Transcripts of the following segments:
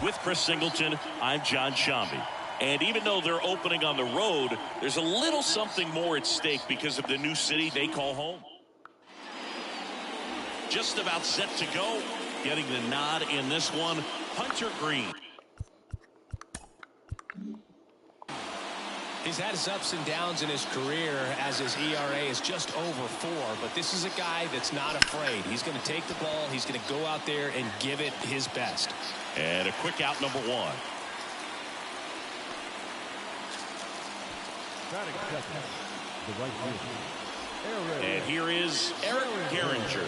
With Chris Singleton, I'm John Shambi. And even though they're opening on the road, there's a little something more at stake because of the new city they call home. Just about set to go. Getting the nod in this one, Hunter Green. He's had his ups and downs in his career as his ERA is just over 4, but this is a guy that's not afraid. He's going to take the ball. He's going to go out there and give it his best. And a quick out, number 1. And here is Eric Gehringer.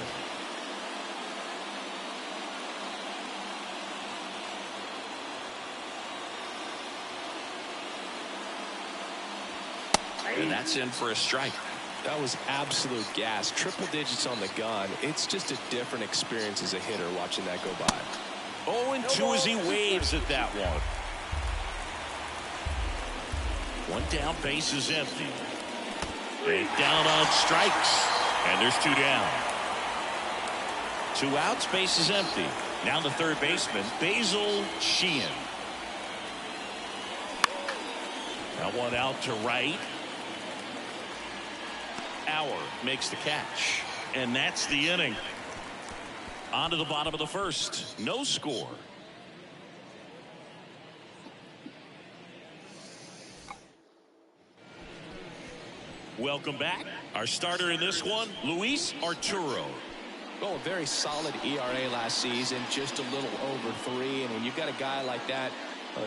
And that's in for a strike. That was absolute gas. Triple digits on the gun. It's just a different experience as a hitter watching that go by. 0-2 as he waves at that one. One down, base is empty. And down on strikes. And there's 2 down. 2 outs, base is empty. Now the third baseman, Basil Sheehan. That one out to right. Auer makes the catch. And that's the inning. On to the bottom of the first. No score. Welcome back. Our starter in this one, Luis Arturo. Well, a very solid ERA last season, just a little over 3. And when you've got a guy like that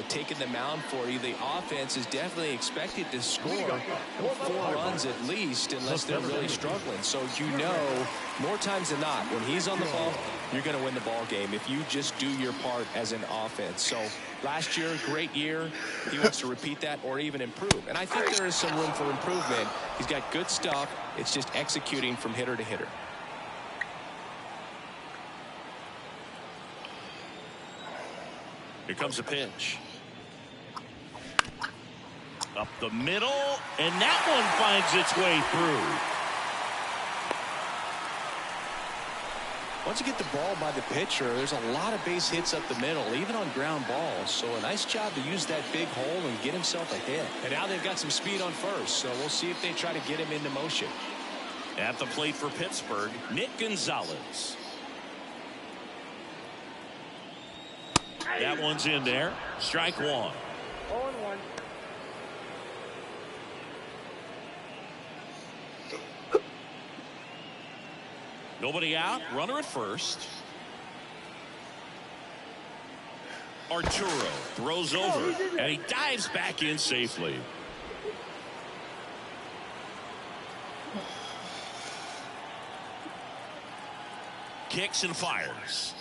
taking the mound for you, the offense is definitely expected to score 4 runs at least, unless they're really struggling. So you know, more times than not, when he's on the ball, you're going to win the ball game if you just do your part as an offense. So last year, great year. He wants to repeat that or even improve. And I think there is some room for improvement. He's got good stuff. It's just executing from hitter to hitter. Here comes a pitch. Up the middle, and that one finds its way through. Once you get the ball by the pitcher, there's a lot of base hits up the middle, even on ground balls. So a nice job to use that big hole and get himself a hit. And now they've got some speed on first, so we'll see if they try to get him into motion. At the plate for Pittsburgh, Nick Gonzalez. That one's in there. Strike 1. 0-1. Nobody out. Runner at first. Arturo throws over, and he dives back in safely. Kicks and fires.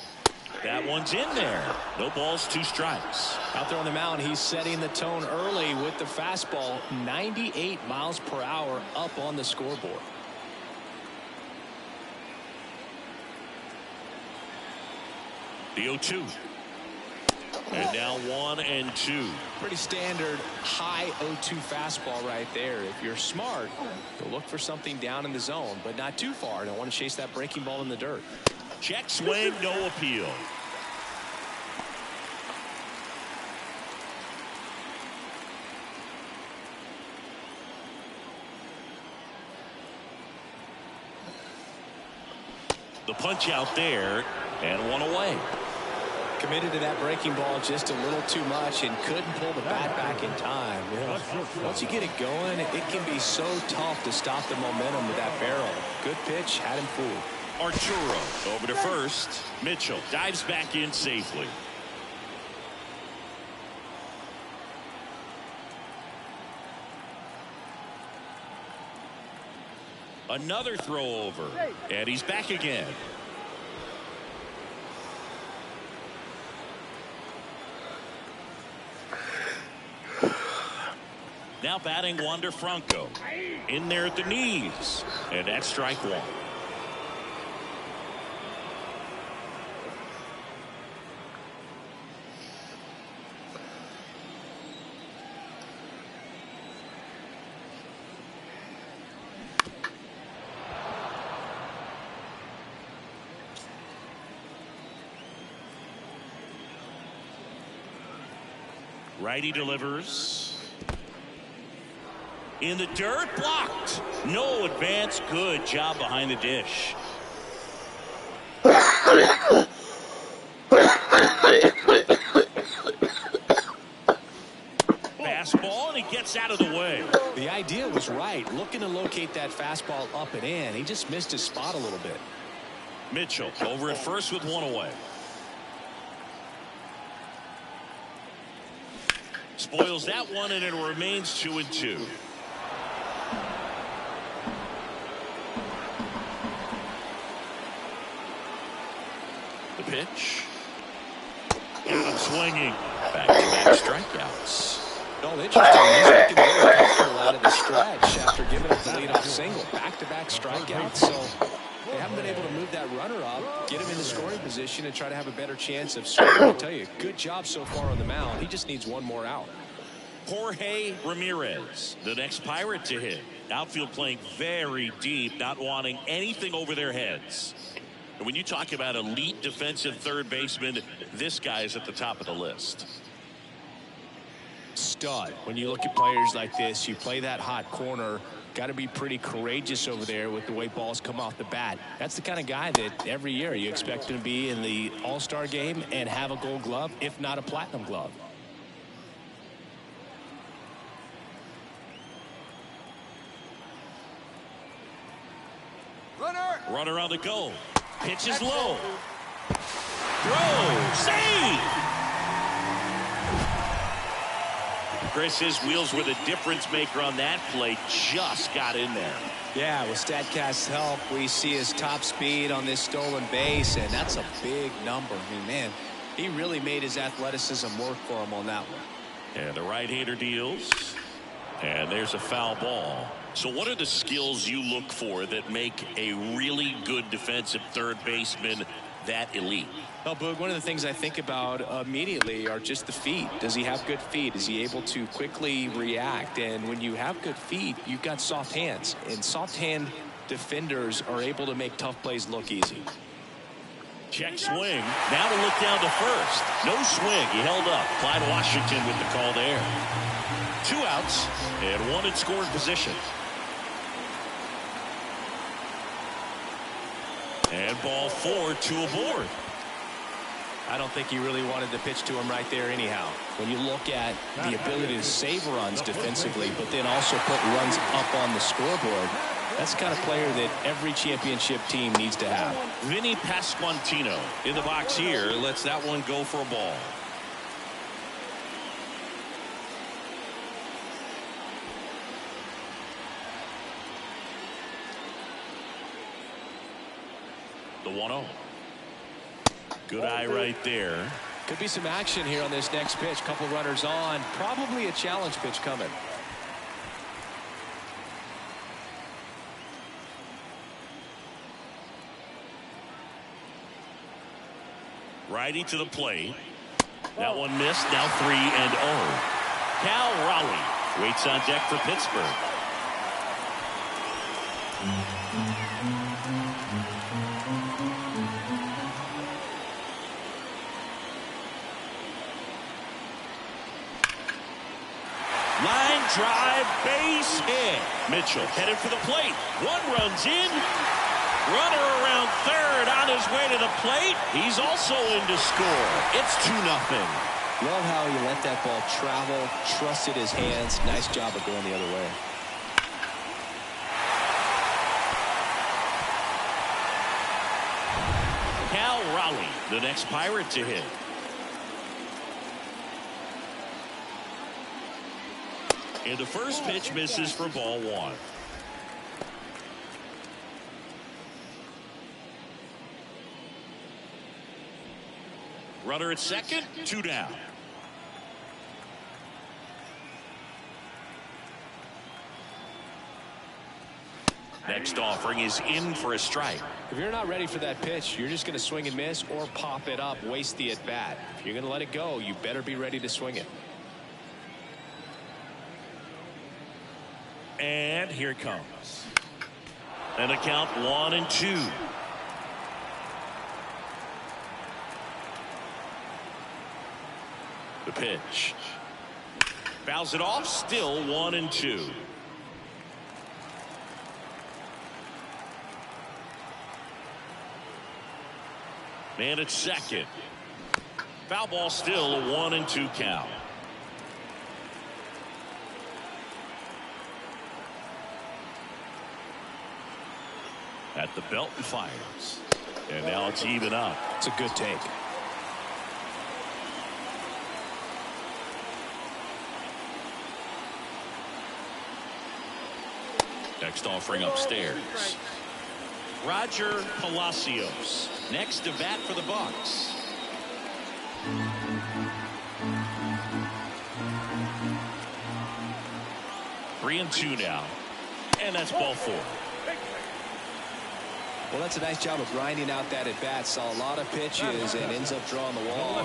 That one's in there. No balls, 2 strikes. Out there on the mound, he's setting the tone early with the fastball. 98 miles per hour up on the scoreboard. The 0-2. And now 1-2. Pretty standard high 0-2 fastball right there. If you're smart, you'll look for something down in the zone, but not too far. Don't want to chase that breaking ball in the dirt. Check swing, no appeal. The punch out there, and 1 away. Committed to that breaking ball just a little too much and couldn't pull the bat back in time. Once you get it going, it can be so tough to stop the momentum with that barrel. Good pitch, had him fooled. Arturo over to first. Mitchell dives back in safely. Another throw over, and he's back again. Now batting Wander Franco. In there at the knees. And that's strike 1. Righty delivers. In the dirt, blocked. No advance. Good job behind the dish. Fastball, and he gets out of the way. was right, looking to locate that fastball up and in. He just missed his spot a little bit. Mitchell over at first with one away. Spoils that one, and it remains 2-2. The pitch. Got him swinging. Back-to-back strikeouts. Oh, interesting. He's looking very comfortable out of the stretch after giving up the leadoff single. Back-to-back strikeouts. So they haven't been able to move that runner up, get him in the scoring position, and try to have a better chance of scoring. I tell you, good job so far on the mound. He just needs one more out. Jorge Ramirez, the next Pirate to hit. Outfield playing very deep, not wanting anything over their heads. And when you talk about elite defensive third baseman, this guy is at the top of the list. Stud. When you look at players like this, you play that hot corner, got to be pretty courageous over there with the way balls come off the bat. That's the kind of guy that every year you expect him to be in the All-Star game and have a Gold Glove, if not a Platinum Glove. Runner on the go. Pitch is low. Throw. Save. Chris, his wheels were the difference maker on that play. Just got in there. Yeah, with StatCast's help, we see his top speed on this stolen base, and that's a big number. I mean, man, he really made his athleticism work for him on that one. And the right-hander deals. And there's a foul ball. So what are the skills you look for that make a really good defensive third baseman that elite? Well, Boog, one of the things I think about immediately are just the feet. Does he have good feet? Is he able to quickly react? And when you have good feet, you've got soft hands. And soft hand defenders are able to make tough plays look easy. Check swing. Now to look down to first. No swing. He held up. Clyde Washington with the call there. 2 outs and 1 in scoring position. And ball 4, 2 aboard. I don't think he really wanted to pitch to him right there anyhow. When you look at the ability to save runs defensively, but then also put runs up on the scoreboard, that's the kind of player that every championship team needs to have. Vinny Pasquantino in the box here. Lets that one go for a ball. The 1-0. Good eye right there. Could be some action here on this next pitch. Couple runners on. Probably a challenge pitch coming. Righty to the plate. That one missed. Now 3-0. Cal Raleigh waits on deck for Pittsburgh. Line drive, base hit. Mitchell headed for the plate. One runs in. Runner around third on his way to the plate. He's also in to score. It's 2-0. Love how he let that ball travel, trusted his hands. Nice job of going the other way. Cal Raleigh, the next Pirate to hit. And the first pitch misses for ball 1. Runner at second, 2 down. Next offering is in for a strike. If you're not ready for that pitch, you're just going to swing and miss or pop it up, waste the at-bat. If you're going to let it go, you better be ready to swing it. And here it comes. And a count 1-2. The pitch. Fouls it off. Still 1-2. Man at second. Foul ball, still a 1-2 count. At the belt and fires. And now it's even up. It's a good take. Next offering upstairs. Roger Palacios. Next to bat for the Bucks. Three and two now. And that's ball four. Well, that's a nice job of grinding out that at bat. Saw a lot of pitches and ends up drawing the wall.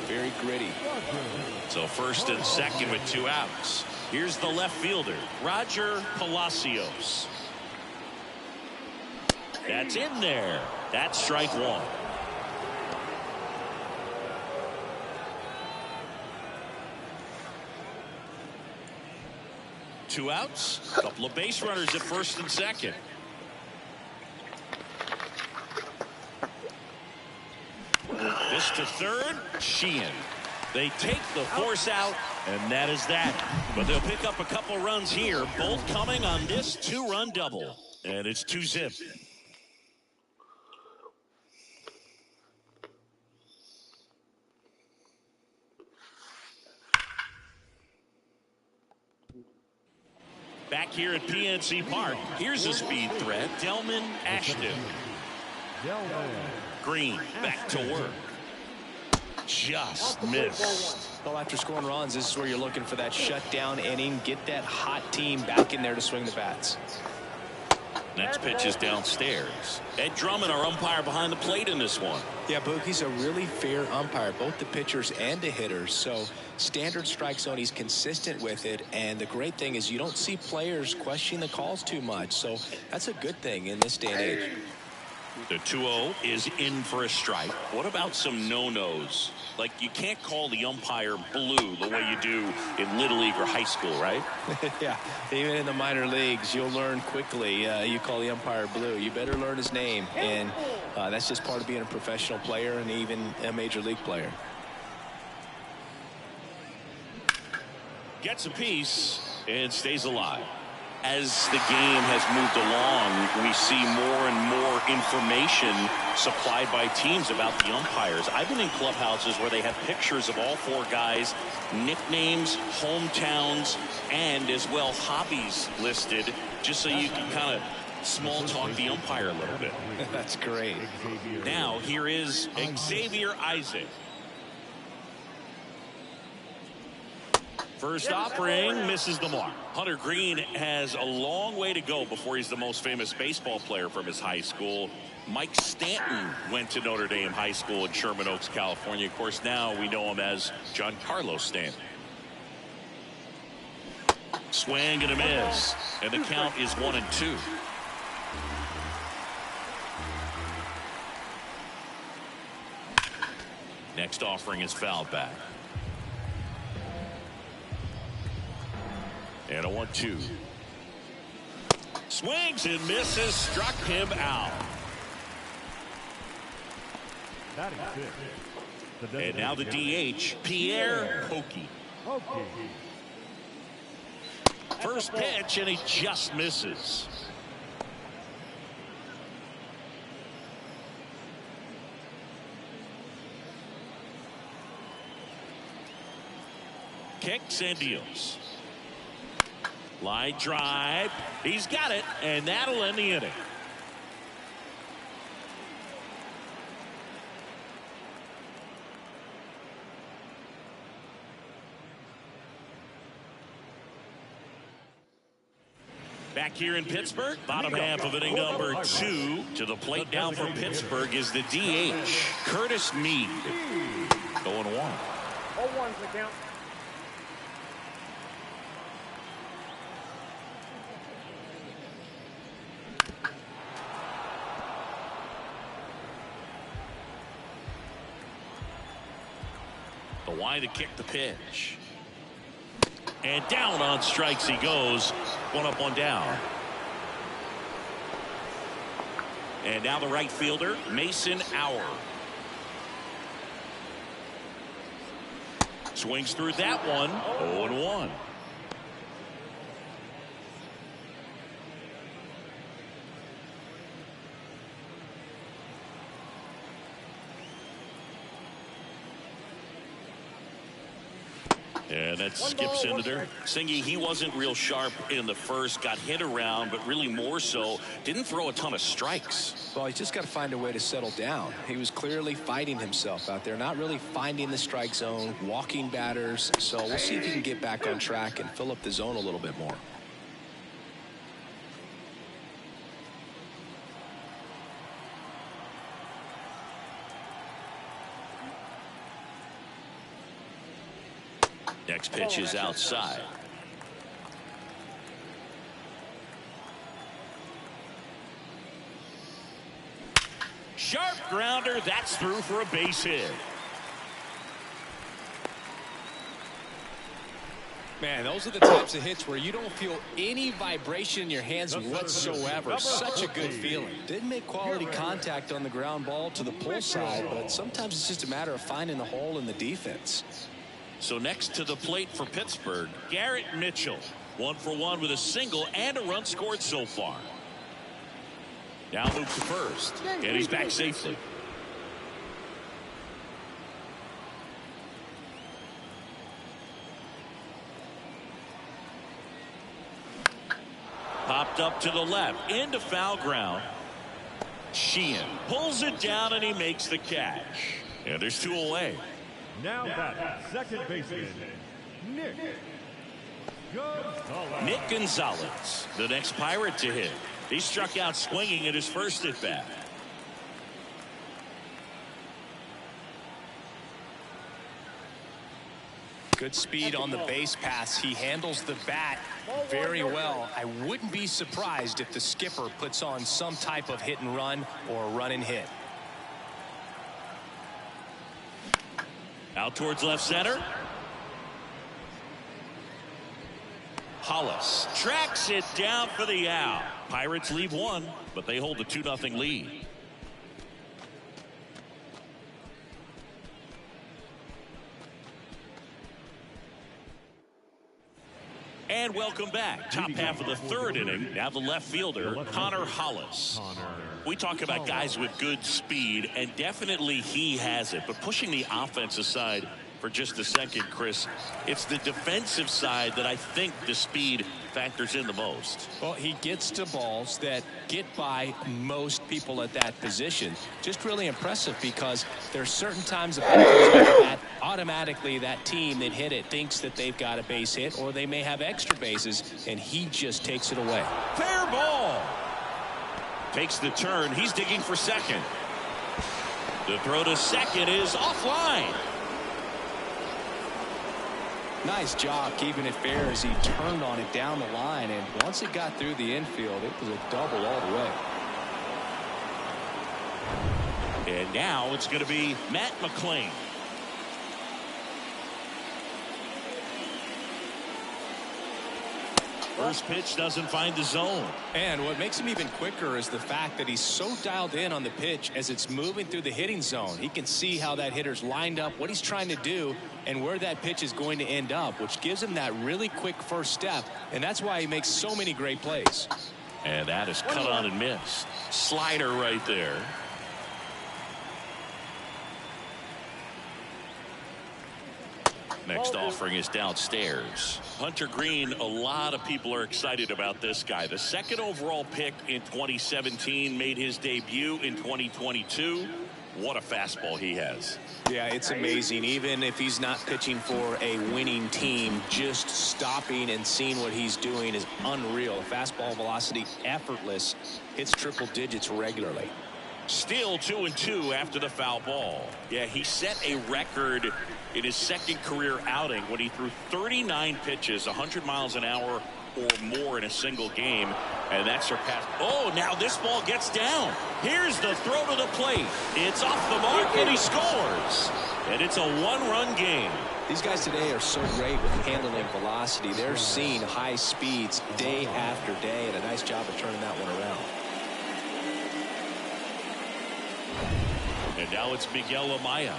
Very gritty. So first and second with two outs. Here's the left fielder, Roger Palacios. That's in there. That's strike one. Two outs. A couple of base runners at first and second. This to third. Sheehan. They take the force out, and that is that. But they'll pick up a couple runs here, both coming on this two-run double. And it's 2-zip. Back here at PNC Park, here's a speed threat, Delman Ashton. Green back to work. Just missed. Well, after scoring runs, this is where you're looking for that shutdown inning. Get that hot team back in there to swing the bats. Next pitch is downstairs. Ed Drummond, our umpire behind the plate in this one. Yeah, Boog, he's a really fair umpire, both the pitchers and the hitters. So standard strike zone, he's consistent with it. And the great thing is you don't see players questioning the calls too much. So that's a good thing in this day and age. The 2-0 is in for a strike. What about some no-nos? Like, you can't call the umpire blue the way you do in Little League or high school, right? Yeah, even in the minor leagues, you'll learn quickly. You call the umpire blue. You better learn his name. And that's just part of being a professional player and even a major league player. Gets a piece and stays alive. As the game has moved along, we see more and more information supplied by teams about the umpires. I've been in clubhouses where they have pictures of all four guys, nicknames, hometowns, and as well hobbies listed, just so you can kind of small talk the umpire a little bit. That's great. Now here is Xavier Isaac. First offering misses the mark. Hunter Green has a long way to go before he's the most famous baseball player from his high school. Mike Stanton went to Notre Dame High School in Sherman Oaks, California. Of course, now we know him as Giancarlo Stanton. Swing and a miss. And the count is 1-2. Next offering is fouled back. And a 1-2. Swings and misses, struck him out. And now the DH, Pierre Hockey. First pitch, and he just misses. Kicks and deals. Line drive. He's got it, and that'll end the inning. Back here in Pittsburgh, bottom half of inning number 2. To the plate now for Pittsburgh is the DH, Curtis Mead. 0-1. 0-1's the count. The wide to kick the pitch. And down on strikes he goes. 1 up, 1 down. And now the right fielder, Mason Auer. Swings through that one. 0-1. And that skips into there. Singy, he wasn't real sharp in the first, got hit around, but really more so, didn't throw a ton of strikes. Well, he's just got to find a way to settle down. He was clearly fighting himself out there, not really finding the strike zone, walking batters. So we'll see if he can get back on track and fill up the zone a little bit more. Next pitch is outside. Sharp grounder. That's through for a base hit. Man, those are the types of hits where you don't feel any vibration in your hands whatsoever. Such a good feeling. Didn't make quality contact on the ground ball to the pull side, but sometimes it's just a matter of finding the hole in the defense. So next to the plate for Pittsburgh, Garrett Mitchell. 1 for 1 with a single and a run scored so far. Now move to first, and he's back safely. Popped up to the left, into foul ground. Sheehan pulls it down, and he makes the catch. And there's 2 away. Now that second baseman, Nick Gonzalez, the next Pirate to hit. He struck out swinging at his first at bat. Good speed on the base pass. He handles the bat very well. I wouldn't be surprised if the skipper puts on some type of hit and run or run and hit. Out towards left center. Hollis tracks it down for the out. Pirates leave 1, but they hold a 2-0 lead. And welcome back. Top half of the 3rd inning. Now the left fielder, Connor Hollis. We talk about guys with good speed, and definitely he has it. But pushing the offense aside for just a second, Chris, it's the defensive side that I think the speed factors in the most. Well, he gets to balls that get by most people at that position. Just really impressive because there's certain times of that automatically that team that hit it thinks that they've got a base hit or they may have extra bases, and he just takes it away. Fair ball. Takes the turn. He's digging for second. The throw to second is offline. Nice job keeping it fair as he turned on it down the line, and once it got through the infield, it was a double all the way. And now it's going to be Matt McClain. First pitch doesn't find the zone. And what makes him even quicker is the fact that he's so dialed in on the pitch as it's moving through the hitting zone. He can see how that hitter's lined up, what he's trying to do, and where that pitch is going to end up, which gives him that really quick first step, and that's why he makes so many great plays. And that is cut on and missed. Slider right there. Next offering is downstairs. Hunter Green, a lot of people are excited about this guy. The 2nd overall pick in 2017, made his debut in 2022. What a fastball he has. Yeah, it's amazing. Even if he's not pitching for a winning team, just stopping and seeing what he's doing is unreal. Fastball velocity, effortless, hits triple digits regularly. Still 2-2 after the foul ball. Yeah, he set a record in his 2nd career outing when he threw 39 pitches, 100 miles an hour or more in a single game, and that surpassed. Oh, now this ball gets down. Here's the throw to the plate. It's off the mark, and he scores. And it's a 1-run game. These guys today are so great with handling velocity. They're seeing high speeds day after day, and a nice job of turning that one around. And now it's Miguel Amaya.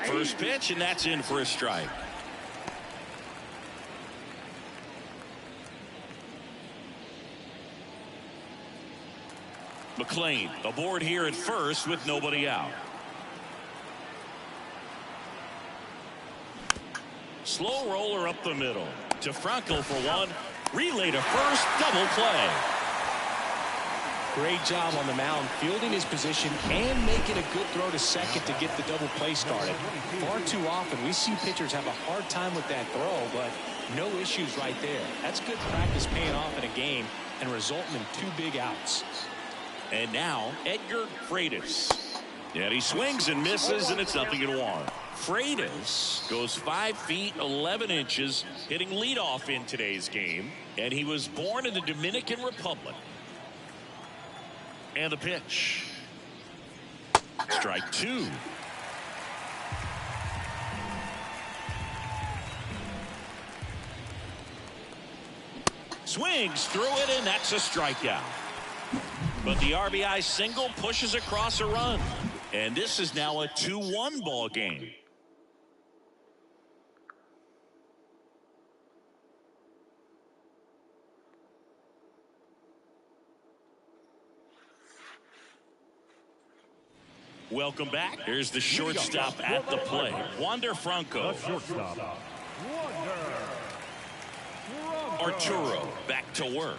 First pitch, and that's in for a strike. McLean aboard here at first with nobody out. Slow roller up the middle to Franco for one. Relay to first, double play. Great job on the mound, fielding his position and making a good throw to second to get the double play started. Far too often we see pitchers have a hard time with that throw, but no issues right there. That's good practice paying off in a game and resulting in 2 big outs. And now Edgar Freitas. And he swings and misses, and it's 0-1. Freitas goes 5 feet 11 inches, hitting leadoff in today's game. And he was born in the Dominican Republic. And the pitch. Strike 2. Swings through it, and that's a strikeout. But the RBI single pushes across a run. And this is now a 2-1 ball game. Welcome back. Here's the shortstop at the plate, Wander Franco. Arturo back to work.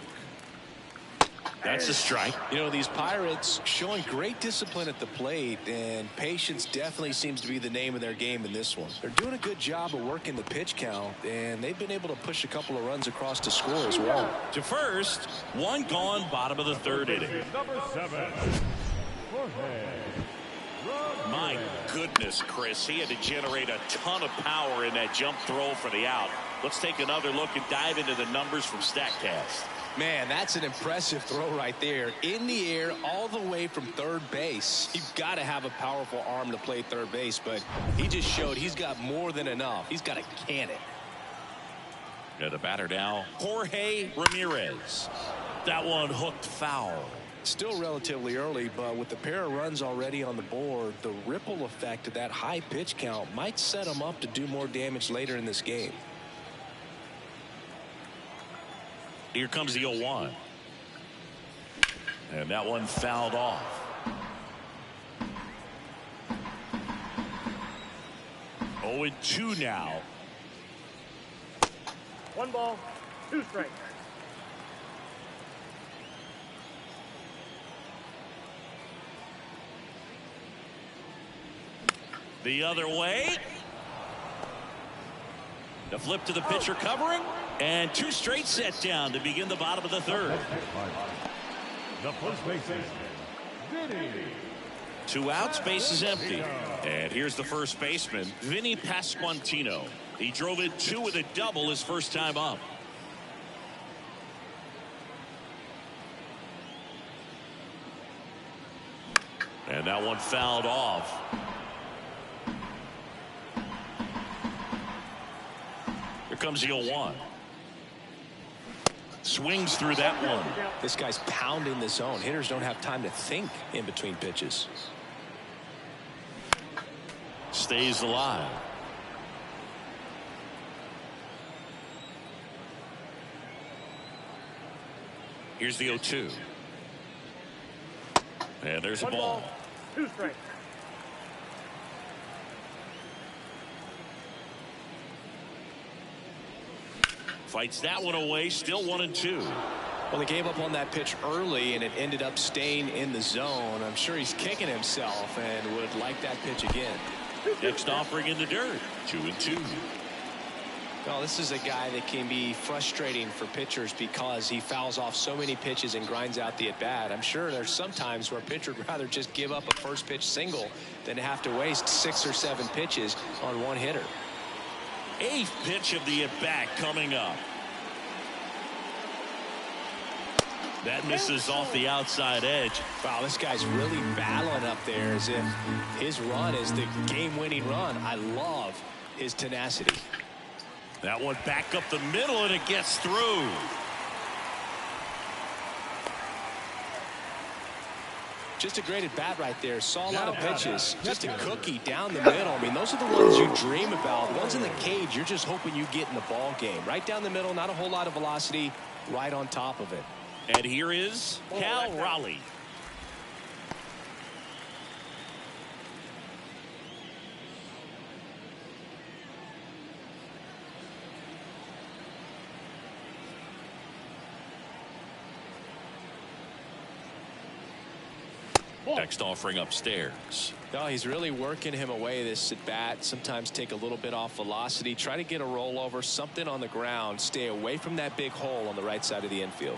That's a strike. You know, these Pirates showing great discipline at the plate, and patience definitely seems to be the name of their game in this one. They're doing a good job of working the pitch count, and they've been able to push a couple of runs across to score as well. To first, one gone, bottom of the 3rd inning. Number 7. My goodness, Chris, he had to generate a ton of power in that jump throw for the out. Let's take another look and dive into the numbers from StatCast. Man, that's an impressive throw right there. In the air all the way from third base. You've got to have a powerful arm to play third base, but he just showed he's got more than enough. He's got to can it. Yeah, the batter now, Jorge Ramirez. That one hooked foul. Still relatively early, but with the pair of runs already on the board, the ripple effect of that high pitch count might set him up to do more damage later in this game. Here comes the 0-1. And that one fouled off. 0-2 now. 1 ball, 2 strikes. The other way. The flip to the pitcher covering. And 2 straight set down to begin the bottom of the 3rd. The first baseman, Vinny. 2 outs, base is empty. And here's the first baseman, Vinny Pasquantino. He drove in 2 with a double his first time up. And that one fouled off. Here comes the 0-1. Swings through that one. This guy's pounding the zone. Hitters don't have time to think in between pitches. Stays alive. Here's the 0-2. And there's a 1 ball. ball, 2 strikes. Fights that one away, still 1-2. Well, he gave up on that pitch early, and it ended up staying in the zone. I'm sure he's kicking himself and would like that pitch again. Next offering in the dirt, 2-2. Well, this is a guy that can be frustrating for pitchers because he fouls off so many pitches and grinds out the at-bat. I'm sure there's some times where a pitcher would rather just give up a first pitch single than to have to waste 6 or 7 pitches on one hitter. 8th pitch of the at-bat coming up. That misses off the outside edge. Wow, this guy's really battling up there as if his run is the game-winning run. I love his tenacity. That one back up the middle, and it gets through. Just a great at-bat right there. Saw a lot of pitches. Just a cookie down the middle. I mean, those are the ones you dream about. The ones in the cage, you're just hoping you get in the ball game. Right down the middle, not a whole lot of velocity, right on top of it. And here is Cal Raleigh. Next offering upstairs. No, he's really working him away this at bat. Sometimes take a little bit off velocity. Try to get a rollover, something on the ground. Stay away from that big hole on the right side of the infield.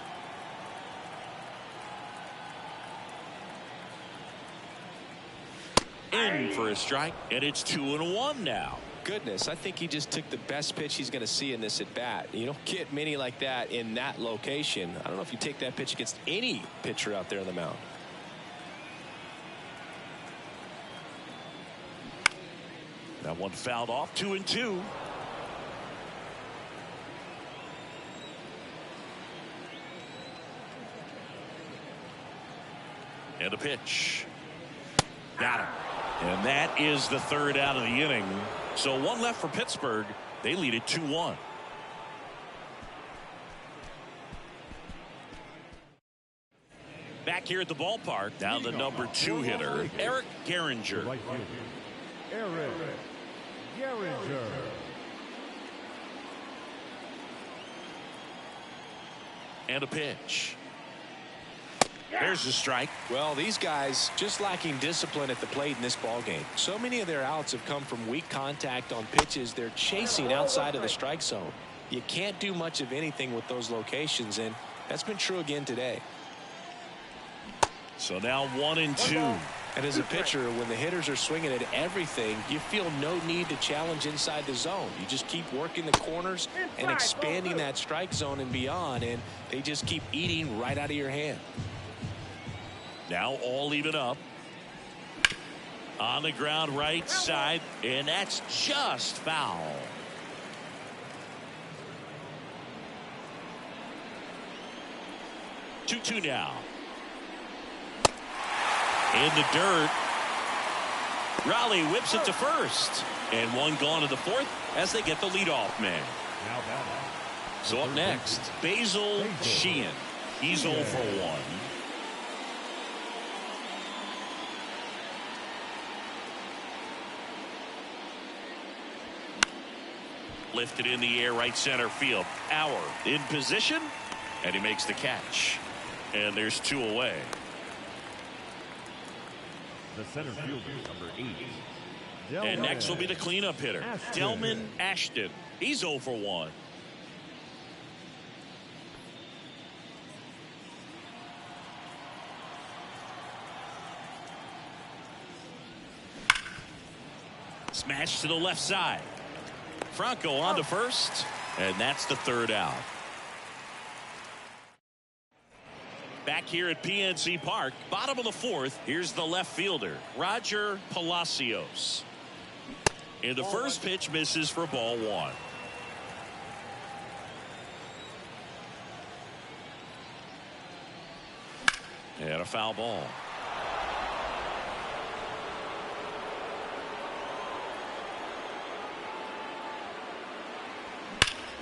In for a strike, and it's 2-1 now. Goodness, I think he just took the best pitch he's going to see in this at bat. You don't get many like that in that location. I don't know if you take that pitch against any pitcher out there on the mound. That one fouled off. 2-2. And a pitch. Got him. And that is the third out of the inning. So one left for Pittsburgh. They lead it 2-1. Back here at the ballpark, now the number 2 hitter, Eric Gehringer. Right fielder, Eric Gehringer. And a pitch. There's the strike. Well, these guys just lacking discipline at the plate in this ball game. So many of their outs have come from weak contact on pitches they're chasing outside of the strike zone. You can't do much of anything with those locations, and that's been true again today. So now 1-2. And as a pitcher, when the hitters are swinging at everything, you feel no need to challenge inside the zone. You just keep working the corners and expanding that strike zone and beyond, and they just keep eating right out of your hand. Now all even up. On the ground right side, and that's just foul. Two now. In the dirt. Raleigh whips it to first. And one gone to the fourth as they get the leadoff man. Now batting. So up next, Basil Sheehan. He's 0 for 1. Lifted in the air, right center field. Auer in position, and he makes the catch. And there's 2 away. The center fielder, number 8. And next will be the cleanup hitter, Delman Ashton. He's 0 for 1. Smash to the left side. Franco on to first, and that's the third out. Back here at PNC Park, bottom of the fourth, here's the left fielder, Roger Palacios. And the first pitch misses for ball 1. And a foul ball.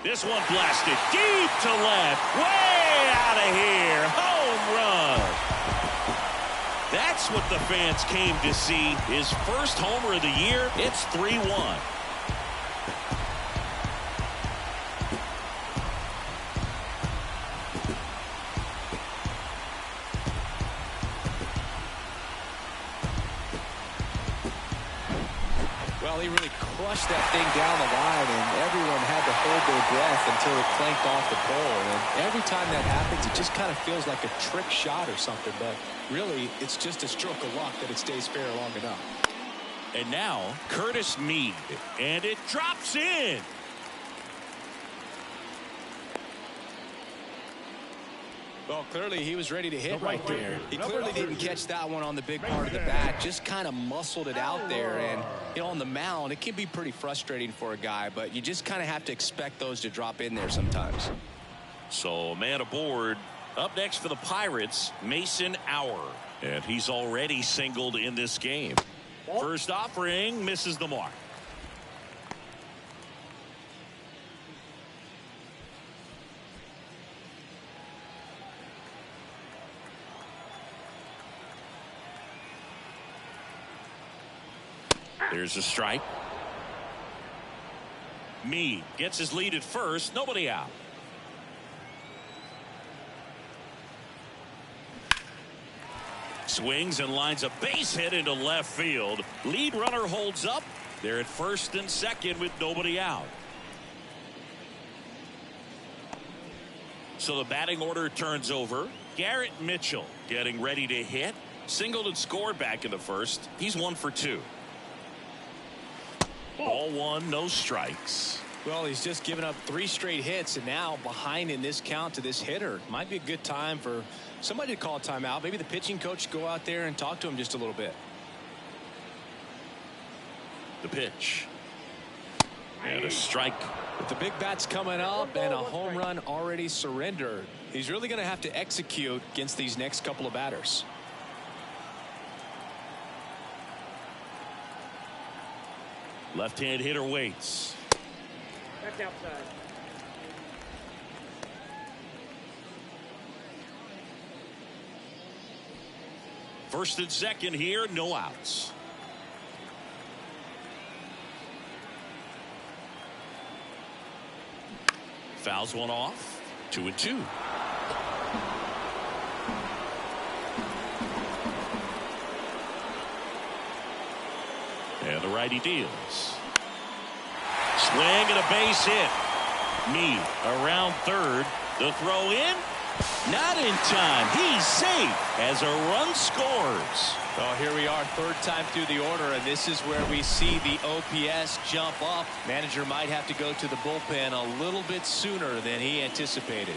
This one blasted deep to left, way out of here. Home run. That's what the fans came to see. His first homer of the year. It's 3-1. Well, he really crushed that thing down the line, and everyone had to hold their breath until it clanked off the pole. And every time that happens, it just kind of feels like a trick shot or something. But really, it's just a stroke of luck that it stays fair long enough. And now, Curtis Mead. And it drops in. Well, clearly he was ready to hit right there. He clearly didn't catch that one on the big part of the bat. Just kind of muscled it out there. And, you know, on the mound, it can be pretty frustrating for a guy. But you just kind of have to expect those to drop in there sometimes. So, man aboard. Up next for the Pirates, Mason Auer. And he's already singled in this game. First offering misses the mark. There's a strike. Meade gets his lead at first. Nobody out. Swings and lines a base hit into left field. Lead runner holds up. They're at first and second with nobody out. So the batting order turns over. Garrett Mitchell getting ready to hit. Singled and scored back in the first. He's 1 for 2. Ball 1, no strikes. Well, he's just given up 3 straight hits, and now behind in this count to this hitter. Might be a good time for somebody to call a timeout. Maybe the pitching coach go out there and talk to him just a little bit. The pitch. And a strike. With the big bats coming up and a home run already surrendered, he's really going to have to execute against these next couple of batters. Left-hand hitter waits. That's outside. First and second here, no outs. Fouls one off. 2-2. And the righty deals. Swing and a base hit. Mead around third. The throw in. Not in time. He's safe as a run scores. Well, here we are, third time through the order, and this is where we see the OPS jump up. Manager might have to go to the bullpen a little bit sooner than he anticipated.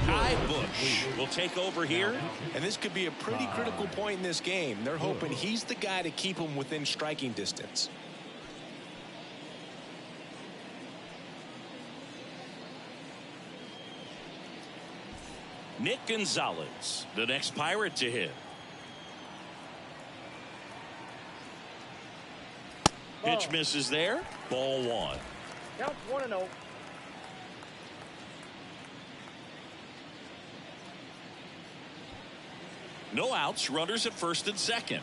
Kai Bush will take over here. And this could be a pretty critical point in this game. They're hoping he's the guy to keep them within striking distance. Nick Gonzalez, the next Pirate to hit. Pitch misses there. Ball 1. Count 1-0. No outs. Runners at first and second.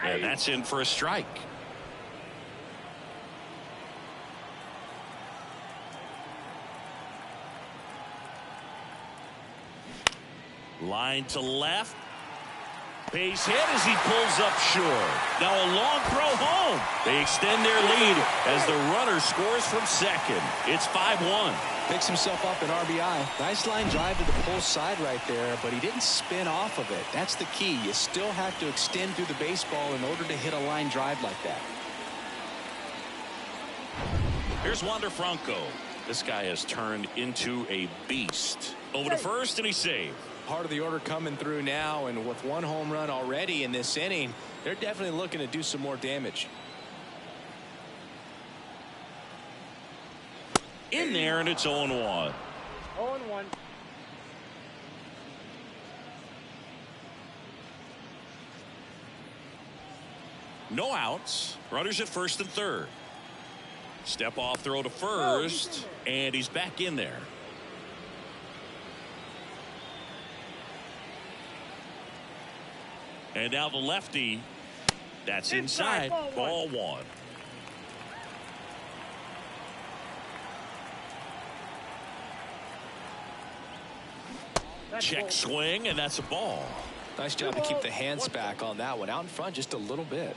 And that's in for a strike. Line to left. Base hit as he pulls up short. Now a long throw home. They extend their lead as the runner scores from second. It's 5-1. Picks himself up an RBI. Nice line drive to the pull side right there, but he didn't spin off of it. That's the key. You still have to extend through the baseball in order to hit a line drive like that. Here's Wander Franco. This guy has turned into a beast. Over to first, and he's saved. Part of the order coming through now, and with 1 home run already in this inning, they're definitely looking to do some more damage. In there, and it's 0-1. 0-1. No outs. Runners at first and third. Step off throw to first, and he's back in there. And now the lefty. That's inside. Ball 1. Check swing, and that's a ball. Nice job to keep the hands back on that one. Out in front just a little bit.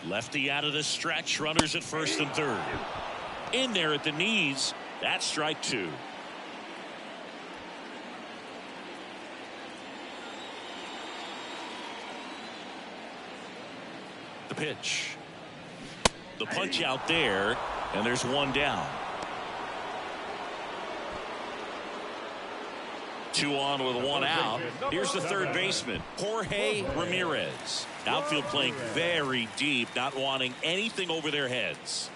Lefty out of the stretch. Runners at first and third. In there at the knees. That's strike 2. The pitch. The punch out there, and there's 1 down. 2 on with 1 out. Here's the third baseman, Jorge Ramirez. Outfield playing very deep, not wanting anything over their heads.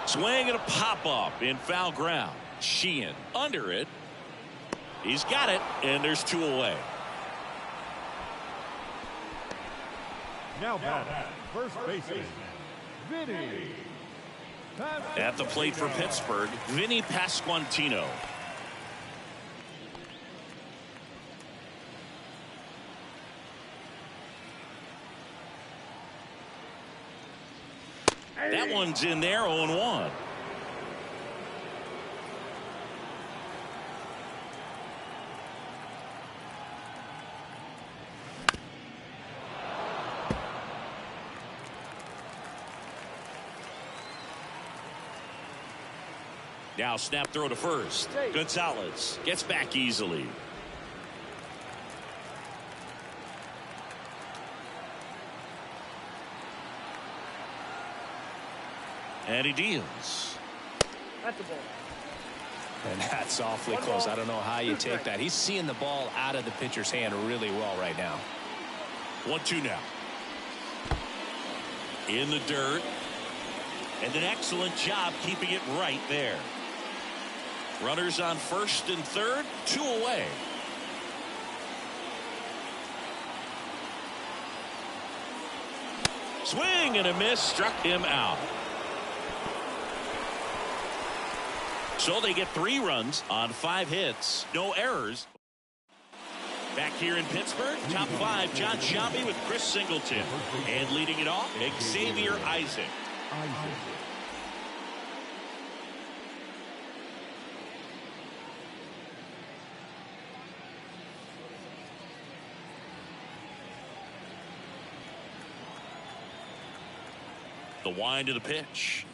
Swing and a pop-up in foul ground. Sheehan under it. He's got it, and there's 2 away. Now batting, first baseman, Vinny At the plate for Pittsburgh, Vinny Pasquantino. That one's in there, 0-1. Now snap throw to first. Gonzalez gets back easily. And he deals. That's the ball. And that's awfully close. I don't know how you take that. He's seeing the ball out of the pitcher's hand really well right now. 1-2 now. In the dirt. And an excellent job keeping it right there. Runners on first and third, 2 away. Swing and a miss, struck him out. So they get 3 runs on 5 hits, no errors. Back here in Pittsburgh, top 5, John Sciambi with Chris Singleton. And leading it off, Xavier Isaac. The wind of the pitch.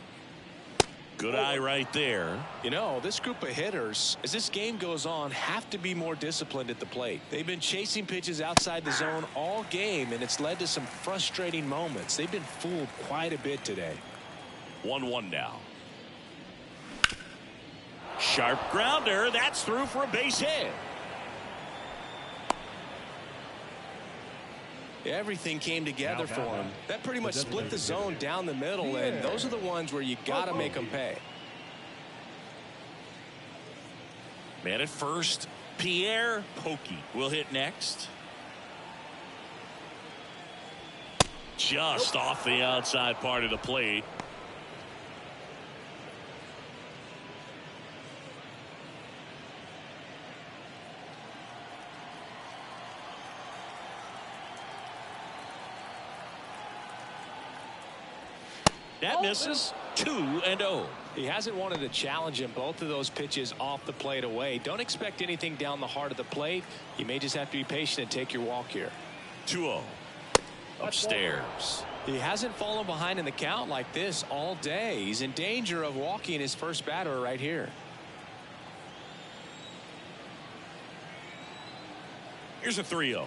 Good eye right there. You know, this group of hitters, as this game goes on, have to be more disciplined at the plate. They've been chasing pitches outside the zone all game, and it's led to some frustrating moments. They've been fooled quite a bit today. 1-1 now. Sharp grounder. That's through for a base hit. Everything came together for him. That pretty much split the zone down the middle, and those are the ones where you got to make them pay. Man at first, Pierre Pokey will hit next. Just off the outside part of the plate. That misses. 2-0. He hasn't wanted to challenge him. Both of those pitches off the plate away. Don't expect anything down the heart of the plate. You may just have to be patient and take your walk here. 2-0. Upstairs. He hasn't fallen behind in the count like this all day. He's in danger of walking his first batter right here. Here's a 3-0.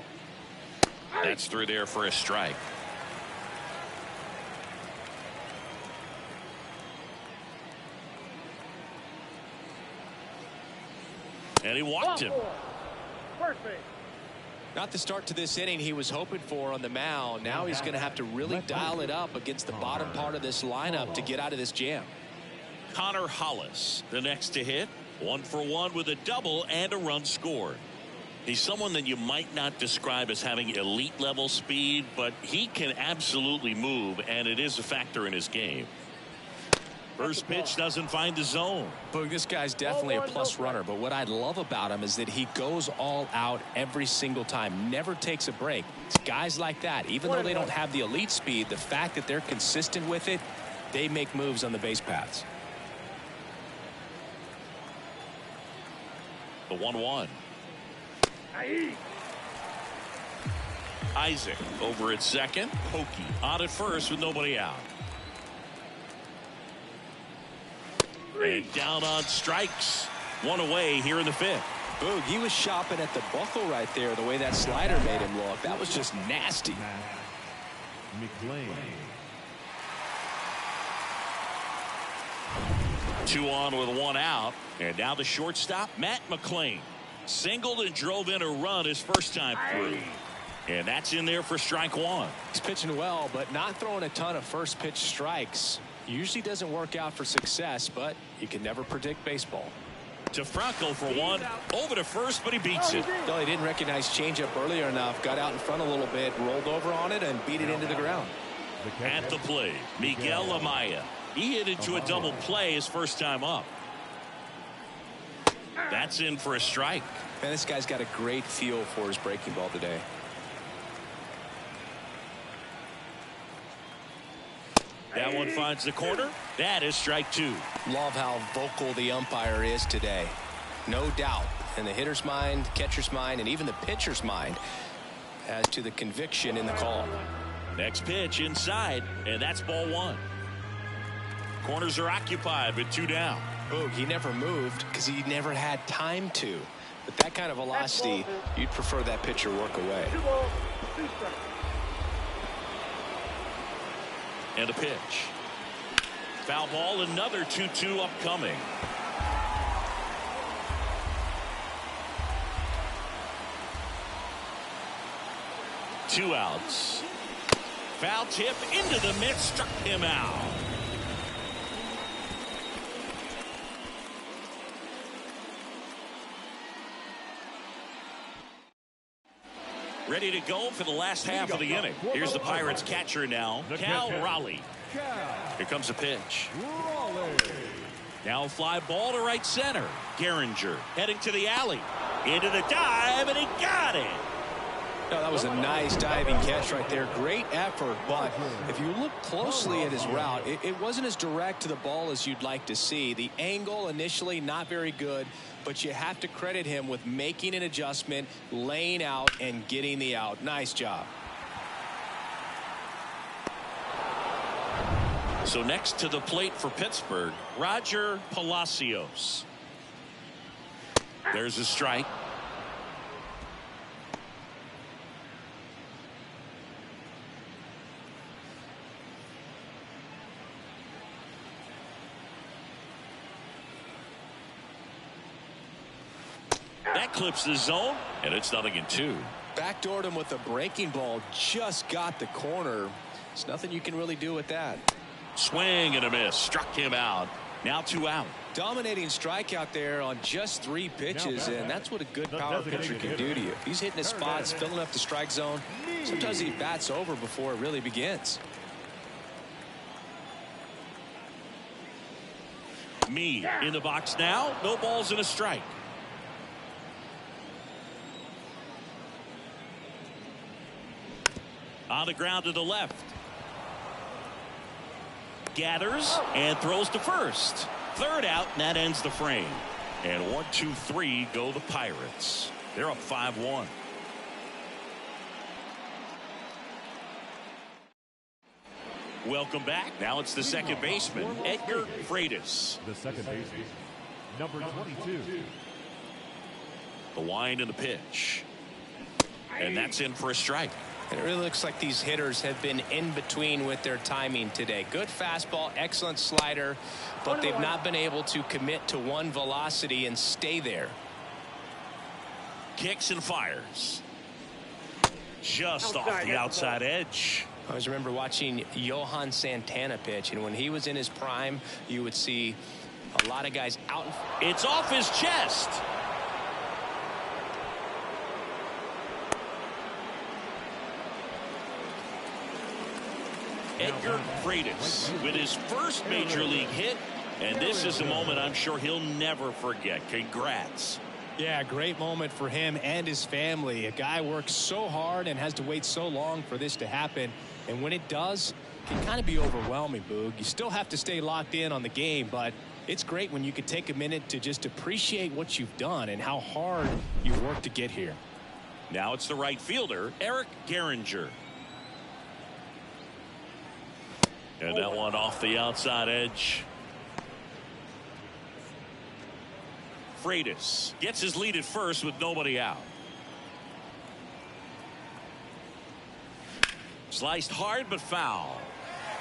That's through there for a strike. And he walked him. First base. Not the start to this inning he was hoping for on the mound. Now he's going to have to really dial it up against the bottom part of this lineup to get out of this jam. Connor Hollis, the next to hit. 1 for 1 with a double and a run scored. He's someone that you might not describe as having elite level speed, but he can absolutely move, and it is a factor in his game. First pitch doesn't find the zone. Boog, this guy's definitely a plus runner, but what I love about him is that he goes all out every single time, never takes a break. It's guys like that, even though they don't have the elite speed, the fact that they're consistent with it, they make moves on the base paths. The 1-1. Isaac over at second. Pokey on at first with nobody out. And down on strikes. 1 away here in the 5th. Boog, he was shopping at the buckle right there, the way that slider made him look. That was just nasty. McLean. 2 on with 1 out. And now the shortstop, Matt McLean. Singled and drove in a run his first time through. And that's in there for strike 1. He's pitching well, but not throwing a ton of first pitch strikes. Usually doesn't work out for success, but you can never predict baseball. To Franco for 1. Over to first, but he beats it. No, he didn't recognize changeup earlier enough. Got out in front a little bit, rolled over on it, and beat it into the ground. At the plate, Miguel Amaya. He hit into a double play his first time up. That's in for a strike. Man, this guy's got a great feel for his breaking ball today. That one finds the corner. That is strike 2. Love how vocal the umpire is today. No doubt in the hitter's mind, catcher's mind, and even the pitcher's mind as to the conviction in the call. Next pitch inside, and that's ball 1. Corners are occupied with 2 down. Oh, he never moved because he never had time to. But that kind of velocity, you'd prefer that pitcher work away. 2 balls, 2 strikes. And a pitch. Foul ball, another 2-2 upcoming. Two outs. Foul tip into the mitt, struck him out. Ready to go for the last half of the inning. Here's the Pirates catcher now, Cal Raleigh. Here comes a pitch. Now a fly ball to right center. Gehringer heading to the alley. Into the dive, and he got it. No, that was a nice diving catch right there. Great effort, but if you look closely at his route, it wasn't as direct to the ball as you'd like to see. The angle initially not very good, but you have to credit him with making an adjustment, laying out, and getting the out. Nice job. So next to the plate for Pittsburgh, Roger Palacios. There's a strike. That clips the zone, and it's 0-2. Backdoored him with a breaking ball, just got the corner. There's nothing you can really do with that. Swing and a miss, struck him out. Now 2 out. Dominating strikeout there on just 3 pitches, and that's what a good power pitcher can do to you. If he's hitting his spots, filling up the strike zone, sometimes he bats over before it really begins. Me in the box now, no balls and a strike. On the ground to the left. Gathers and throws to first. Third out, and that ends the frame. And 1, 2, 3 go the Pirates. They're up 5-1. Welcome back. Now it's the second baseman, Edgar Freitas. The second baseman, number 22. The wind and the pitch. And that's in for a strike. And it really looks like these hitters have been in between with their timing today. Good fastball, excellent slider, but they've not been able to commit to one velocity and stay there. Kicks and fires. Just off the outside edge. I always remember watching Johan Santana pitch, and when he was in his prime, you would see a lot of guys out. It's off his chest. Edgar Freitas with his first major league hit, and this is a moment I'm sure he'll never forget. Congrats. Yeah, great moment for him and his family. A guy works so hard and has to wait so long for this to happen, and when it does, it can kind of be overwhelming, Boog. You still have to stay locked in on the game, but it's great when you can take a minute to just appreciate what you've done and how hard you've worked to get here. Now it's the right fielder, Eric Gehringer. And that one off the outside edge. Freitas gets his lead at first with nobody out. Sliced hard but foul.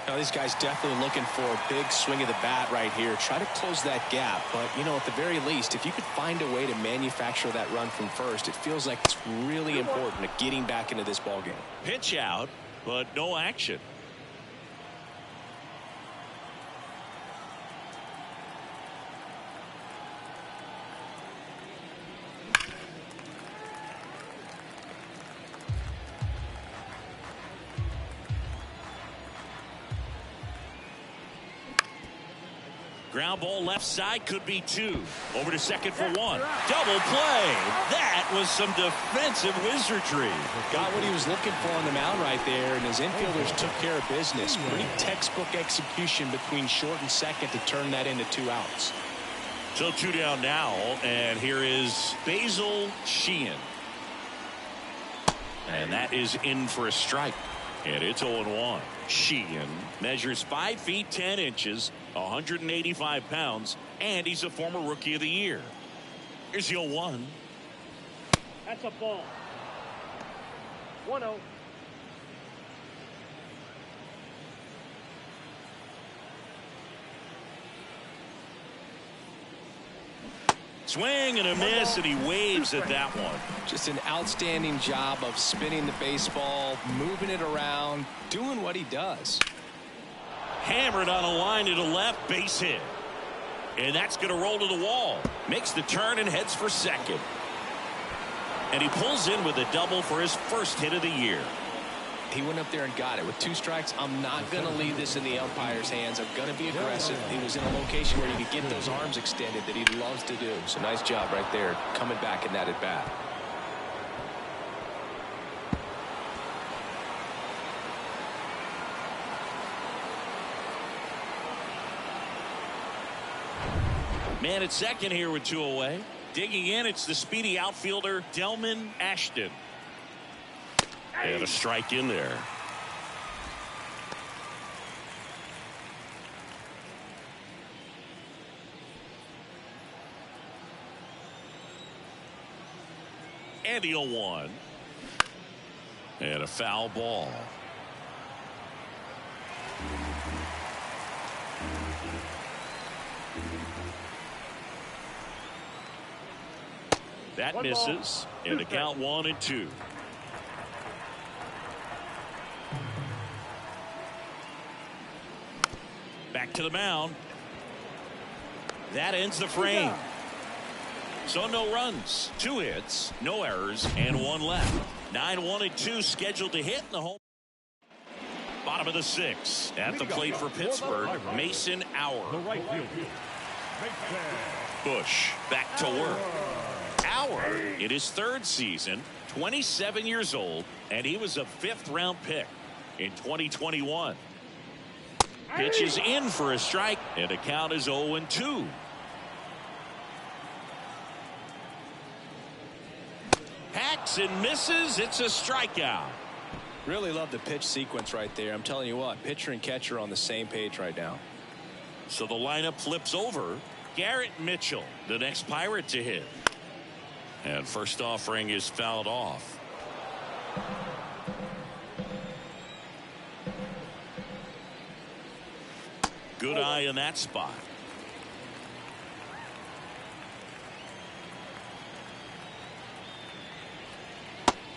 Now, this guy's definitely looking for a big swing of the bat right here. Try to close that gap, but you know, at the very least, if you could find a way to manufacture that run from first, it feels like it's really important to getting back into this ball game. Pitch out, but no action. Ground ball left side, could be 2. Over to second for 1. Double play. That was some defensive wizardry. Got what he was looking for on the mound right there, and his infielders took care of business. Pretty textbook execution between short and second to turn that into 2 outs. So 2 down now, and here is Basil Sheehan. And that is in for a strike. And it's 0-1. Sheehan measures 5 feet 10 inches, 185 pounds, and he's a former Rookie of the Year. Here's the 0-1. That's a ball. 1-0. Swing and a miss, and he waves at that one. Just an outstanding job of spinning the baseball, moving it around, doing what he does. Hammered on a line to the left, base hit. And that's going to roll to the wall. Makes the turn and heads for second. And he pulls in with a double for his first hit of the year. He went up there and got it. With 2 strikes, I'm not going to leave this in the umpire's hands. I'm going to be aggressive. He was in a location where he could get those arms extended that he loves to do. So nice job right there, coming back in that at bat. Man at second here with 2 away. Digging in, it's the speedy outfielder Delman Ashton. And a strike in there. And the 0-1. And a foul ball. That misses. And the count 1-2. Back to the mound. That ends the frame. So no runs, 2 hits, no errors, and 1 left. 9-1-2 scheduled to hit in the home. Bottom of the 6th. At the plate for Pittsburgh, Mason Auer. Bush back to work. Auer in his 3rd season, 27 years old, and he was a 5th-round pick in 2021. Pitch is in for a strike, and the count is 0-2. Hacks and misses. It's a strikeout. Really love the pitch sequence right there. I'm telling you what, pitcher and catcher on the same page right now. So the lineup flips over. Garrett Mitchell, the next Pirate to hit. And first offering is fouled off. Good eye in that spot.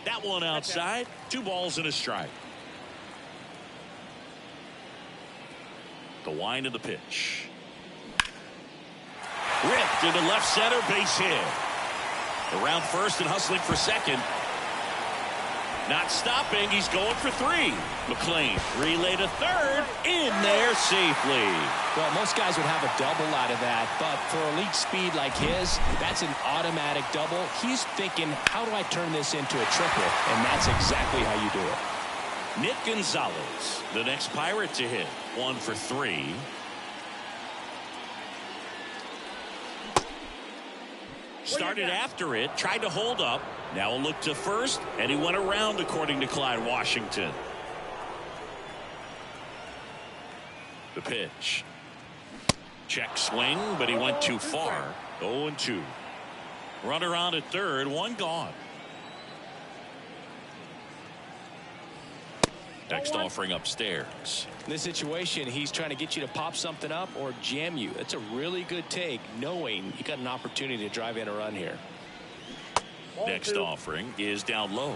That one outside. 2 balls and a strike. The wind of the pitch. Ripped into left center, base hit. Around first and hustling for second. Not stopping. He's going for 3. McLean relay to third. In there safely. Well, most guys would have a double out of that, but for elite speed like his, that's an automatic double. He's thinking, how do I turn this into a triple? And that's exactly how you do it. Nick Gonzalez, the next Pirate to hit. 1 for 3. Started after it, tried to hold up. Now a look to first, and he went around, according to Clyde Washington. The pitch. Check swing, but he went too far. 0-2. Runner on at third, 1 gone. Next offering upstairs. In this situation, he's trying to get you to pop something up or jam you. That's a really good take, knowing you got an opportunity to drive in a run here. Next offering is down low.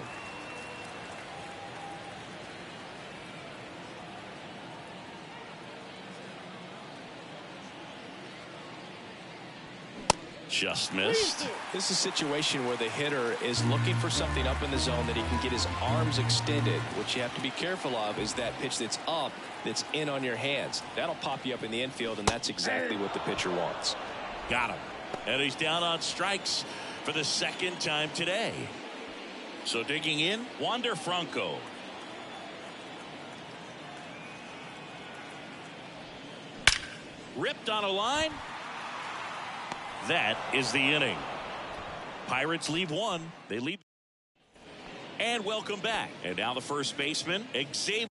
Just missed. This is a situation where the hitter is looking for something up in the zone that he can get his arms extended. What you have to be careful of is that pitch that's up, that's in on your hands. That'll pop you up in the infield, and that's exactly what the pitcher wants. Got him. And he's down on strikes for the second time today. So digging in, Wander Franco. Ripped on a line. That is the inning. Pirates leave one. They lead. And welcome back. And now the first baseman, Xavier.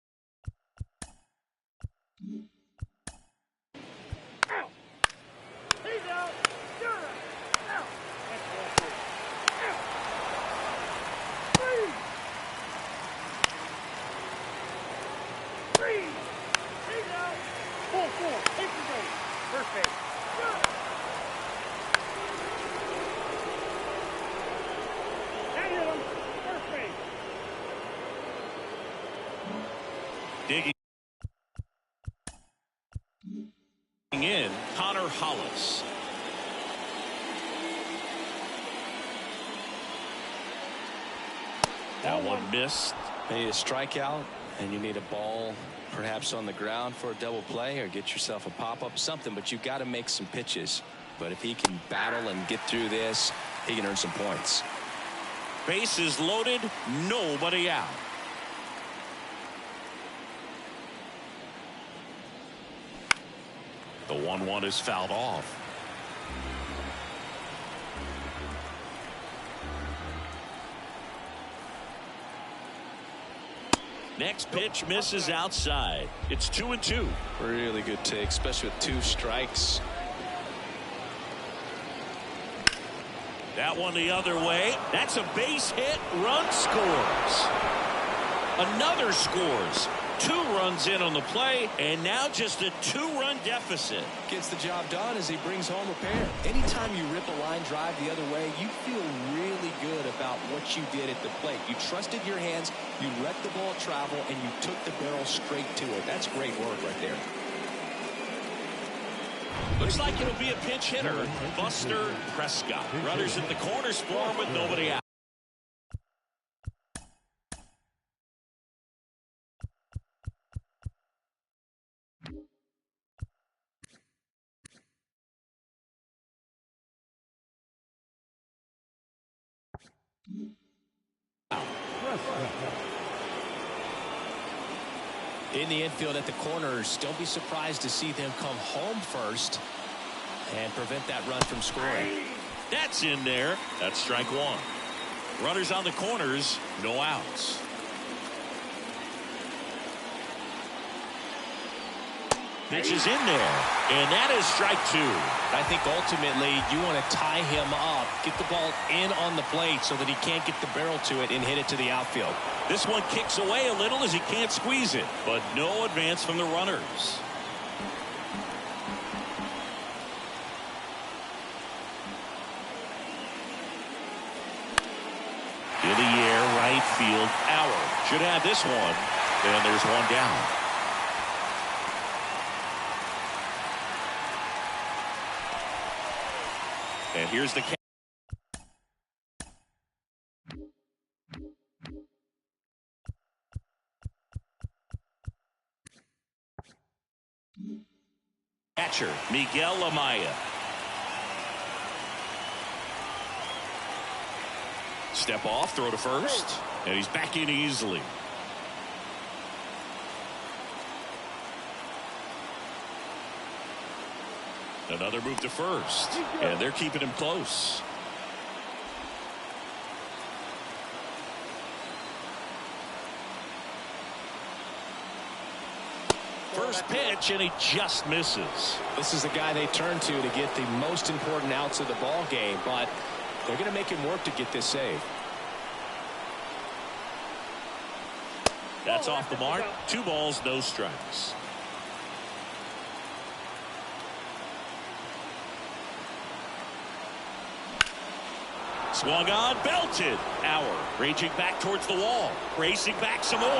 First base. First base. Digging in, Connor Hollis. That one missed. You need a strikeout, and you need a ball perhaps on the ground for a double play, or get yourself a pop-up, something, but you've got to make some pitches. But if he can battle and get through this, he can earn some points. Bases loaded, nobody out. The 1-1 is fouled off. Next pitch misses outside. It's 2-2. Really good take, especially with 2 strikes. That one the other way. That's a base hit. Run scores. Another scores. 2 runs in on the play, and now just a 2-run deficit. Gets the job done as he brings home a pair. Anytime you rip a line drive the other way, you feel really good about what you did at the plate. You trusted your hands, you let the ball travel, and you took the barrel straight to it. That's great work right there. Looks like it'll be a pinch hitter, Buster Prescott. Runners at the corners for him with nobody out. In the infield at the corners, don't be surprised to see them come home first and prevent that run from scoring. That's in there. That's strike 1. Runners on the corners, no outs. Pitch is in there, and that is strike 2. I think ultimately you want to tie him up, get the ball in on the plate so that he can't get the barrel to it and hit it to the outfield. This one kicks away a little as he can't squeeze it, but no advance from the runners. In the air, right field, Auer should have this one, and there's one down. And here's the catcher, Miguel Amaya. Step off, throw to first, and he's back in easily. Another move to first, and they're keeping him close. First pitch, and he just misses. This is the guy they turn to get the most important outs of the ball game, but they're going to make him work to get this save. That's off the mark. 2 balls, no strikes. Swung on, belted. Auer raging back towards the wall. Racing back some more.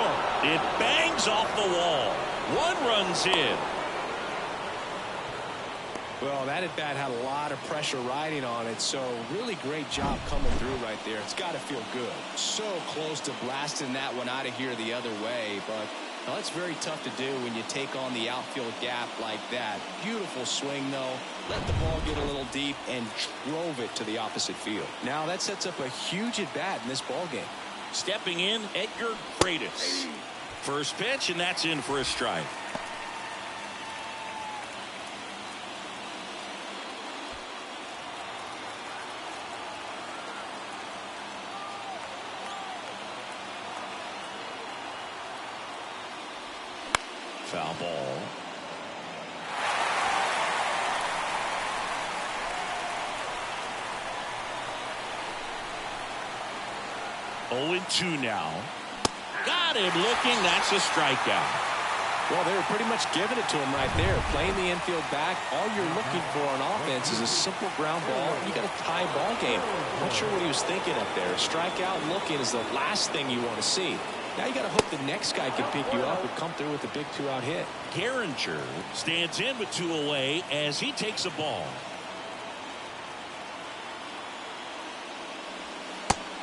It bangs off the wall. 1 runs in. Well, that at-bat had a lot of pressure riding on it, so really great job coming through right there. It's got to feel good. So close to blasting that one out of here the other way, but well, that's very tough to do when you take on the outfield gap like that. Beautiful swing, though. Let the ball get a little deep and drove it to the opposite field. Now that sets up a huge at-bat in this ball game. Stepping in, Edgar Freitas. First pitch, and that's in for a strike. Foul ball. Oh, 2 now. Got him looking. That's a strikeout. Well, they were pretty much giving it to him right there. Playing the infield back. All you're looking for on offense is a simple ground ball. You got a tie ball game. Not sure what he was thinking up there. A strikeout looking is the last thing you want to see. Now you got to hope the next guy can pick you up and come through with a big 2-out hit. Garinger stands in with 2 away as he takes a ball.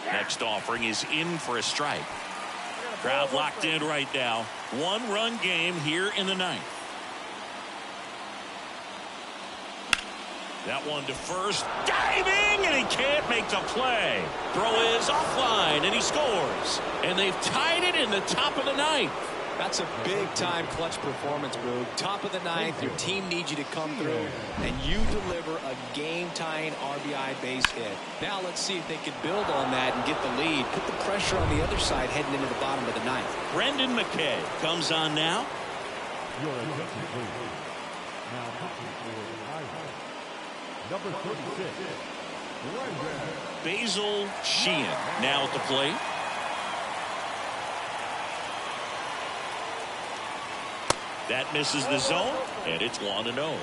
Next offering is in for a strike. Crowd locked in right now. 1-run game here in the 9th. That one to first. Diving, and he can't make the play. Throw is offline, and he scores. And they've tied it in the top of the 9th. That's a big-time clutch performance, Boog. Top of the 9th, your team needs you to come through, and you deliver a game-tying RBI base hit. Now let's see if they can build on that and get the lead. Put the pressure on the other side heading into the bottom of the 9th. Brendan McKay comes on now. Your attention, please. Now pitching for the Pirates, number 36, Basil Sheehan now at the plate. That misses the zone, and it's 1-0.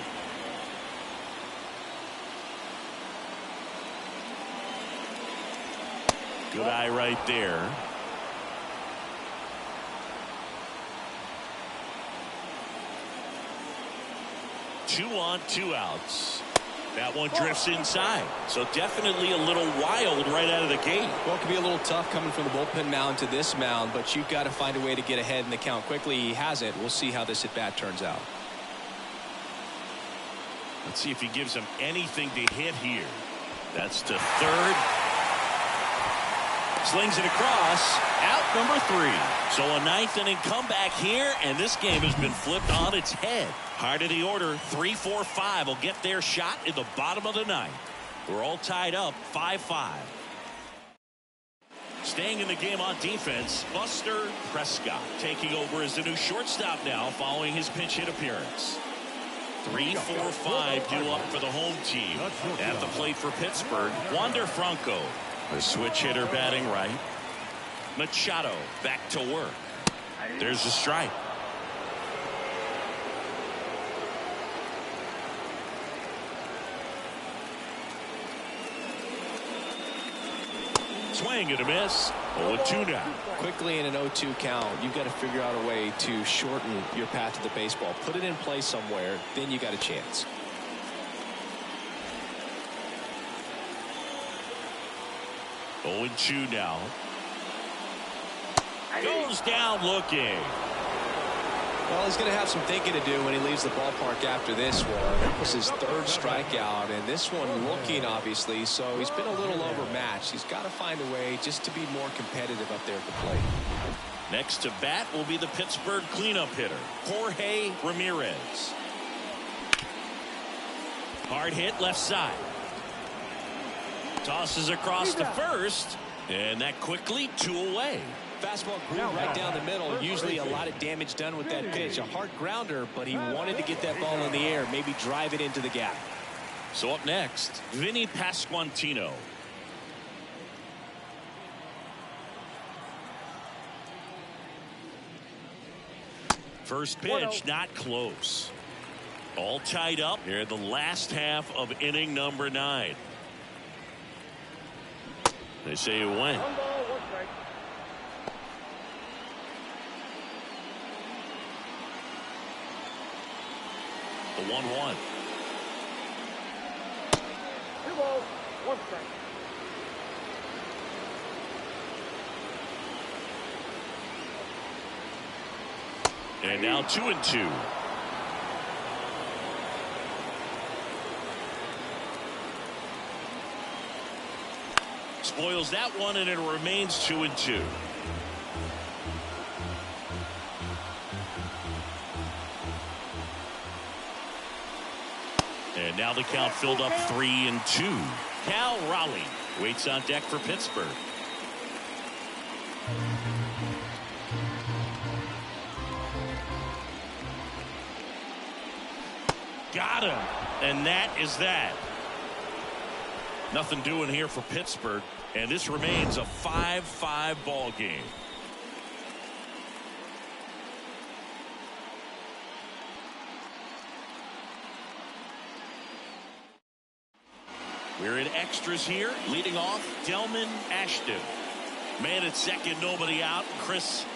Good eye right there. Two on, 2 outs. That one drifts inside. So definitely a little wild right out of the gate. Well, it can be a little tough coming from the bullpen mound to this mound, but you've got to find a way to get ahead in the count quickly. He has it. We'll see how this at-bat turns out. Let's see if he gives him anything to hit here. That's to third. Slings it across. Out number 3. So a 9th inning comeback here, and this game has been flipped on its head. Heart of the order, 3, 4, 5 will get their shot in the bottom of the 9th. We're all tied up 5-5. Staying in the game on defense, Buster Prescott taking over as the new shortstop now following his pinch hit appearance. 3, 4, 5 due up for the home team. At the plate for Pittsburgh, Wander Franco, the switch hitter batting right. Machado back to work. There's a strike. Swing and a miss. 0-2 now. Quickly in an 0-2 count, you've got to figure out a way to shorten your path to the baseball. Put it in play somewhere, then you got a chance. Oh, 0-2 now. Goes down looking. Well, he's going to have some thinking to do when he leaves the ballpark after this one. That was his 3rd strikeout, and this one looking, obviously, so he's been a little overmatched. He's got to find a way just to be more competitive up there at the plate. Next to bat will be the Pittsburgh cleanup hitter, Jorge Ramirez. Hard hit left side. Tosses across to first, and that quickly 2 away. Fastball grew right down the middle. Usually a lot of damage done with that pitch. A hard grounder, but he wanted to get that ball in the air, maybe drive it into the gap. So up next, Vinny Pasquantino. First pitch, not close. All tied up here in the last half of inning number 9. They say it went. 1 ball, 1 strike. The 1-1. One strike. And now 2-2. Spoils that one, and it remains 2-2. And now the count filled up 3-2. Cal Raleigh waits on deck for Pittsburgh. Got him. And that is that. Nothing doing here for Pittsburgh. And this remains a 5-5 ball game. We're in extras here. Leading off, Delman Ashton. Man at second, nobody out. Chris,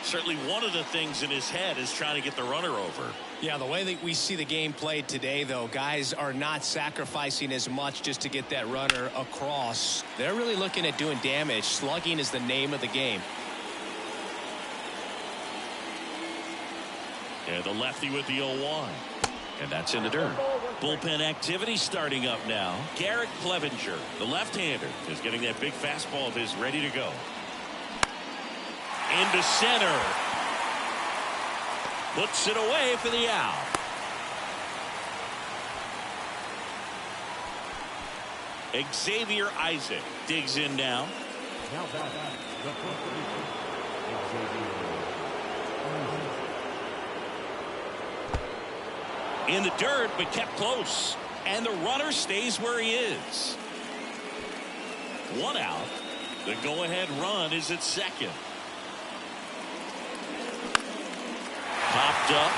certainly one of the things in his head is trying to get the runner over. Yeah, the way that we see the game played today, though, guys are not sacrificing as much just to get that runner across. They're really looking at doing damage. Slugging is the name of the game. And the lefty with the 0-1. And that's in the dirt. Bullpen activity starting up now. Garrett Clevenger, the left-hander, is getting that big fastball of his ready to go. Into center. Puts it away for the out. Xavier Isaac digs in now. Now back, the first baseman, Xavier In the dirt, but kept close. And the runner stays where he is. One out. The go-ahead run is at second. Popped up.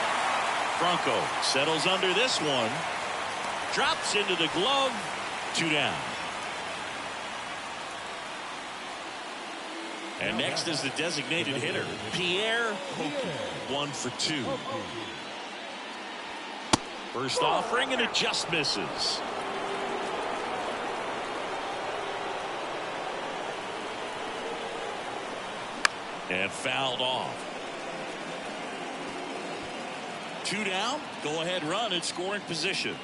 Franco settles under this one. Drops into the glove. 2 down. And next is the designated hitter, Pierre Hockey. 1 for 2. First offering, and it just misses. And fouled off. 2 down. Go ahead run in scoring position.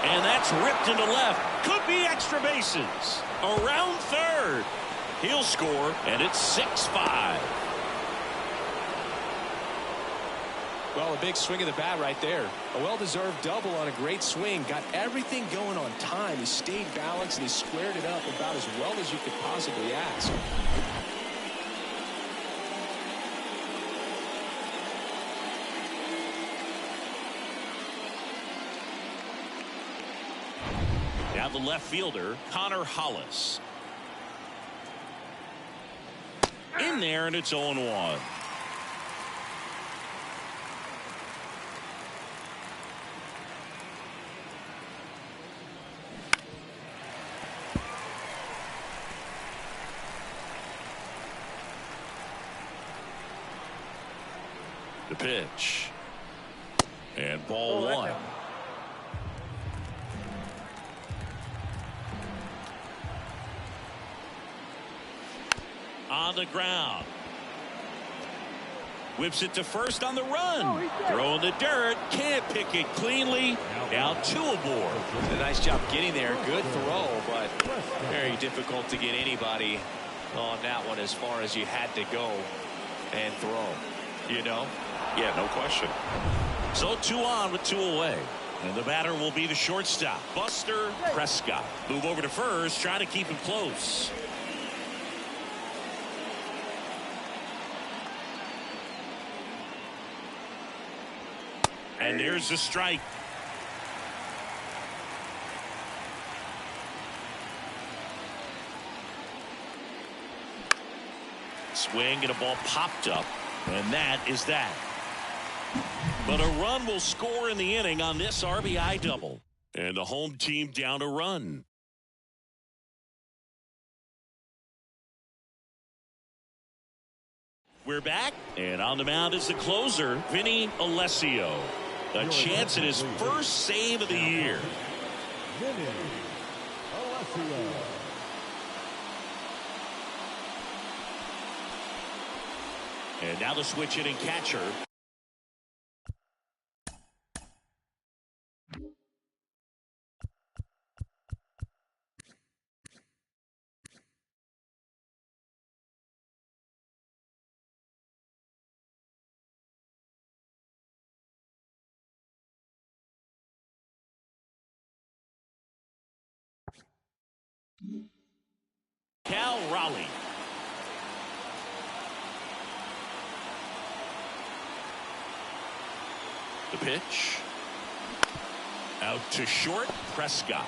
And that's ripped into left. Could be extra bases. Around third. He'll score, and it's 6-5. Well, a big swing of the bat right there. A well-deserved double on a great swing. Got everything going on time. He stayed balanced and he squared it up about as well as you could possibly ask. Now the left fielder, Connor Hollis. In there, and it's 0-1. The pitch. And ball 1. On the ground. Whips it to first on the run. Throw in the dirt. Can't pick it cleanly. Now 2 aboard. A nice job getting there. Good throw, but very difficult to get anybody on that one as far as you had to go and throw. You know? Yeah, no question. So 2 on with 2 away. And the batter will be the shortstop, Buster Prescott. Move over to first, try to keep him close. And there's the strike. Swing and a ball popped up. And that is that. But a run will score in the inning on this RBI double. And the home team down a run. We're back, and on the mound is the closer, Vinny Alessio. A chance at his first save of the year. And now the switch hitting catcher. Cal Raleigh. The pitch. Out to short. Prescott.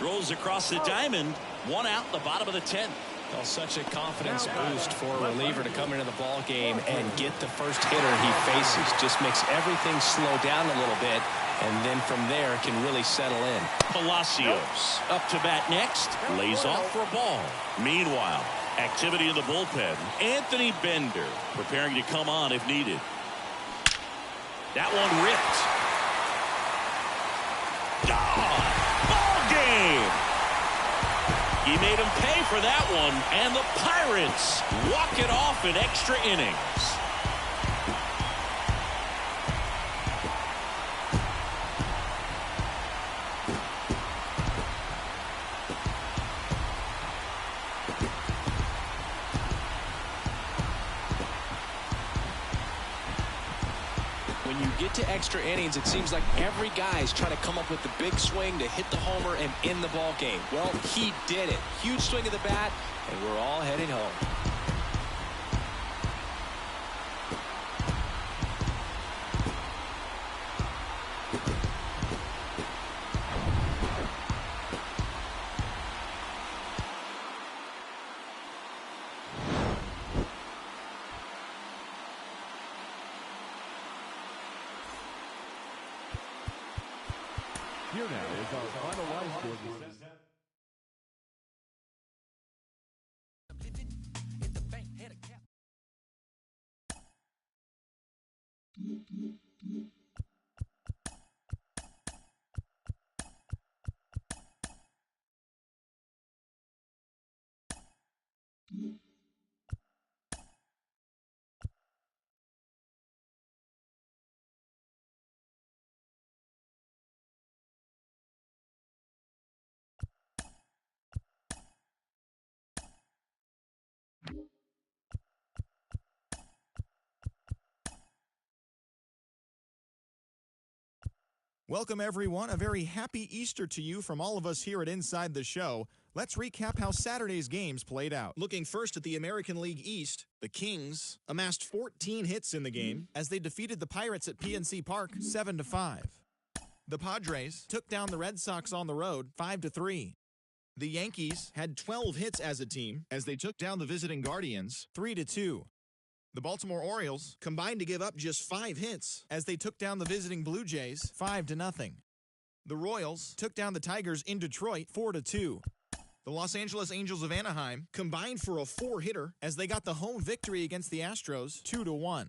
Rolls across the diamond. One out in the bottom of the 10th. Well, such a confidence boost for a reliever to come into the ball game and get the first hitter he faces. Just makes everything slow down a little bit, and then from there can really settle in. Palacios up to bat next. Lays off for a ball. Meanwhile, activity in the bullpen. Anthony Bender preparing to come on if needed. That one ripped. Gone. Ball game. He made him pay for that one, and the Pirates walk it off in extra innings. When you get to extra innings, it seems like every guy's trying to come up with the big swing to hit the homer and end the ball game. Well, he did it. Huge swing of the bat, and we're all headed home. Here now is our final line score. Welcome, everyone. A very happy Easter to you from all of us here at Inside the Show. Let's recap how Saturday's games played out. Looking first at the American League East, the Kings amassed 14 hits in the game as they defeated the Pirates at PNC Park 7-5. The Padres took down the Red Sox on the road 5-3. The Yankees had 12 hits as a team as they took down the visiting Guardians 3-2. The Baltimore Orioles combined to give up just 5 hits as they took down the visiting Blue Jays 5-0. The Royals took down the Tigers in Detroit 4-2. The Los Angeles Angels of Anaheim combined for a 4-hitter as they got the home victory against the Astros 2-1.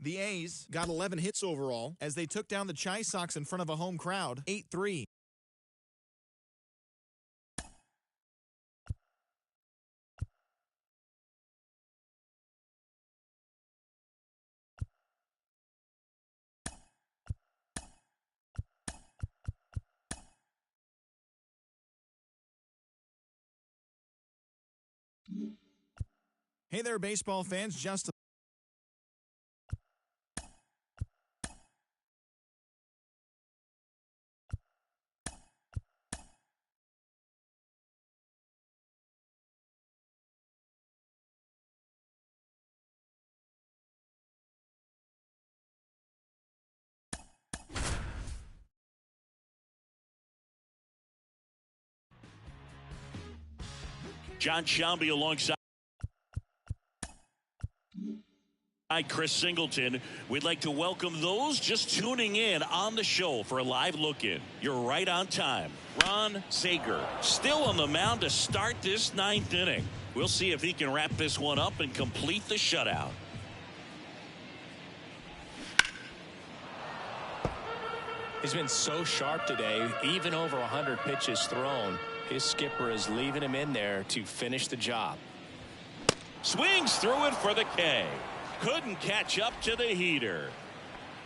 The A's got 11 hits overall as they took down the Chi Sox in front of a home crowd 8-3. Hey there, baseball fans. Just John Shelby alongside Chris Singleton. We'd like to welcome those just tuning in on the show for a live look-in. You're right on time. Ron Sager still on the mound to start this 9th inning. We'll see if he can wrap this one up and complete the shutout. He's been so sharp today, even over 100 pitches thrown. His skipper is leaving him in there to finish the job. Swings through it for the K. Couldn't catch up to the heater.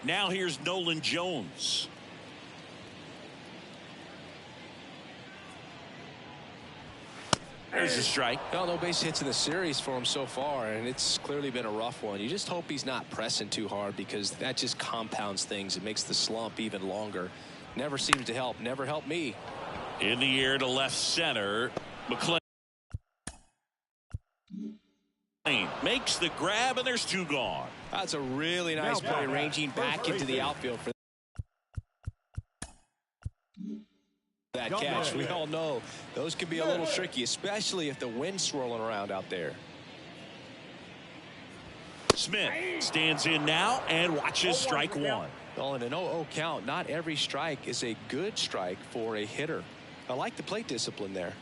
Now here's Nolan Jones. There's a strike. Well, no base hits in the series for him so far, and it's clearly been a rough one. You just hope he's not pressing too hard, because that just compounds things. It makes the slump even longer. Never seems to help. Never helped me. In the air to left center. McLean makes the grab, and there's two gone. That's a really nice play, ranging back into the outfield for that catch. We all know those can be a little tricky, especially if the wind's swirling around out there. Smith stands in now and watches strike one. Well, in an 0-0 count, not every strike is a good strike for a hitter. I like the plate discipline there.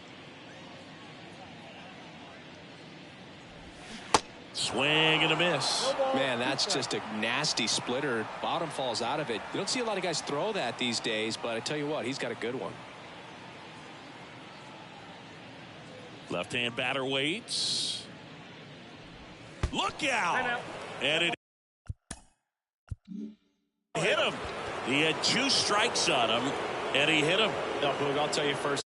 Swing and a miss. Man, that's just a nasty splitter. Bottom falls out of it. You don't see a lot of guys throw that these days, but I tell you what, he's got a good one. Left-hand batter waits. Look out! And it hit him. He had two strikes on him, and he hit him. No, Boog, I'll tell you first.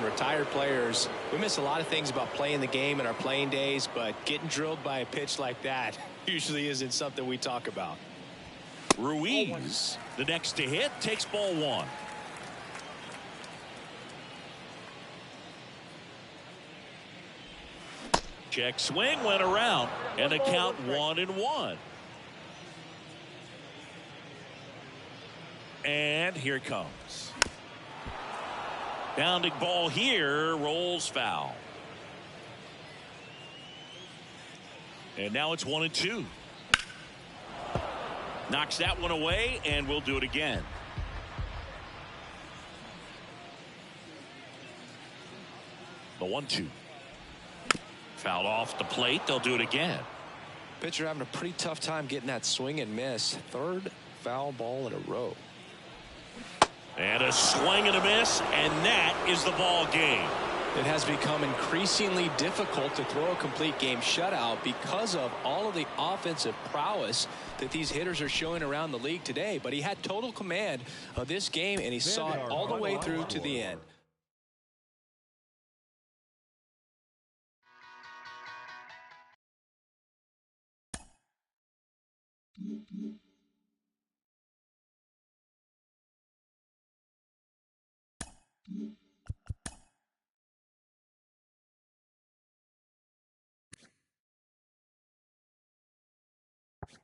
Retired players, we miss a lot of things about playing the game in our playing days, but getting drilled by a pitch like that usually isn't something we talk about. Ruiz, the next to hit, takes ball one. Check swing went around, and the count 1-1. And here it comes. Bounding ball here, rolls foul. And now it's 1-2. Knocks that one away, and we'll do it again. The 1-2. Fouled off the plate. They'll do it again. Pitcher having a pretty tough time getting that swing and miss. Third foul ball in a row. And a swing and a miss, and that is the ball game. It has become increasingly difficult to throw a complete game shutout because of all of the offensive prowess that these hitters are showing around the league today. But he had total command of this game, and he saw it all the way through to the end.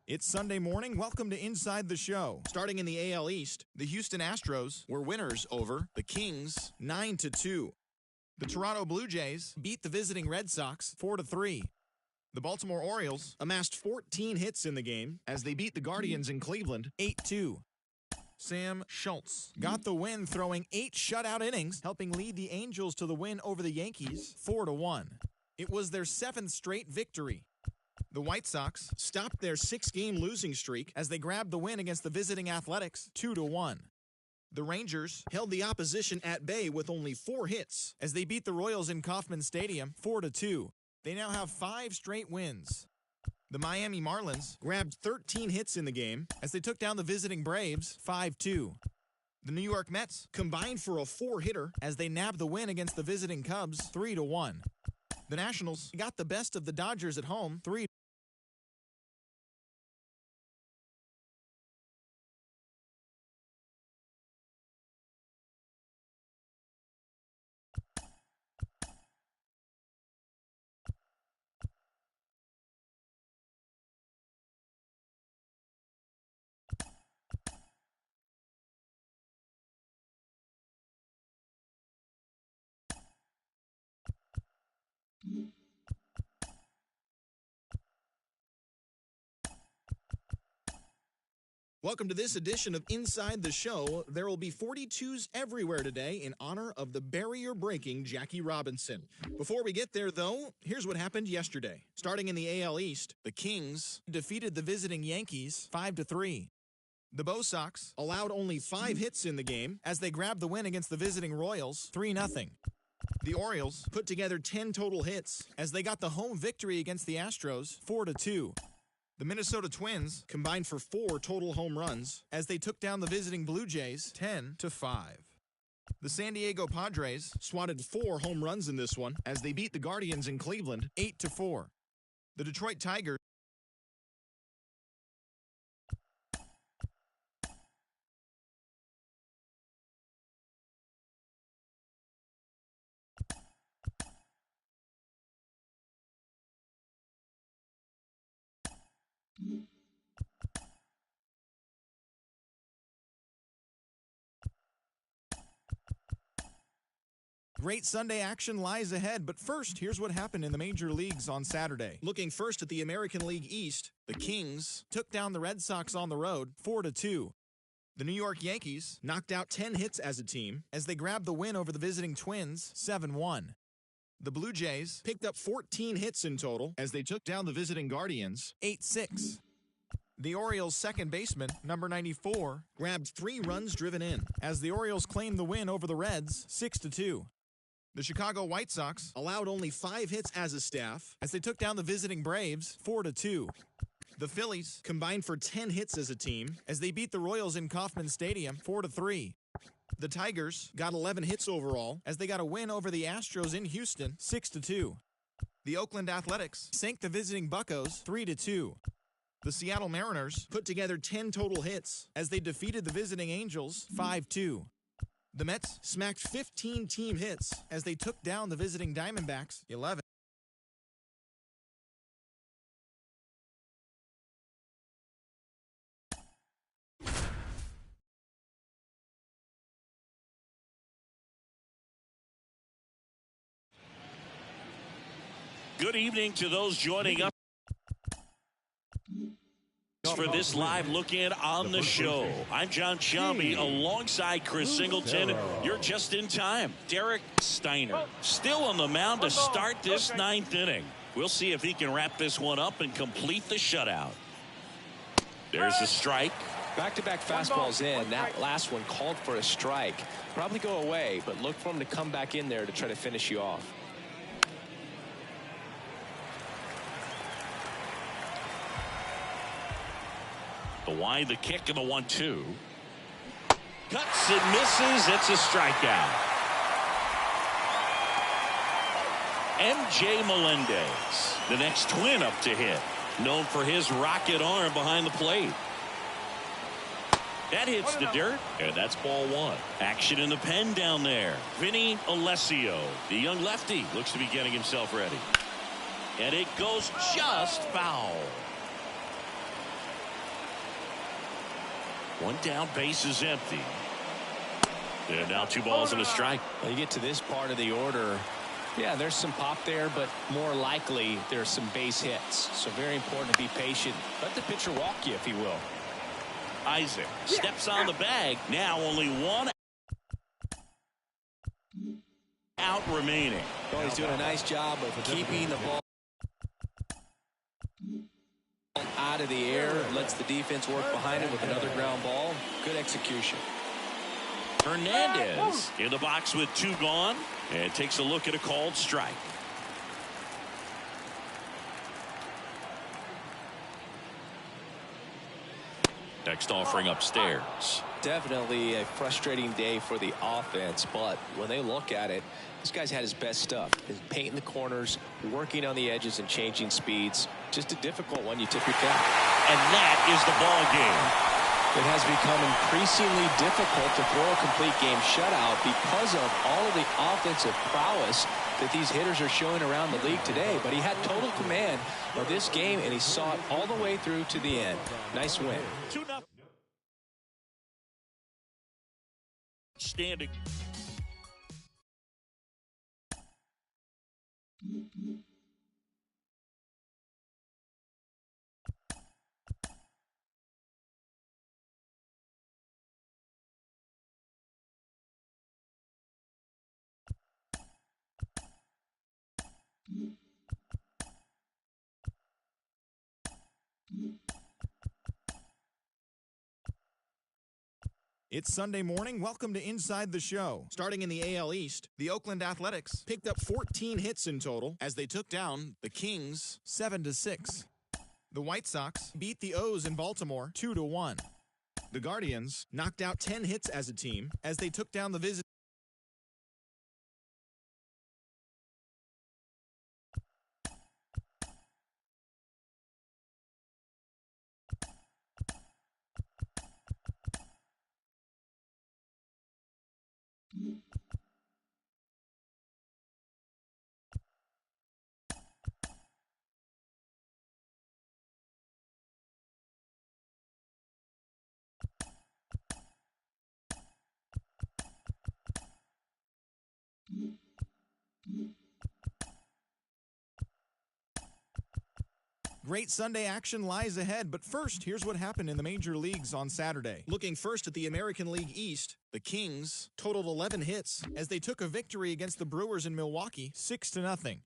It's Sunday morning. Welcome to Inside the Show. Starting in the AL East, the Houston Astros were winners over the Kings 9-2. The Toronto Blue Jays beat the visiting Red Sox 4-3. The Baltimore Orioles amassed 14 hits in the game as they beat the Guardians in Cleveland 8-2. Sam Schultz got the win, throwing 8 shutout innings, helping lead the Angels to the win over the Yankees 4-1. It was their 7th straight victory. The White Sox stopped their 6-game losing streak as they grabbed the win against the visiting Athletics 2-1. The Rangers held the opposition at bay with only 4 hits as they beat the Royals in Kauffman Stadium 4-2. They now have 5 straight wins. The Miami Marlins grabbed 13 hits in the game as they took down the visiting Braves 5-2. The New York Mets combined for a 4-hitter as they nabbed the win against the visiting Cubs 3-1. The Nationals got the best of the Dodgers at home 3-2. Welcome to this edition of Inside the Show. There will be 42s everywhere today in honor of the barrier-breaking Jackie Robinson. Before we get there, though, here's what happened yesterday. Starting in the AL East, the Kings defeated the visiting Yankees 5-3. The Bo Sox allowed only 5 hits in the game as they grabbed the win against the visiting Royals 3-0. The Orioles put together 10 total hits as they got the home victory against the Astros 4-2. The Minnesota Twins combined for 4 total home runs as they took down the visiting Blue Jays 10-5. The San Diego Padres swatted 4 home runs in this one as they beat the Guardians in Cleveland 8-4. The Detroit Tigers Great Sunday action lies ahead, but first, here's what happened in the major leagues on Saturday. Looking first at the American League East, the Kings took down the Red Sox on the road 4-2. The New York Yankees knocked out 10 hits as a team as they grabbed the win over the visiting Twins 7-1. The Blue Jays picked up 14 hits in total as they took down the visiting Guardians 8-6. The Orioles' second baseman, number 94, grabbed 3 runs driven in as the Orioles claimed the win over the Reds 6-2. The Chicago White Sox allowed only 5 hits as a staff as they took down the visiting Braves 4-2. The Phillies combined for 10 hits as a team as they beat the Royals in Kauffman Stadium 4-3. The Tigers got 11 hits overall as they got a win over the Astros in Houston 6-2. The Oakland Athletics sank the visiting Buccos 3-2. The Seattle Mariners put together 10 total hits as they defeated the visiting Angels 5-2. The Mets smacked 15 team hits as they took down the visiting Diamondbacks 11. Good evening to those joining us for this live look in on the show. I'm John Shelby alongside Chris Singleton. You're just in time. Derek Steiner still on the mound to start this 9th inning. We'll see if he can wrap this one up and complete the shutout. There's a strike. Back-to-back fastballs in. That last one called for a strike. Probably go away, but look for him to come back in there to try to finish you off. The wide, the kick, and the 1-2. Cuts and misses. It's a strikeout. MJ Melendez, the next Twin up to hit. Known for his rocket arm behind the plate. That hits the dirt, and that's ball 1. Action in the pen down there. Vinny Alessio, the young lefty, looks to be getting himself ready. And it goes just foul. 1 down, base is empty. And now 2 balls and a strike. Well, you get to this part of the order. Yeah, there's some pop there, but more likely there's some base hits. So very important to be patient. Let the pitcher walk you, if he will. Isaac steps on the bag. Now only 1 out remaining. Oh, he's doing a nice job of keeping the ball out of the air. Lets the defense work behind it with another ground ball. Good execution. Hernandez in the box with 2 gone and takes a look at a called strike. Next offering upstairs. Definitely a frustrating day for the offense, but when they look at it, this guy's had his best stuff. He's painting the corners, working on the edges, and changing speeds. Just a difficult one. You tip your cap. And that is the ball game. It has become increasingly difficult to throw a complete game shutout because of all of the offensive prowess that these hitters are showing around the league today. But he had total command of this game, and he saw it all the way through to the end. Nice win. 2-0. Standing. It's Sunday morning. Welcome to Inside the Show. Starting in the AL East, the Oakland Athletics picked up 14 hits in total as they took down the Kings 7-6. The White Sox beat the O's in Baltimore 2-1. The Guardians knocked out 10 hits as a team as they took down the visiting. Great Sunday action lies ahead, but first, here's what happened in the major leagues on Saturday. Looking first at the American League East, the Kings totaled 11 hits as they took a victory against the Brewers in Milwaukee 6-0.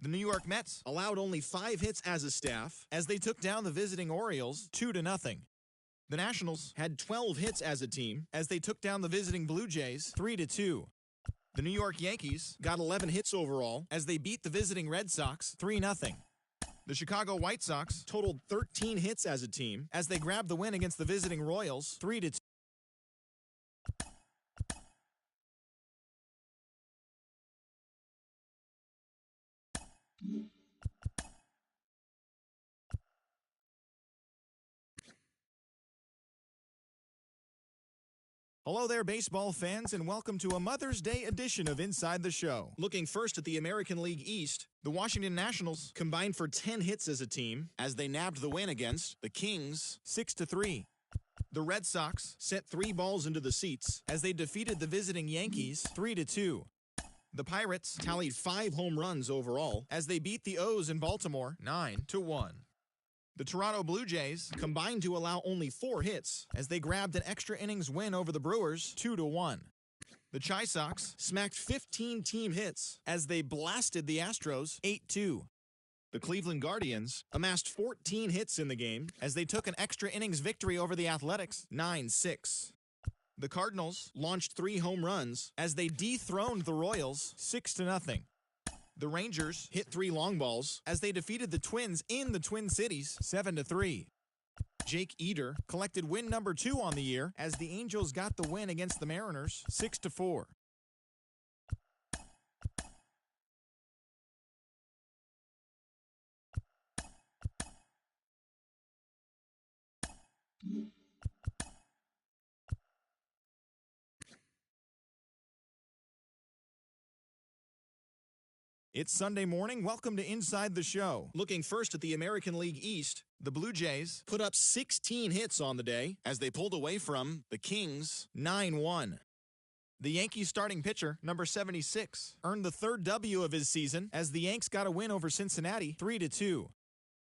The New York Mets allowed only 5 hits as a staff as they took down the visiting Orioles 2-0. The Nationals had 12 hits as a team as they took down the visiting Blue Jays 3-2. The New York Yankees got 11 hits overall as they beat the visiting Red Sox 3-0. The Chicago White Sox totaled 13 hits as a team as they grabbed the win against the visiting Royals 3-2. Hello there, baseball fans, and welcome to a Mother's Day edition of Inside the Show. Looking first at the American League East, the Washington Nationals combined for 10 hits as a team as they nabbed the win against the Kings 6-3. The Red Sox sent 3 balls into the seats as they defeated the visiting Yankees 3-2. The Pirates tallied 5 home runs overall as they beat the O's in Baltimore 9-1. The Toronto Blue Jays combined to allow only 4 hits as they grabbed an extra innings win over the Brewers 2-1. The Chi Sox smacked 15 team hits as they blasted the Astros 8-2. The Cleveland Guardians amassed 14 hits in the game as they took an extra innings victory over the Athletics 9-6. The Cardinals launched 3 home runs as they dethroned the Royals 6-0. The Rangers hit 3 long balls as they defeated the Twins in the Twin Cities 7-3. Jake Eder collected win number 2 on the year as the Angels got the win against the Mariners 6-4. It's Sunday morning. Welcome to Inside the Show. Looking first at the American League East, the Blue Jays put up 16 hits on the day as they pulled away from the Kings 9-1. The Yankees starting pitcher, number 76, earned the 3rd W of his season as the Yanks got a win over Cincinnati 3-2.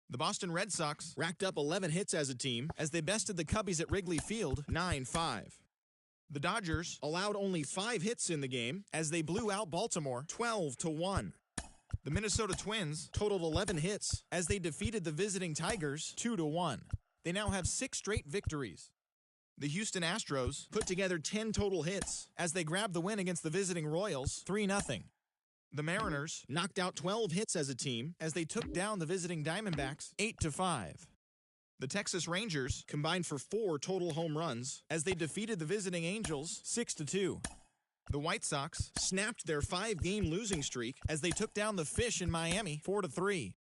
The Boston Red Sox racked up 11 hits as a team as they bested the Cubbies at Wrigley Field 9-5. The Dodgers allowed only 5 hits in the game as they blew out Baltimore 12-1. The Minnesota Twins totaled 11 hits as they defeated the visiting Tigers 2-1. They now have 6 straight victories. The Houston Astros put together 10 total hits as they grabbed the win against the visiting Royals 3-0. The Mariners knocked out 12 hits as a team as they took down the visiting Diamondbacks 8-5. The Texas Rangers combined for 4 total home runs as they defeated the visiting Angels 6-2. The White Sox snapped their 5-game losing streak as they took down the Fish in Miami 4-3.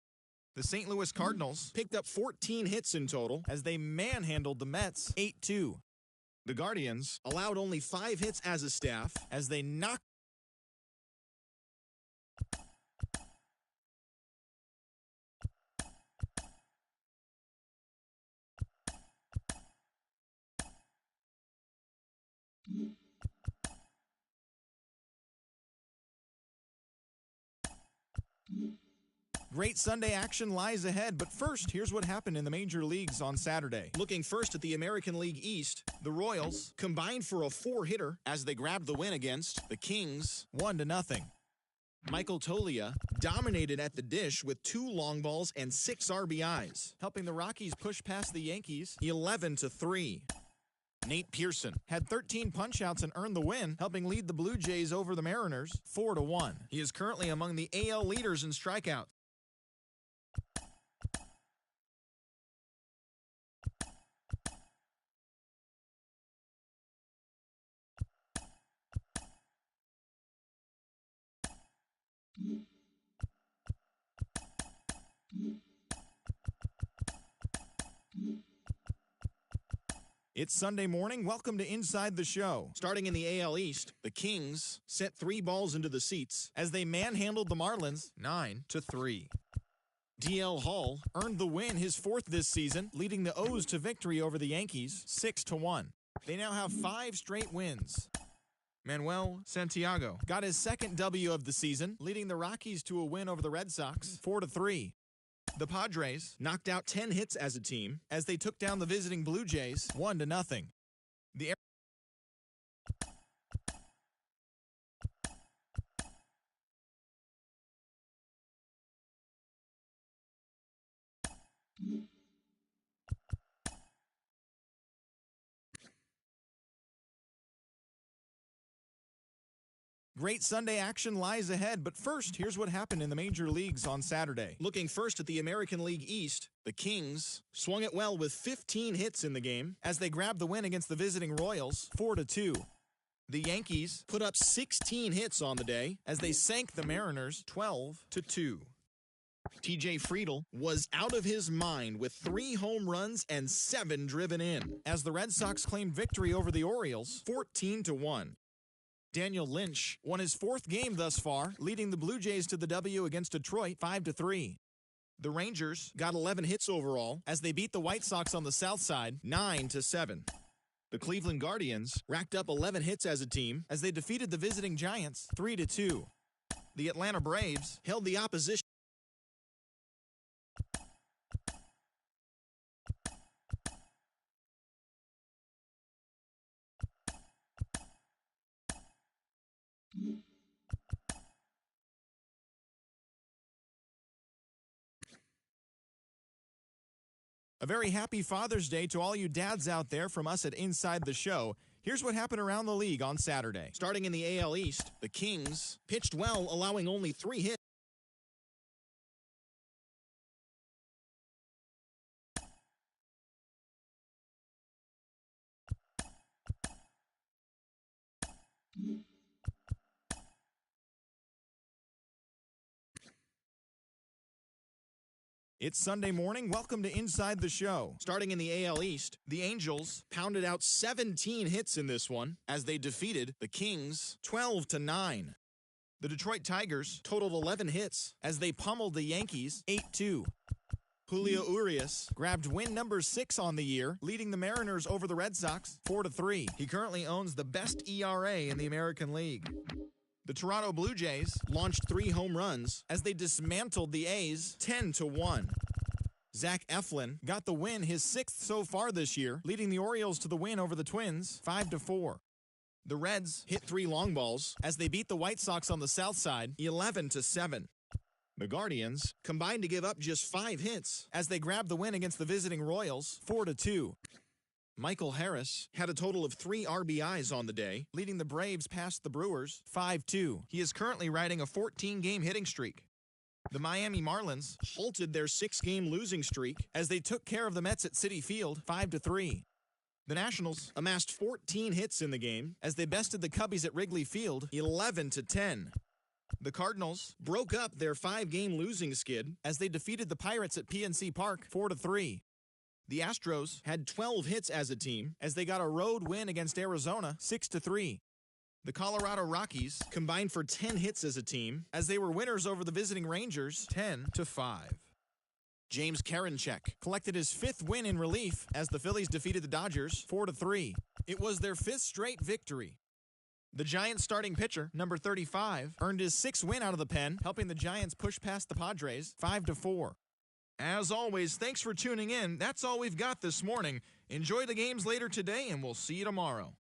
The St. Louis Cardinals picked up 14 hits in total as they manhandled the Mets 8-2. The Guardians allowed only 5 hits as a staff as they knocked Great Sunday action lies ahead, but first, here's what happened in the major leagues on Saturday. Looking first at the American League East, the Royals combined for a 4-hitter as they grabbed the win against the Kings 1-0. Michael Toglia dominated at the dish with 2 long balls and 6 RBIs, helping the Rockies push past the Yankees 11-3. Nate Pearson had 13 punch-outs and earned the win, helping lead the Blue Jays over the Mariners 4-1. He is currently among the AL leaders in strikeouts. It's Sunday morning. Welcome to Inside the Show. Starting in the AL East, the Kings sent 3 balls into the seats as they manhandled the Marlins 9-3. DL Hall earned the win, his 4th this season, leading the O's to victory over the Yankees 6-1. They now have 5 straight wins. Manuel Santiago got his 2nd W of the season, leading the Rockies to a win over the Red Sox 4-3. The Padres knocked out 10 hits as a team as they took down the visiting Blue Jays 1-0. The Great Sunday action lies ahead, but first, here's what happened in the major leagues on Saturday. Looking first at the American League East, the Kings swung it well with 15 hits in the game as they grabbed the win against the visiting Royals 4-2. The Yankees put up 16 hits on the day as they sank the Mariners 12-2. TJ Friedl was out of his mind with 3 home runs and 7 driven in as the Red Sox claimed victory over the Orioles 14-1. Daniel Lynch won his 4th game thus far, leading the Blue Jays to the W against Detroit 5-3. The Rangers got 11 hits overall as they beat the White Sox on the south side 9-7. The Cleveland Guardians racked up 11 hits as a team as they defeated the visiting Giants 3-2. The Atlanta Braves held the opposition. A very happy Father's Day to all you dads out there from us at Inside the Show. Here's what happened around the league on Saturday. Starting in the AL East, the Kings pitched well, allowing only 3 hits. It's Sunday morning. Welcome to Inside the Show. Starting in the AL East, the Angels pounded out 17 hits in this one as they defeated the Kings 12-9. The Detroit Tigers totaled 11 hits as they pummeled the Yankees 8-2. Julio Urias grabbed win number 6 on the year, leading the Mariners over the Red Sox 4-3. He currently owns the best ERA in the American League. The Toronto Blue Jays launched 3 home runs as they dismantled the A's 10-1. Zach Eflin got the win, his 6th so far this year, leading the Orioles to the win over the Twins 5-4. The Reds hit 3 long balls as they beat the White Sox on the south side 11-7. The Guardians combined to give up just 5 hits as they grabbed the win against the visiting Royals 4-2. Michael Harris had a total of 3 RBIs on the day, leading the Braves past the Brewers 5-2. He is currently riding a 14-game hitting streak. The Miami Marlins halted their 6-game losing streak as they took care of the Mets at Citi Field 5-3. The Nationals amassed 14 hits in the game as they bested the Cubbies at Wrigley Field 11-10. The Cardinals broke up their 5-game losing skid as they defeated the Pirates at PNC Park 4-3. The Astros had 12 hits as a team as they got a road win against Arizona 6-3. The Colorado Rockies combined for 10 hits as a team as they were winners over the visiting Rangers 10-5. James Karinchak collected his 5th win in relief as the Phillies defeated the Dodgers 4-3. It was their 5th straight victory. The Giants starting pitcher, number 35, earned his 6th win out of the pen, helping the Giants push past the Padres 5-4. As always, thanks for tuning in. That's all we've got this morning. Enjoy the games later today, and we'll see you tomorrow.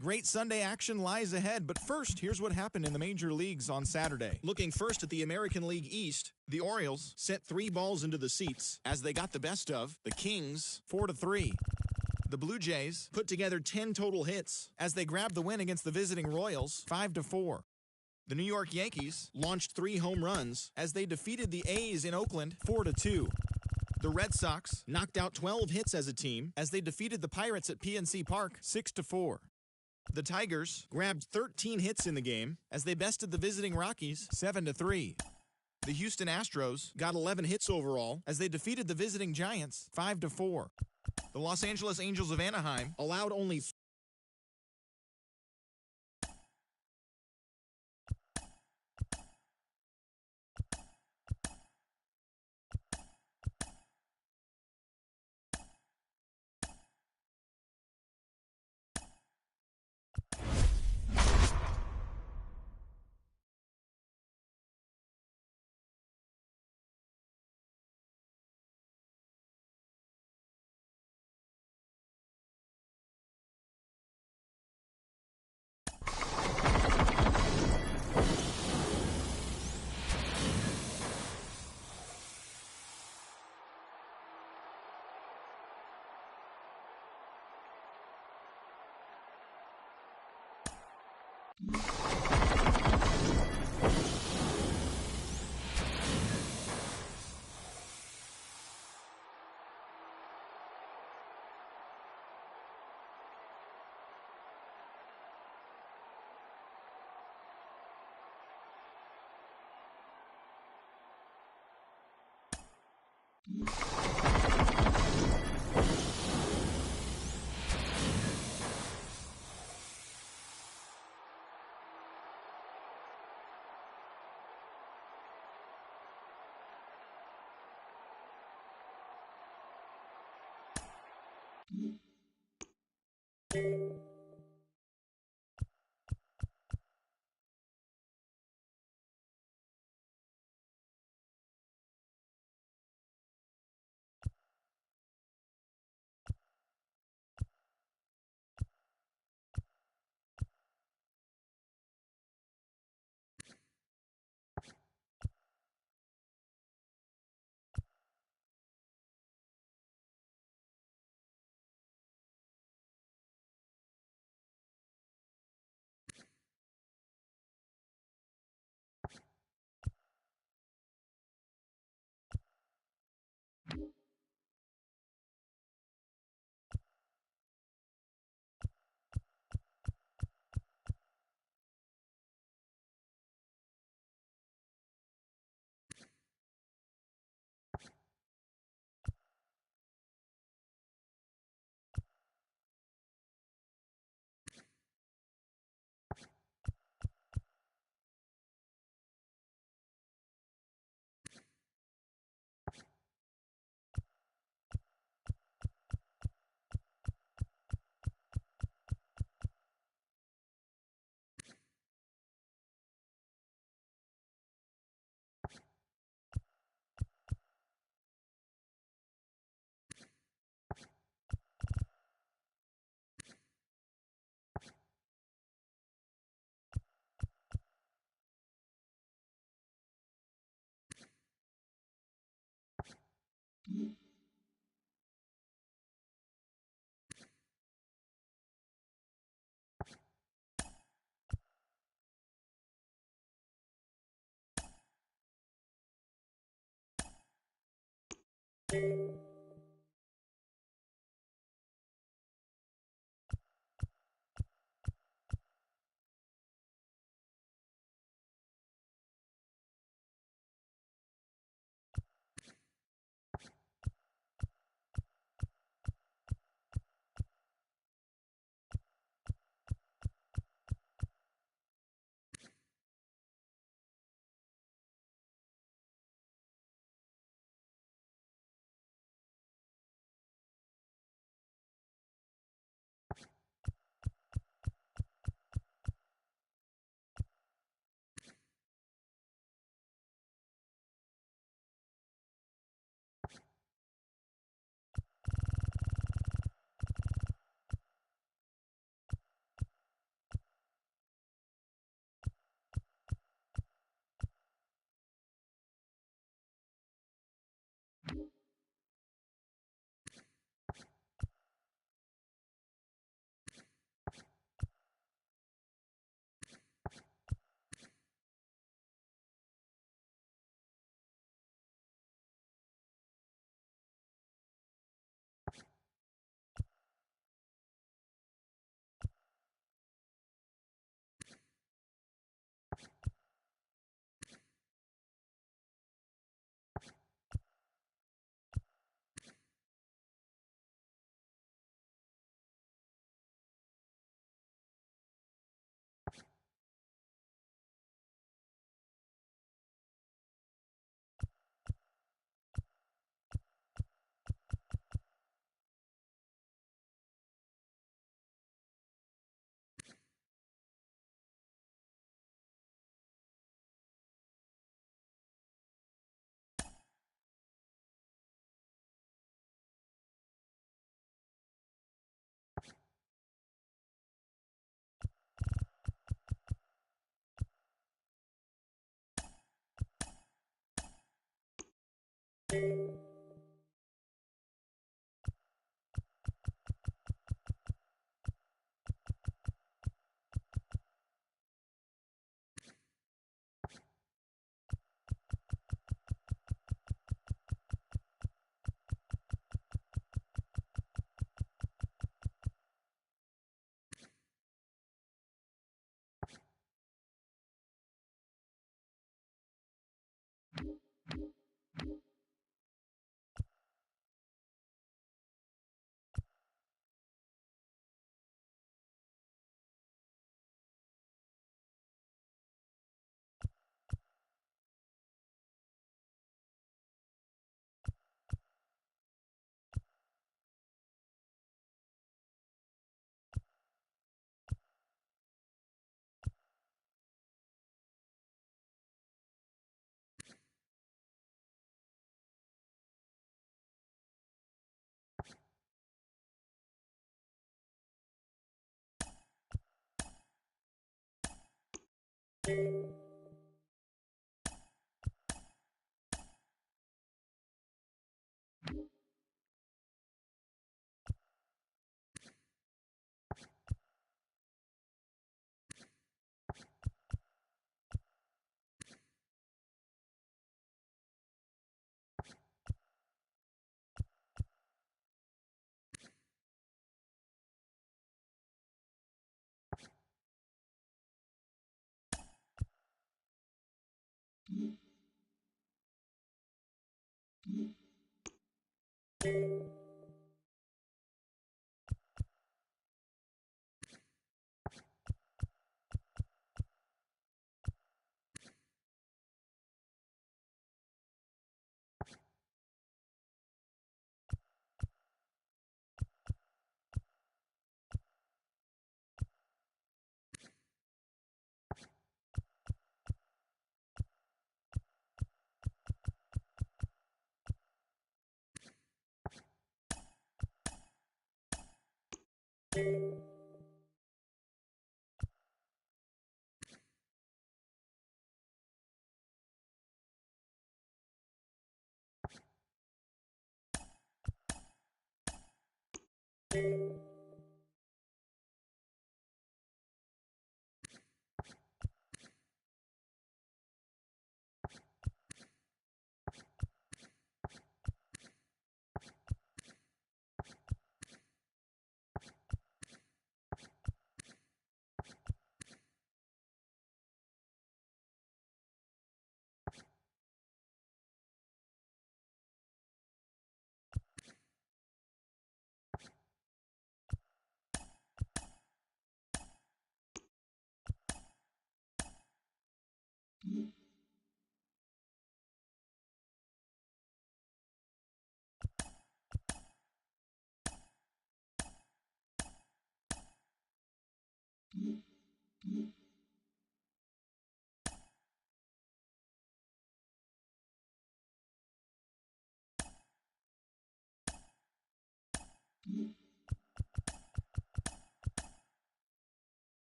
Great Sunday action lies ahead, but first, here's what happened in the major leagues on Saturday. Looking first at the American League East, the Orioles sent 3 balls into the seats as they got the best of the Kings 4-3. The Blue Jays put together 10 total hits as they grabbed the win against the visiting Royals 5-4. The New York Yankees launched 3 home runs as they defeated the A's in Oakland 4-2. The Red Sox knocked out 12 hits as a team as they defeated the Pirates at PNC Park 6-4. The Tigers grabbed 13 hits in the game as they bested the visiting Rockies 7-3. The Houston Astros got 11 hits overall as they defeated the visiting Giants 5-4. The Los Angeles Angels of Anaheim allowed only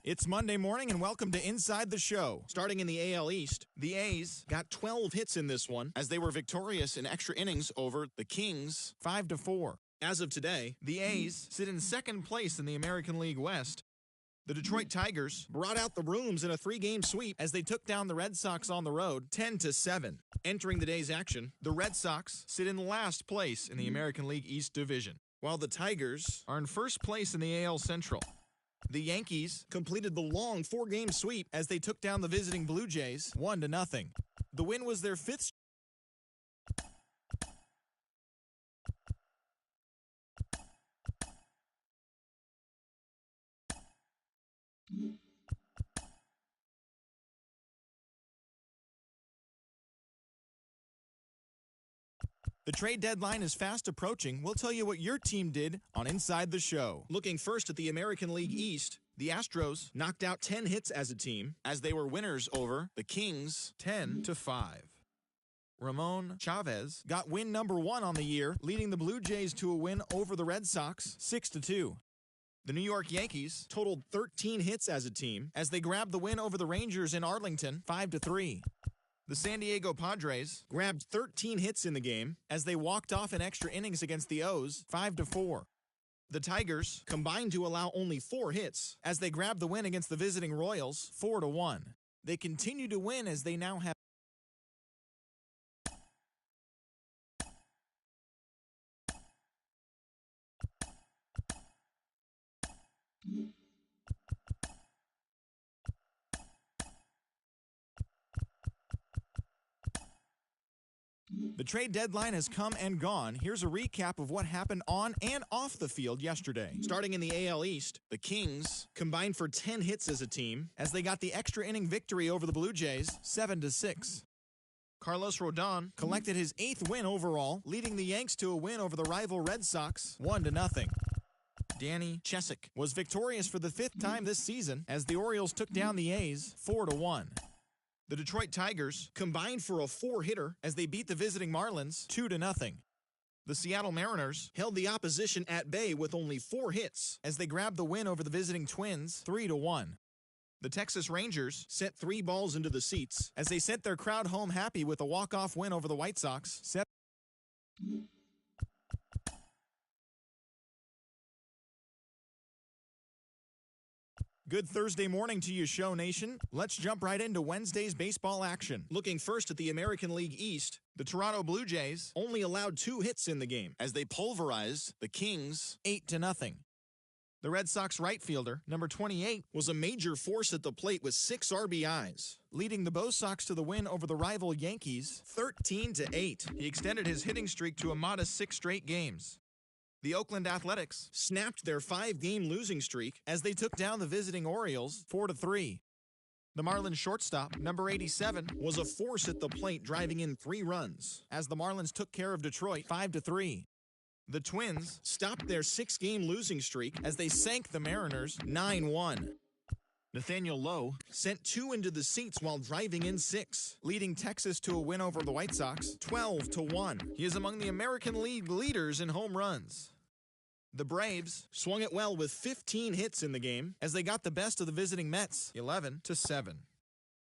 It's Monday morning and welcome to Inside the Show. Starting in the AL East, the A's got 12 hits in this one as they were victorious in extra innings over the Kings 5-4. As of today, the A's sit in second place in the American League West. The Detroit Tigers brought out the brooms in a 3-game sweep as they took down the Red Sox on the road 10-7. Entering the day's action, the Red Sox sit in last place in the American League East Division, while the Tigers are in first place in the AL Central. The Yankees completed the long 4-game sweep as they took down the visiting Blue Jays 1-0. The win was their fifth. The trade deadline is fast approaching. We'll tell you what your team did on Inside the Show. Looking first at the American League East, the Astros knocked out 10 hits as a team as they were winners over the Kings 10-5. Ramon Chavez got win number 1 on the year, leading the Blue Jays to a win over the Red Sox 6-2. The New York Yankees totaled 13 hits as a team as they grabbed the win over the Rangers in Arlington 5-3. The San Diego Padres grabbed 13 hits in the game as they walked off in extra innings against the O's 5-4. The Tigers combined to allow only 4 hits as they grabbed the win against the visiting Royals 4-1. They continue to win as they now have The trade deadline has come and gone. Here's a recap of what happened on and off the field yesterday. Starting in the AL East, the Kings combined for 10 hits as a team as they got the extra inning victory over the Blue Jays 7-6. Carlos Rodon collected his 8th win overall, leading the Yanks to a win over the rival Red Sox 1-0. Danny Chesick was victorious for the 5th time this season as the Orioles took down the A's 4-1. The Detroit Tigers combined for a 4-hitter as they beat the visiting Marlins 2-0. The Seattle Mariners held the opposition at bay with only 4 hits as they grabbed the win over the visiting Twins 3-1. The Texas Rangers sent 3 balls into the seats as they sent their crowd home happy with a walk-off win over the White Sox 7. Good Thursday morning to you, Show Nation. Let's jump right into Wednesday's baseball action. Looking first at the American League East, the Toronto Blue Jays only allowed 2 hits in the game as they pulverized the Kings 8-0. The Red Sox right fielder, number 28, was a major force at the plate with 6 RBIs, leading the Bo Sox to the win over the rival Yankees 13-8. He extended his hitting streak to a modest 6 straight games. The Oakland Athletics snapped their 5-game losing streak as they took down the visiting Orioles 4-3. The Marlins shortstop, number 87, was a force at the plate, driving in 3 runs as the Marlins took care of Detroit 5-3. The Twins stopped their 6-game losing streak as they sank the Mariners 9-1. Nathaniel Lowe sent 2 into the seats while driving in 6, leading Texas to a win over the White Sox 12-1. He is among the American League leaders in home runs. The Braves swung it well with 15 hits in the game as they got the best of the visiting Mets 11-7.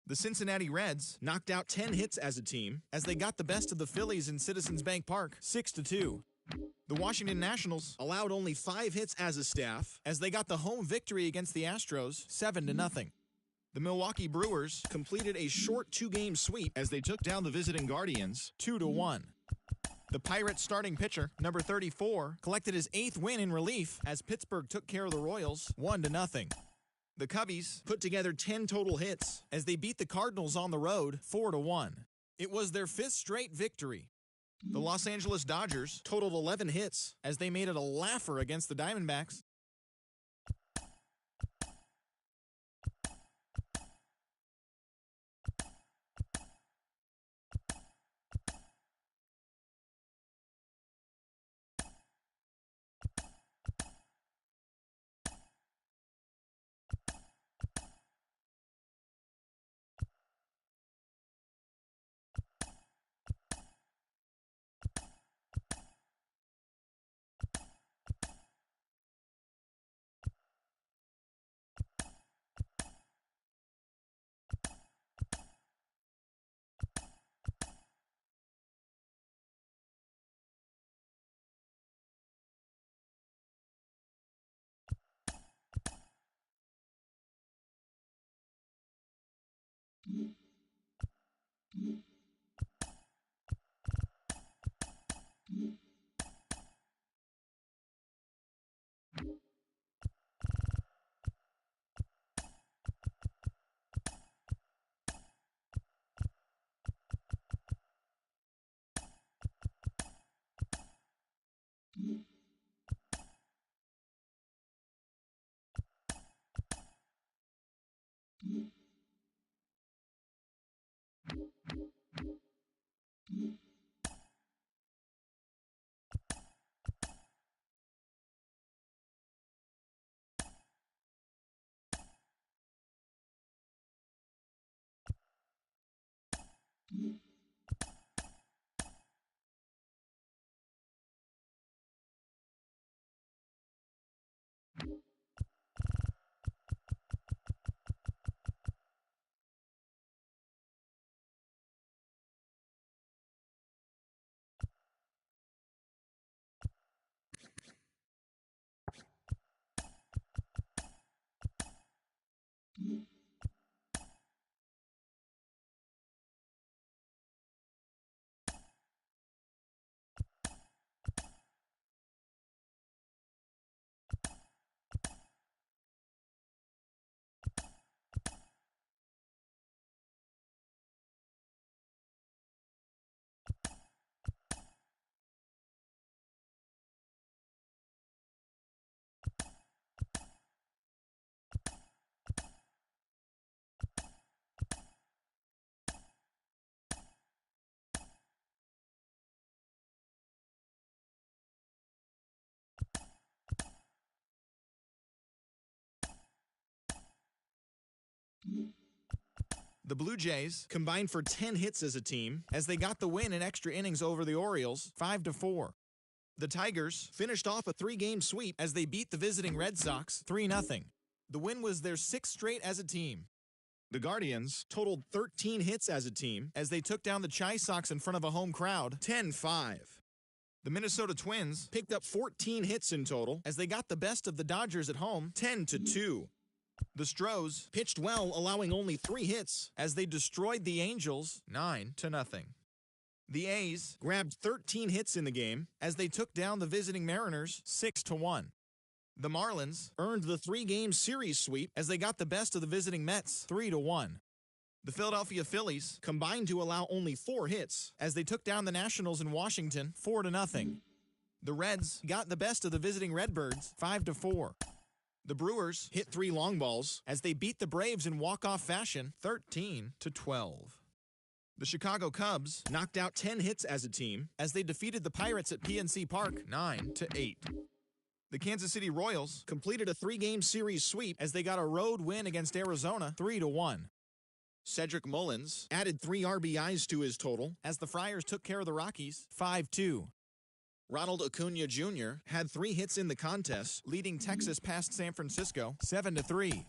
The Cincinnati Reds knocked out 10 hits as a team as they got the best of the Phillies in Citizens Bank Park 6-2. The Washington Nationals allowed only 5 hits as a staff as they got the home victory against the Astros 7-0. The Milwaukee Brewers completed a short 2-game sweep as they took down the visiting Guardians 2-1. The Pirates starting pitcher, number 34, collected his 8th win in relief as Pittsburgh took care of the Royals 1-0. The Cubbies put together 10 total hits as they beat the Cardinals on the road 4-1. It was their 5th straight victory. The Los Angeles Dodgers totaled 11 hits as they made it a laugher against the Diamondbacks The Blue Jays combined for 10 hits as a team as they got the win in extra innings over the Orioles 5-4. The Tigers finished off a 3-game sweep as they beat the visiting Red Sox 3-0. The win was their 6th straight as a team. The Guardians totaled 13 hits as a team as they took down the Chi Sox in front of a home crowd 10-5. The Minnesota Twins picked up 14 hits in total as they got the best of the Dodgers at home 10-2. The Stros pitched well, allowing only 3 hits as they destroyed the Angels 9-0. The A's grabbed 13 hits in the game as they took down the visiting Mariners 6-1. The Marlins earned the 3-game series sweep as they got the best of the visiting Mets 3-1. The Philadelphia Phillies combined to allow only 4 hits as they took down the Nationals in Washington 4-0. The Reds got the best of the visiting Redbirds 5-4. The Brewers hit 3 long balls as they beat the Braves in walk-off fashion 13-12. The Chicago Cubs knocked out 10 hits as a team as they defeated the Pirates at PNC Park 9-8. The Kansas City Royals completed a 3-game series sweep as they got a road win against Arizona 3-1. Cedric Mullins added 3 RBIs to his total as the Friars took care of the Rockies 5-2. Ronald Acuna Jr. had 3 hits in the contest, leading Texas past San Francisco 7-3.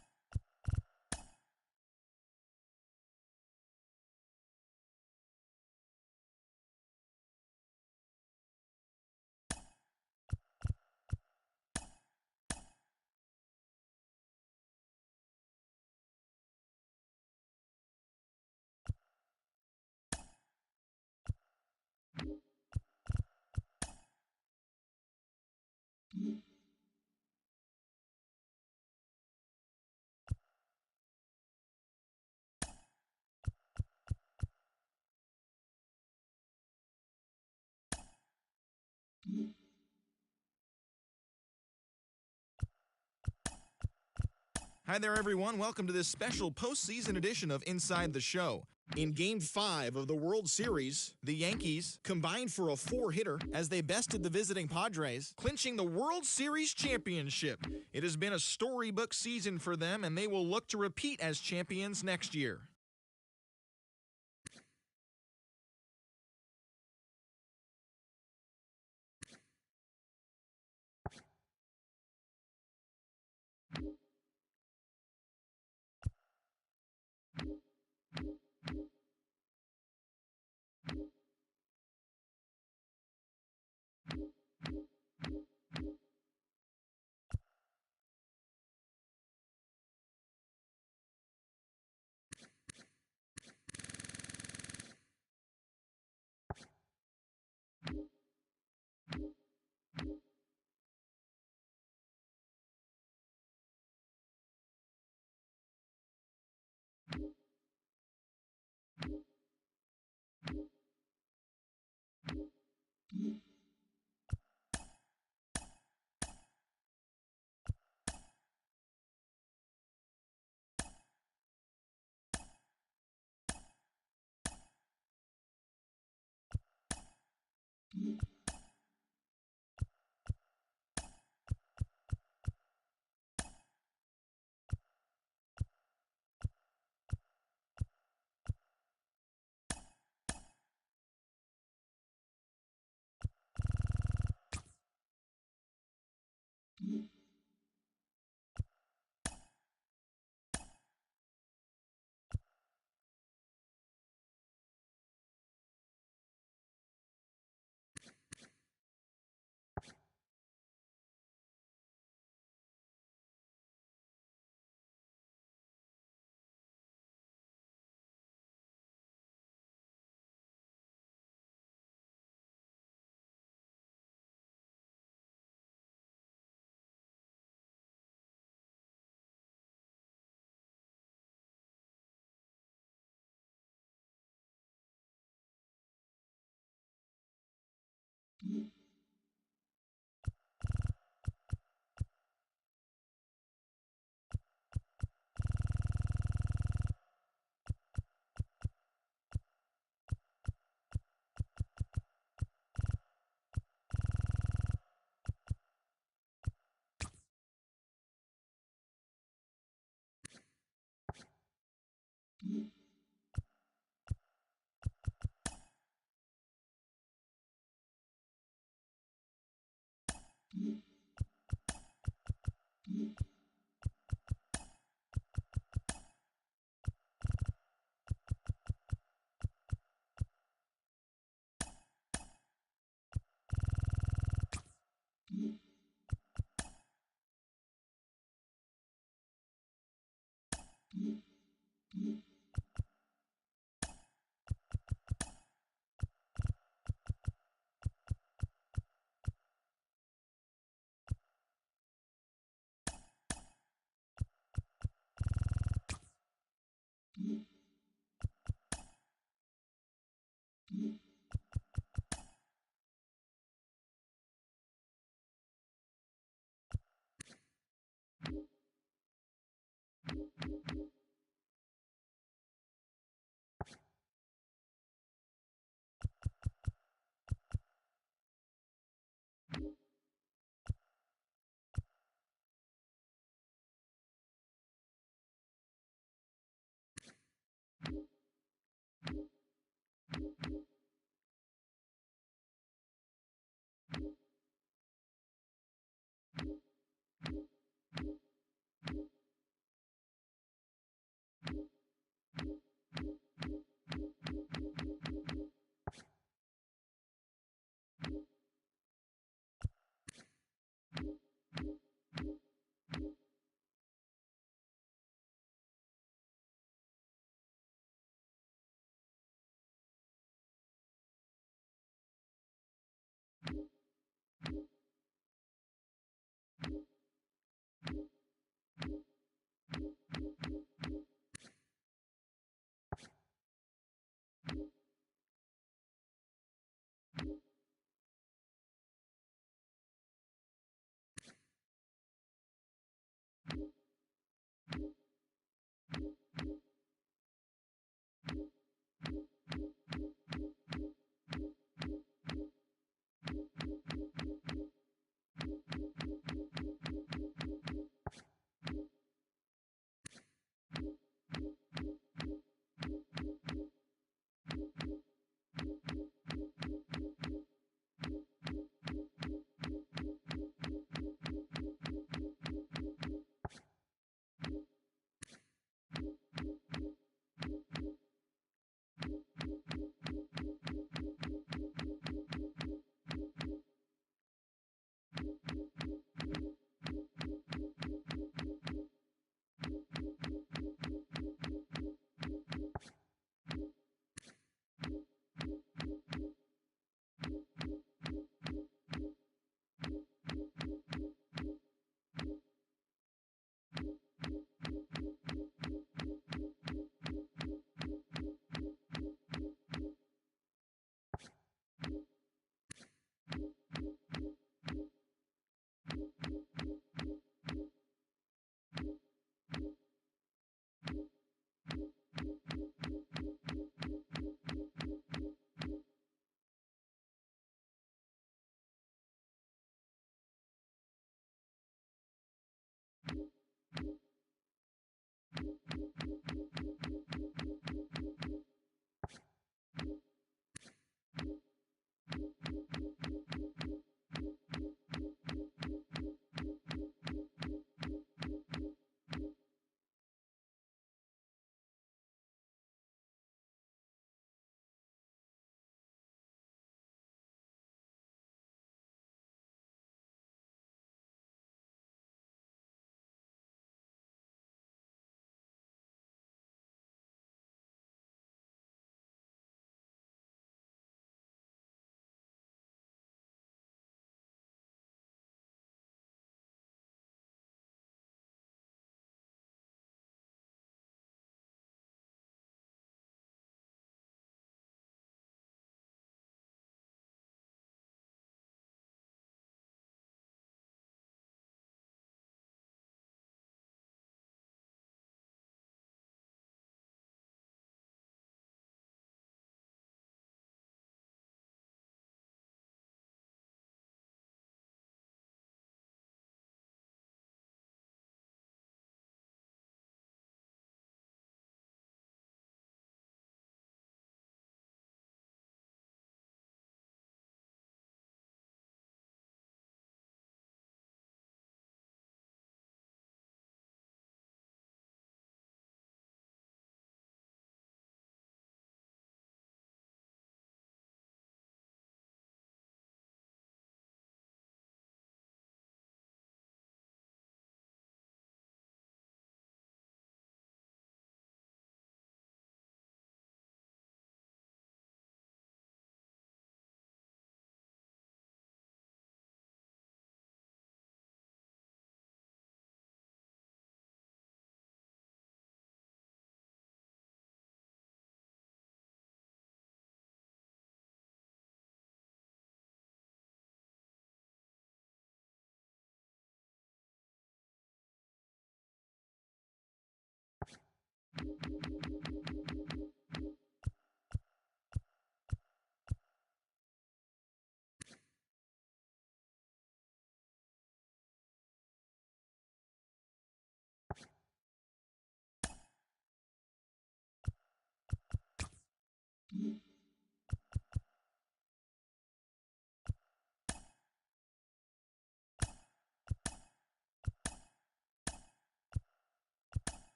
Hi there, everyone. Welcome to this special postseason edition of Inside the Show. In Game 5 of the World Series, the Yankees combined for a 4-hitter as they bested the visiting Padres, clinching the World Series championship. It has been a storybook season for them, and they will look to repeat as champions next year.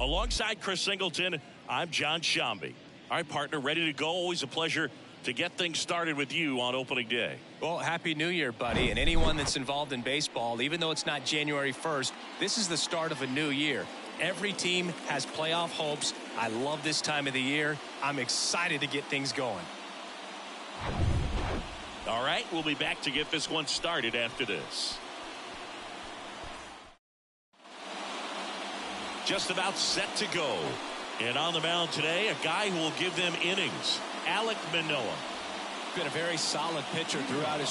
Alongside Chris Singleton, I'm John Shambi. All right, partner, ready to go. Always a pleasure to get things started with you on opening day. Well, Happy New Year, buddy. And anyone that's involved in baseball, even though it's not January 1st, this is the start of a new year. Every team has playoff hopes. I love this time of the year. I'm excited to get things going. All right, we'll be back to get this one started after this. Just about set to go. And on the mound today, a guy who will give them innings, Alek Manoah. Been a very solid pitcher throughout his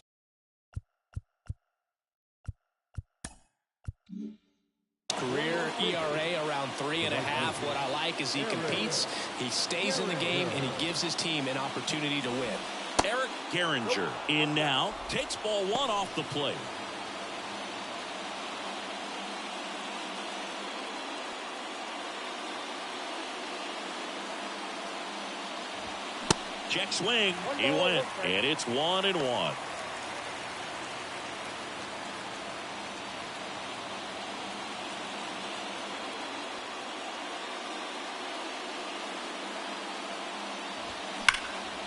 career. ERA around 3.5. What I like is he competes, he stays in the game, and he gives his team an opportunity to win. Eric Gehringer in now, takes ball one off the plate. Check swing, he went, and it's 1-1.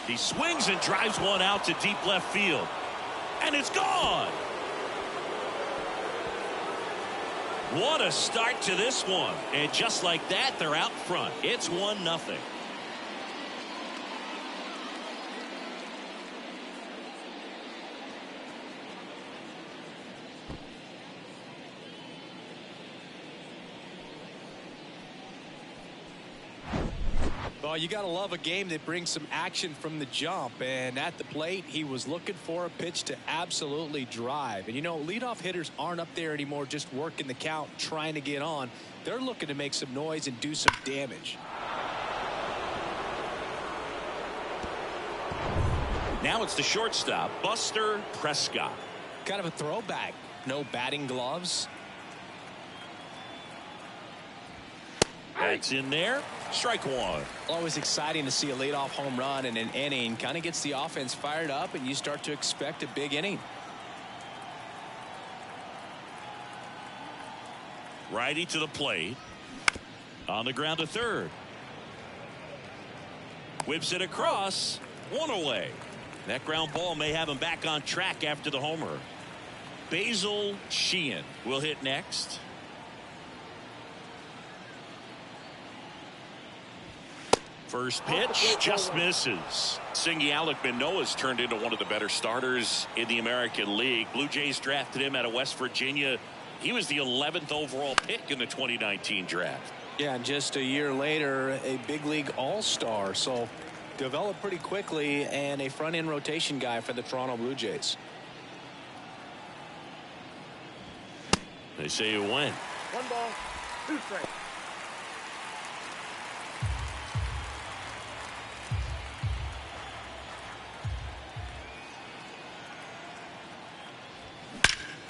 He swings and drives one out to deep left field. And it's gone. What a start to this one. And just like that, they're out front. It's 1-0. Well, you got to love a game that brings some action from the jump. And at the plate, he was looking for a pitch to absolutely drive. And, you know, leadoff hitters aren't up there anymore just working the count, trying to get on. They're looking to make some noise and do some damage. Now it's the shortstop, Buster Prescott. Kind of a throwback. No batting gloves. That's in there. Strike one. Always exciting to see a leadoff home run in an inning. Kind of gets the offense fired up, and you start to expect a big inning. Righty to the plate. On the ground to third. Whips it across. One away. That ground ball may have him back on track after the homer. Basil Sheehan will hit next. First pitch just misses. Singy Alek Manoah's turned into one of the better starters in the American League. Blue Jays drafted him out of West Virginia. He was the 11th overall pick in the 2019 draft. Yeah, and just a year later, a big league all-star. So developed pretty quickly, and a front-end rotation guy for the Toronto Blue Jays. They say you win. 1 ball, 2 strikes.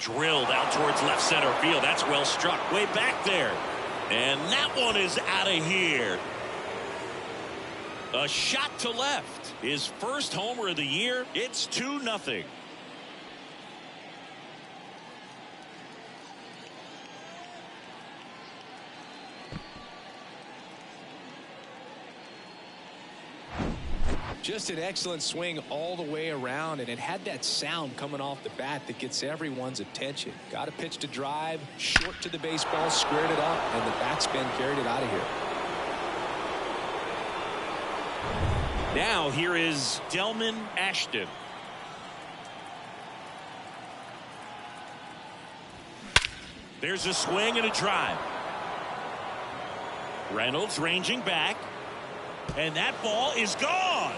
Drilled out towards left center field. That's well struck. Way back there. And that one is out of here. A shot to left. His first homer of the year. It's 2-0. Just an excellent swing all the way around, and it had that sound coming off the bat that gets everyone's attention. Got a pitch to drive, short to the baseball, squared it up, and the backspin carried it out of here. Now here is Delman Ashton. There's a swing and a drive. Reynolds ranging back, and that ball is gone.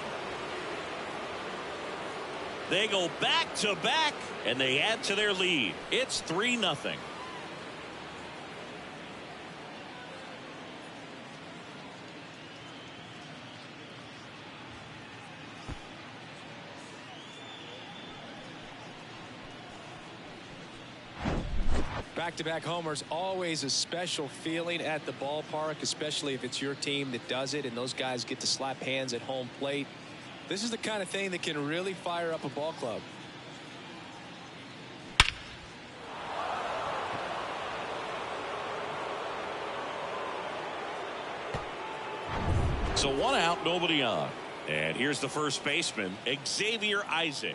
They go back to back, and they add to their lead. It's 3-0. Back-to-back homers, always a special feeling at the ballpark, especially if it's your team that does it and those guys get to slap hands at home plate. This is the kind of thing that can really fire up a ball club. So 1 out, nobody on. And here's the first baseman, Xavier Isaac.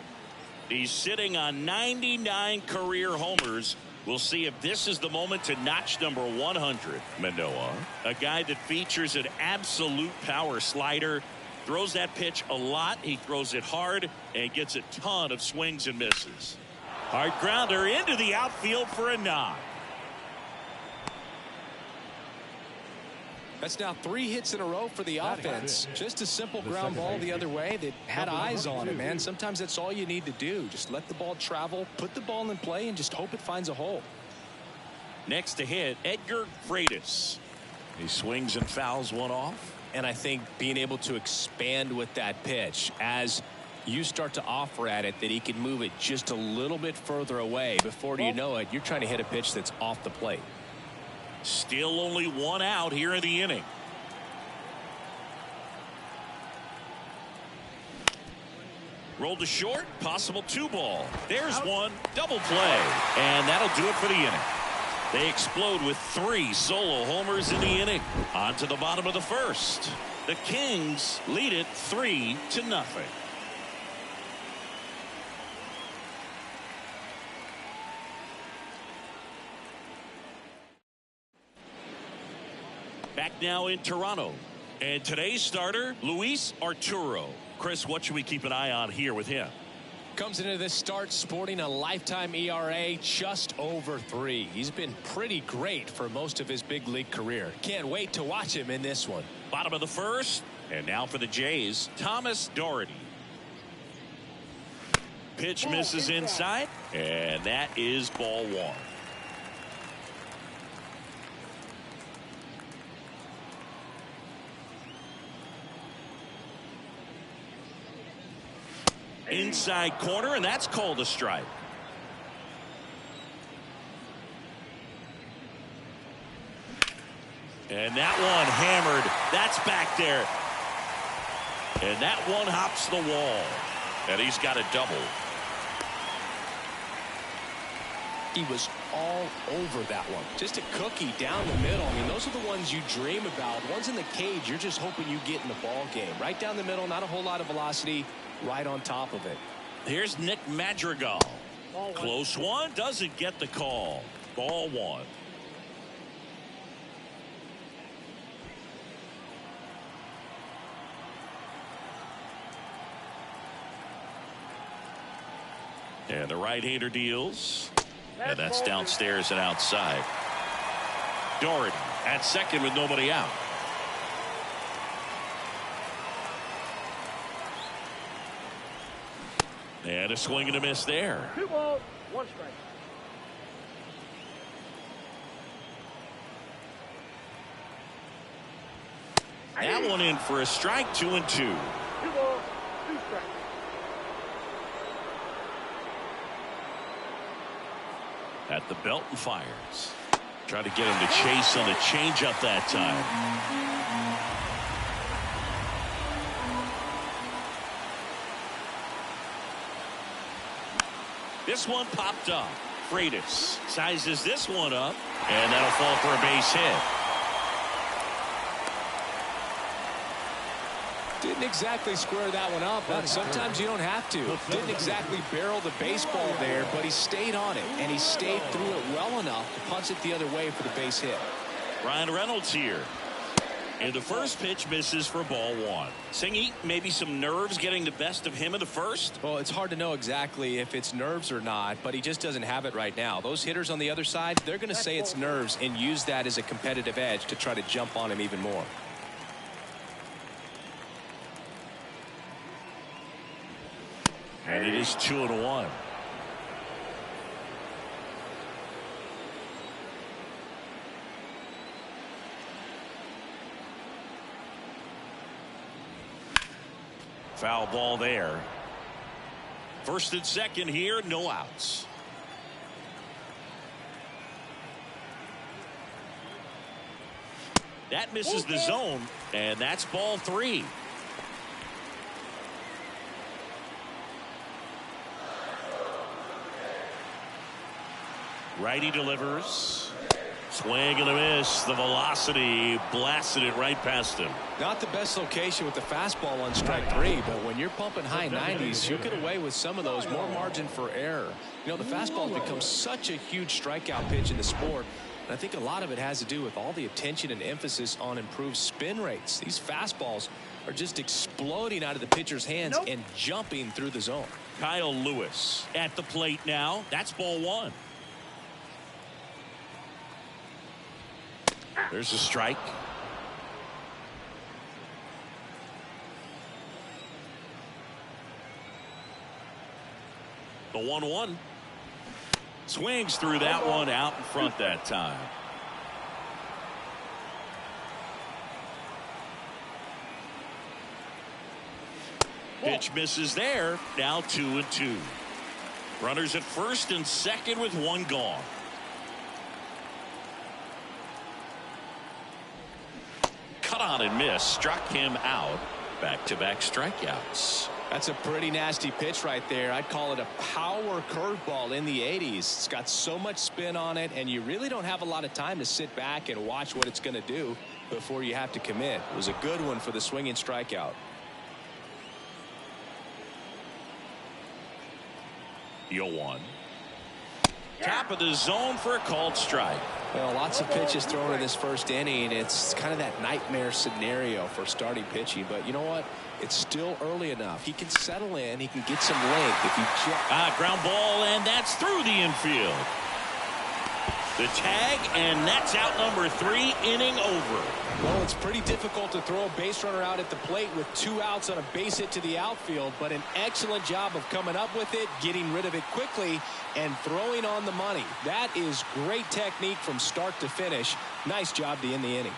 He's sitting on 99 career homers. We'll see if this is the moment to notch number 100. Manoah, a guy that features an absolute power slider, throws that pitch a lot. He throws it hard and gets a ton of swings and misses. Hard grounder into the outfield for a knock. That's now 3 hits in a row for the offense. Just a simple ground ball the other way that had eyes on it, man. Sometimes that's all you need to do. Just let the ball travel, put the ball in play, and just hope it finds a hole. Next to hit, Edgar Freitas. He swings and fouls one off. And I think being able to expand with that pitch as you start to offer at it that he can move it just a little bit further away. Before you know it, you're trying to hit a pitch that's off the plate. Still only 1 out here in the inning. Rolled to short, possible 2 ball. There's one, double play, and that'll do it for the inning. They explode with 3 solo homers in the inning. On to the bottom of the first. The Kings lead it 3-0. Back now in Toronto. And today's starter, Luis Arturo. Chris, what should we keep an eye on here with him? Comes into this start sporting a lifetime ERA just over 3. He's been pretty great for most of his big league career. Can't wait to watch him in this one. Bottom of the first. And now for the Jays, Thomas Doherty. Pitch misses inside. And that is ball 1. Inside corner, and that's called a strike. And that one hammered. That's back there. And that one hops the wall. And he's got a double. He was all over that one. Just a cookie down the middle. I mean, those are the ones you dream about. Ones in the cage, you're just hoping you get in the ball game. Right down the middle, not a whole lot of velocity. Right on top of it. Here's Nick Madrigal. Close one, doesn't get the call. Ball 1. And the right-hander deals. And that's downstairs and outside. Doherty at second with nobody out. And a swing and a miss there. 2 balls, 1 strike. That one in for a strike, 2-2. 2 balls, 2 strikes. At the belt and fires. Trying to get him to chase on the changeup that time. This one popped up. Freitas sizes this one up, and that'll fall for a base hit. Didn't exactly square that one up, but sometimes you don't have to. Didn't exactly barrel the baseball there, but he stayed on it, and he stayed through it well enough to punch it the other way for the base hit. Ryan Reynolds here. And the first pitch misses for ball 1. Singy, maybe some nerves getting the best of him in the first? Well, it's hard to know exactly if it's nerves or not, but he just doesn't have it right now. Those hitters on the other side, they're going to say it's nerves and use that as a competitive edge to try to jump on him even more. And it is 2-1. Foul ball there. First and second here, no outs. That misses the zone, and that's ball 3. Righty delivers. Swing and a miss. The velocity blasted it right past him. Not the best location with the fastball on strike 3, but when you're pumping high 90s, you'll get away with some of those, more margin for error. You know, the fastball has become such a huge strikeout pitch in the sport. And I think a lot of it has to do with all the attention and emphasis on improved spin rates. These fastballs are just exploding out of the pitcher's hands and jumping through the zone. Kyle Lewis at the plate now. That's ball 1. There's a strike. The 1-1. Swings through that one, out in front that time. Pitch misses there. Now 2-2. Runners at first and second with 1 gone. Cut on and miss. Struck him out. Back-to-back strikeouts. That's a pretty nasty pitch right there. I'd call it a power curveball in the 80s. It's got so much spin on it, and you really don't have a lot of time to sit back and watch what it's going to do before you have to commit. It was a good one for the swinging strikeout. 0-1. Top of the zone for a called strike. Well, lots of pitches thrown in this first inning. It's kind of that nightmare scenario for starting pitching. But you know what? It's still early enough. He can settle in. He can get some length if he just... Ground ball, and that's through the infield. The tag, and that's out number 3, inning over. Well, it's pretty difficult to throw a base runner out at the plate with 2 outs on a base hit to the outfield, but an excellent job of coming up with it, getting rid of it quickly, and throwing on the money. That is great technique from start to finish. Nice job to end the inning.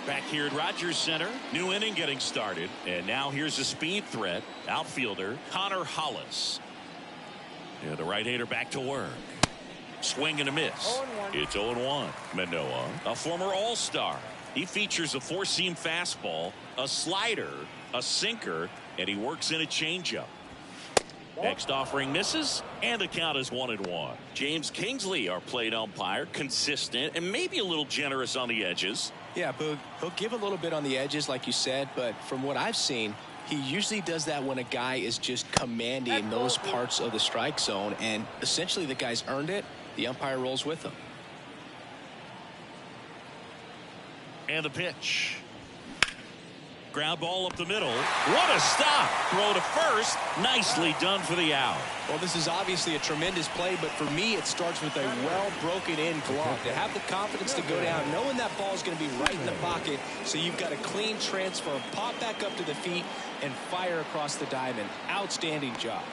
Back here at Rogers Center, new inning getting started, and now here's a speed threat, outfielder Connor Hollis. Yeah, the right-hander back to work. Swing and a miss. It's 0-1. Manoah, a former All-Star. He features a 4-seam fastball, a slider, a sinker, and he works in a changeup. Next offering misses, and the count is 1-1. James Kingsley, our plate umpire, consistent and maybe a little generous on the edges. Yeah, Boog, he'll give a little bit on the edges, like you said, but from what I've seen, he usually does that when a guy is just commanding those parts of the strike zone, and essentially the guy's earned it. The umpire rolls with him. And the pitch. Ground ball up the middle. What a stop. Throw to first. Nicely done for the out. Well, this is obviously a tremendous play, but for me, it starts with a well-broken-in glove. To have the confidence to go down, knowing that ball is going to be right in the pocket, so you've got a clean transfer, pop back up to the feet, and fire across the diamond. Outstanding job.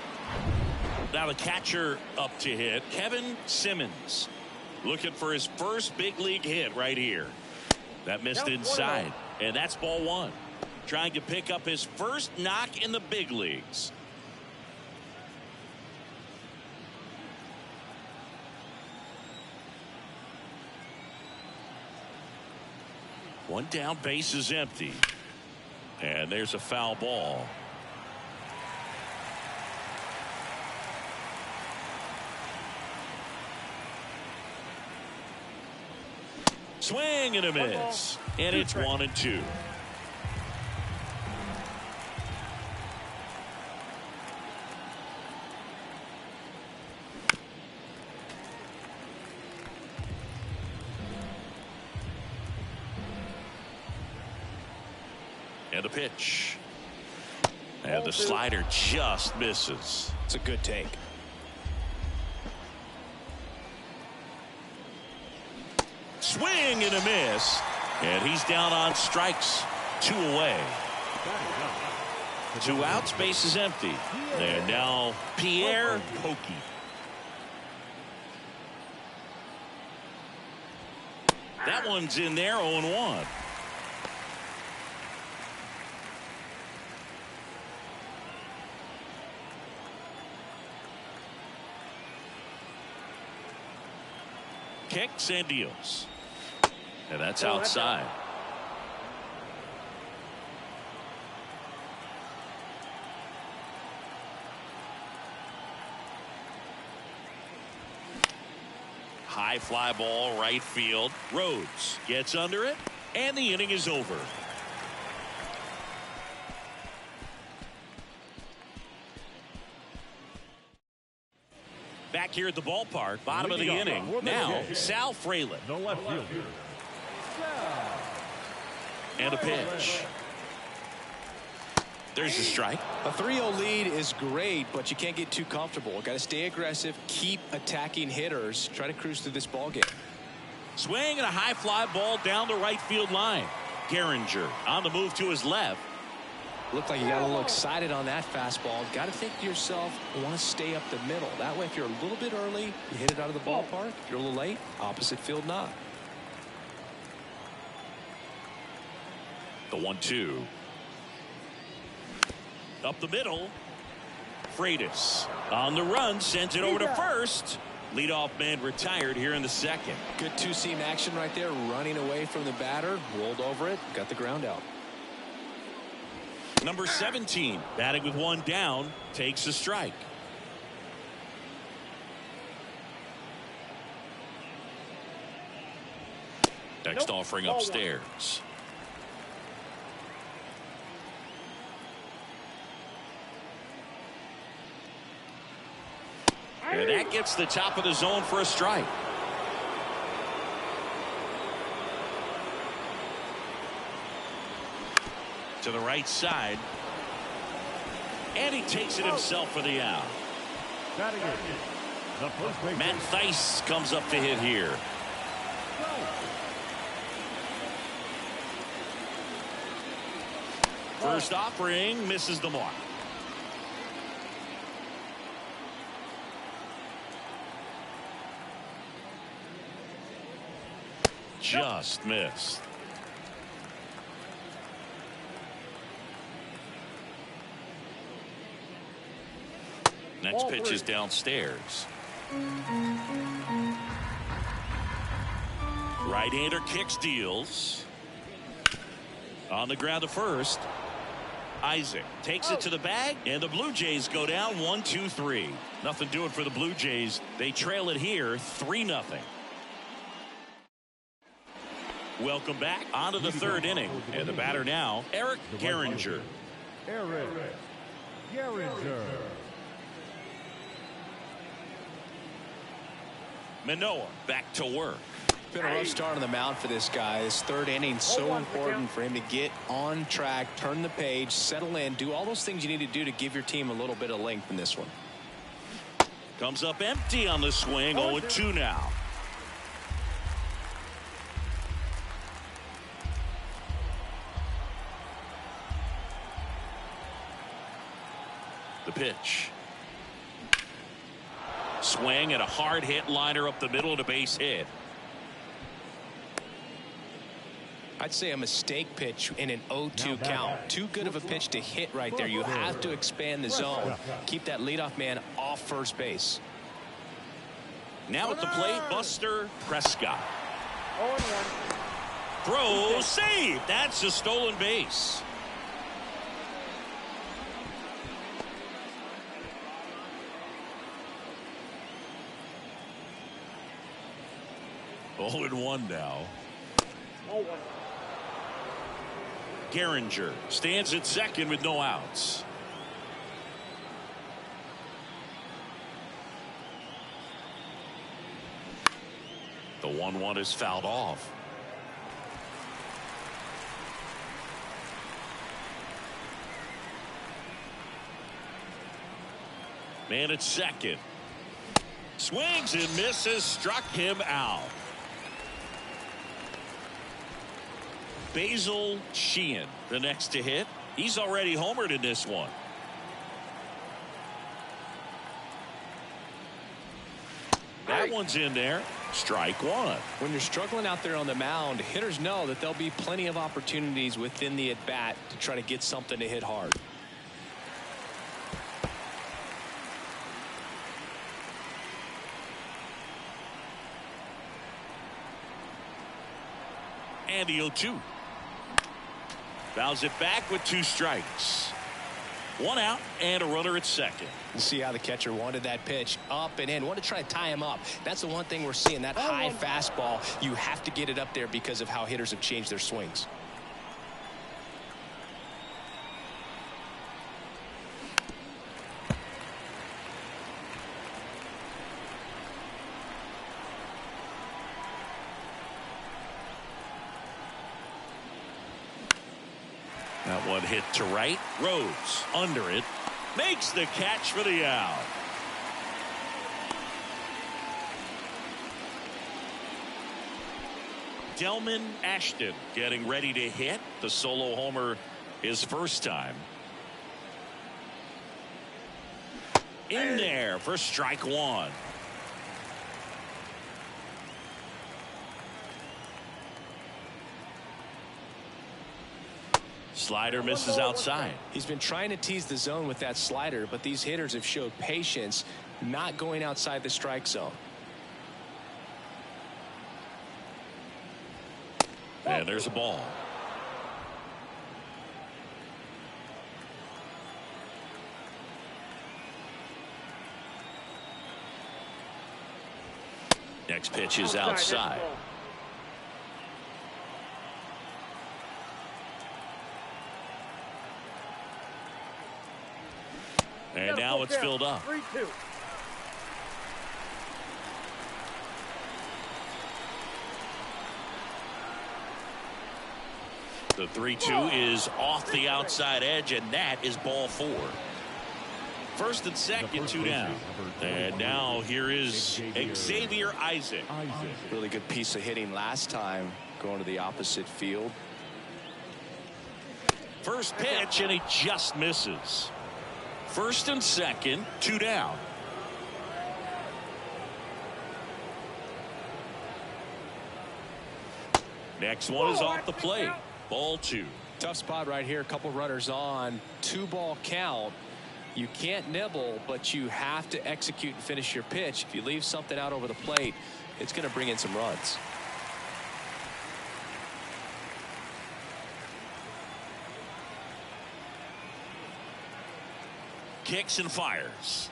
Now the catcher up to hit, Kevin Simmons. Looking for his first big league hit right here. That missed inside, and that's ball 1. Trying to pick up his first knock in the big leagues. One down, base is empty. And there's a foul ball. Swing and a miss. And it's 1-2. And the pitch. And the slider just misses. It's a good take. Swing and a miss. And he's down on strikes. 2 away. 2 outs, base is empty. And now Pierre Pokey. That one's in there, 0-1. Kicks and deals. And that's outside. High fly ball right field. Rhodes gets under it, and the inning is over. Back here at the ballpark, bottom of the inning. Now, Sal Fralin. The left fielder. And a pitch. There's the strike. A 3-0 lead is great, but you can't get too comfortable. Got to stay aggressive, keep attacking hitters, try to cruise through this ball game. Swing and a high fly ball down the right field line. Gehringer on the move to his left. Looked like you got a little excited on that fastball. Got to think to yourself, you want to stay up the middle. That way, if you're a little bit early, you hit it out of the ballpark. If you're a little late, opposite field knock. The 1-2. Up the middle. Freitas on the run, sends it over to first. Leadoff man retired here in the second. Good two-seam action right there, running away from the batter, rolled over it, got the ground out. Number 17, batting with one down, takes a strike. Next offering upstairs. And that gets the top of the zone for a strike. To the right side. And he takes it himself for the out. Matt Thaiss comes up to hit here. First offering misses the mark. Just missed. Next pitch is downstairs. Right-hander kicks, deals. On the ground to first. Isaac takes it to the bag, and the Blue Jays go down 1-2-3. Nothing doing for the Blue Jays. They trail it here 3-0. Welcome back onto the third inning, and the batter now, Eric Gehringer. Eric Gehringer. Manoah back to work. Been a rough start on the mound for this guy. This third inning so important for him to get on track, turn the page, settle in, do all those things you need to do to give your team a little bit of length in this one. Comes up empty on the swing. 0-2 now. The pitch. Swing and a hard hit liner up the middle and a base hit. I'd say a mistake pitch in an 0-2 count. Too good of a pitch to hit right there. You have to expand the zone. Keep that leadoff man off first base. Now at the plate, Buster Prescott. 0-1. Throw, save. That's a stolen base. Oh, and 1 now. 0-1. Gehringer stands at second with no outs. The 1-1 is fouled off. Man at second. Swings and misses, struck him out. Basil Sheehan, the next to hit. He's already homered in this one. That one's in there. Strike one. When you're struggling out there on the mound, hitters know that there'll be plenty of opportunities within the at-bat to try to get something to hit hard. And the 0-2. Fouls it back with 2 strikes. One out and a runner at second. You see how the catcher wanted that pitch up and in. Wanted to try to tie him up. That's the one thing we're seeing. That high fastball, you have to get it up there because of how hitters have changed their swings. That one hit to right. Rhodes under it. Makes the catch for the out. Delman Ashton getting ready to hit. The solo homer his first time. In there for strike one. Slider misses outside. He's been trying to tease the zone with that slider, but these hitters have showed patience, not going outside the strike zone. And there's a ball. Next pitch is outside. And now it's filled up. 3-2. The 3-2 is off the outside edge, and that is ball four. First and second, two down. And now here is Xavier Isaac. Really good piece of hitting last time, going to the opposite field. First pitch, and he just misses. First and second, two down. Next one is off the plate. Ball two. Tough spot right here. A couple runners on. 2-ball count. You can't nibble, but you have to execute and finish your pitch. If you leave something out over the plate, it's going to bring in some runs. Kicks and fires.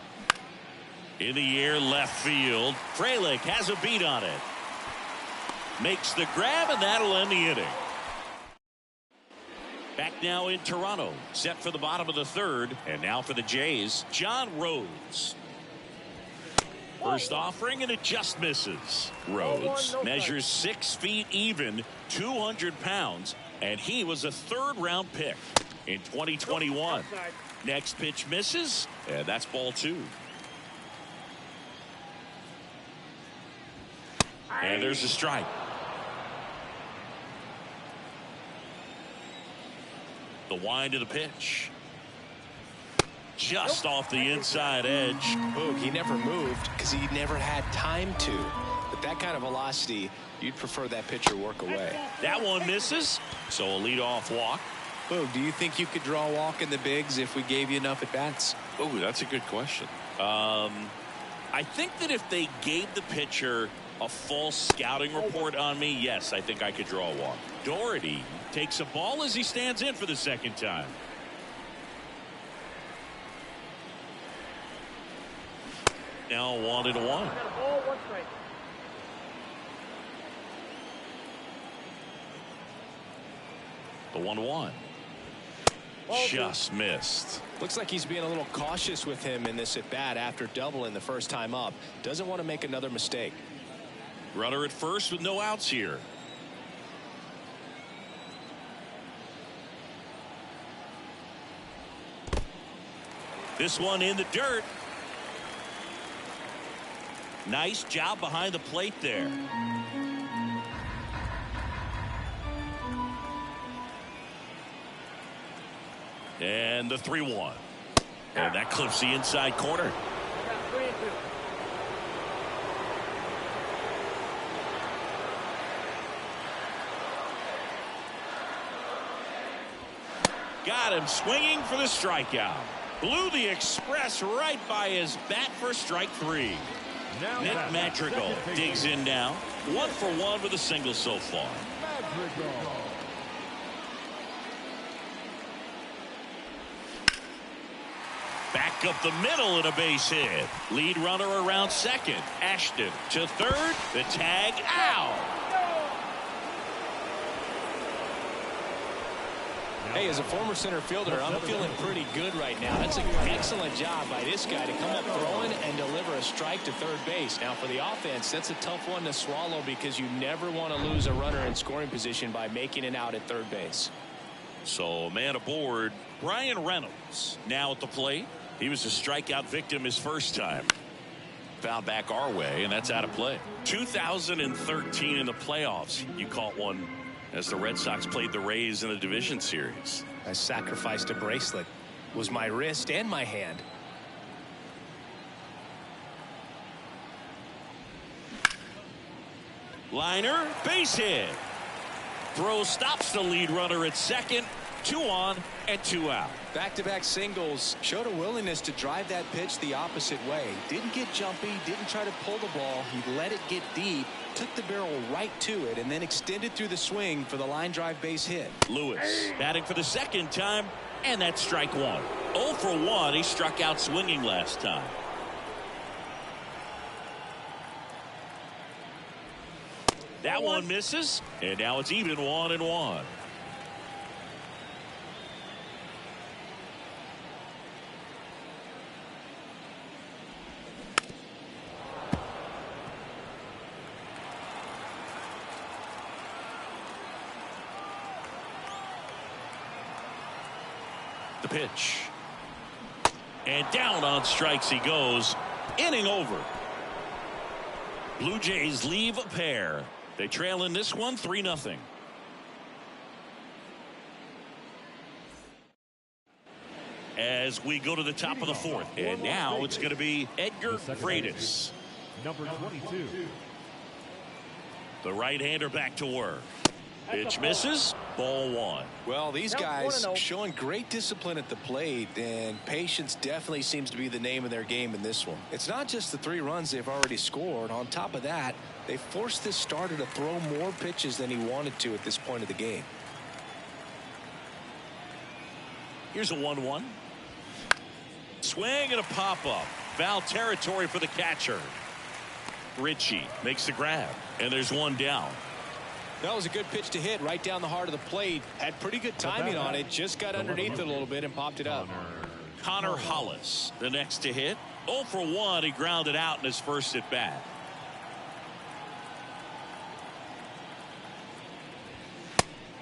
In the air, left field. Frelick has a beat on it. Makes the grab, and that'll end the inning. Back now in Toronto, set for the bottom of the third, and now for the Jays, John Rhodes. First offering, and it just misses. Rhodes measures 6 feet even, 200 pounds, and he was a third-round pick in 2021. Next pitch misses, and that's ball two. And there's a strike. The wind of the pitch. Just off the inside edge. Boog, he never moved because he never had time to. But that kind of velocity, you'd prefer that pitcher work away. That one misses, so a leadoff walk. Boog, do you think you could draw a walk in the bigs if we gave you enough at bats? Oh, that's a good question. I think that if they gave the pitcher a false scouting report on me, yes, I think I could draw a walk. Doherty takes a ball as he stands in for the second time. Now 1-1. Ball, 1 strike. The 1-1. Just missed. Looks like he's being a little cautious with him in this at bat after doubling the first time up. Doesn't want to make another mistake. Runner at first with no outs here. This one in the dirt. Nice job behind the plate there. And the 3-1. And that clips the inside corner. 3-2. Got him swinging for the strikeout. Blew the express right by his bat for strike three. Now Nick Madrigal digs in now. 1 for 1 with a single so far. Back up the middle and a base hit. Lead runner around second. Ashton to third. The tag out. Hey, as a former center fielder, I'm feeling pretty good right now. That's an excellent job by this guy to come up throwing and deliver a strike to third base. Now, for the offense, that's a tough one to swallow because you never want to lose a runner in scoring position by making it out at third base. So, man aboard, Brian Reynolds now at the plate. He was a strikeout victim his first time. Foul back our way, and that's out of play. 2013 in the playoffs, you caught one as the Red Sox played the Rays in the division series. I sacrificed a bracelet. It was my wrist and my hand. Liner, base hit. Throw stops the lead runner at second. 2 on and 2 out. Back-to-back singles showed a willingness to drive that pitch the opposite way. Didn't get jumpy, didn't try to pull the ball. He let it get deep, took the barrel right to it, and then extended through the swing for the line drive base hit. Lewis batting for the second time, and that's strike 1. 0 for 1. He struck out swinging last time. That one misses, and now it's even 1-1. The pitch. And down on strikes he goes. Inning over. Blue Jays leave a pair. They trail in this one 3-0. As we go to the top of the fourth. And now it's going to be Edgar Freitas. Number 22. The right-hander back to work. Pitch misses. Ball 1. Well, these guys showing great discipline at the plate, and patience definitely seems to be the name of their game in this one. It's not just the 3 runs they've already scored. On top of that, they forced this starter to throw more pitches than he wanted to at this point of the game. Here's a 1-1. Swing and a pop-up. Foul territory for the catcher. Ritchie makes the grab, and there's one down. That was a good pitch to hit right down the heart of the plate. Had pretty good timing on it. Just got underneath it a little bit and popped it up. Connor Hollis, the next to hit. 0 for 1. He grounded out in his first at bat.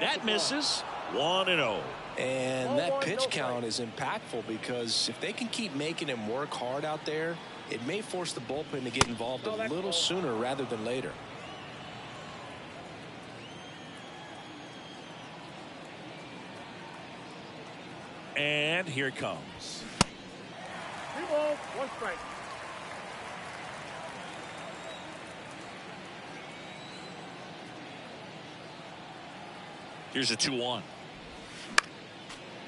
That misses. 1-0. And that pitch count is impactful because if they can keep making him work hard out there, it may force the bullpen to get involved a little sooner rather than later. And here it comes. 3 balls, 1 strike. Here's a 2-1.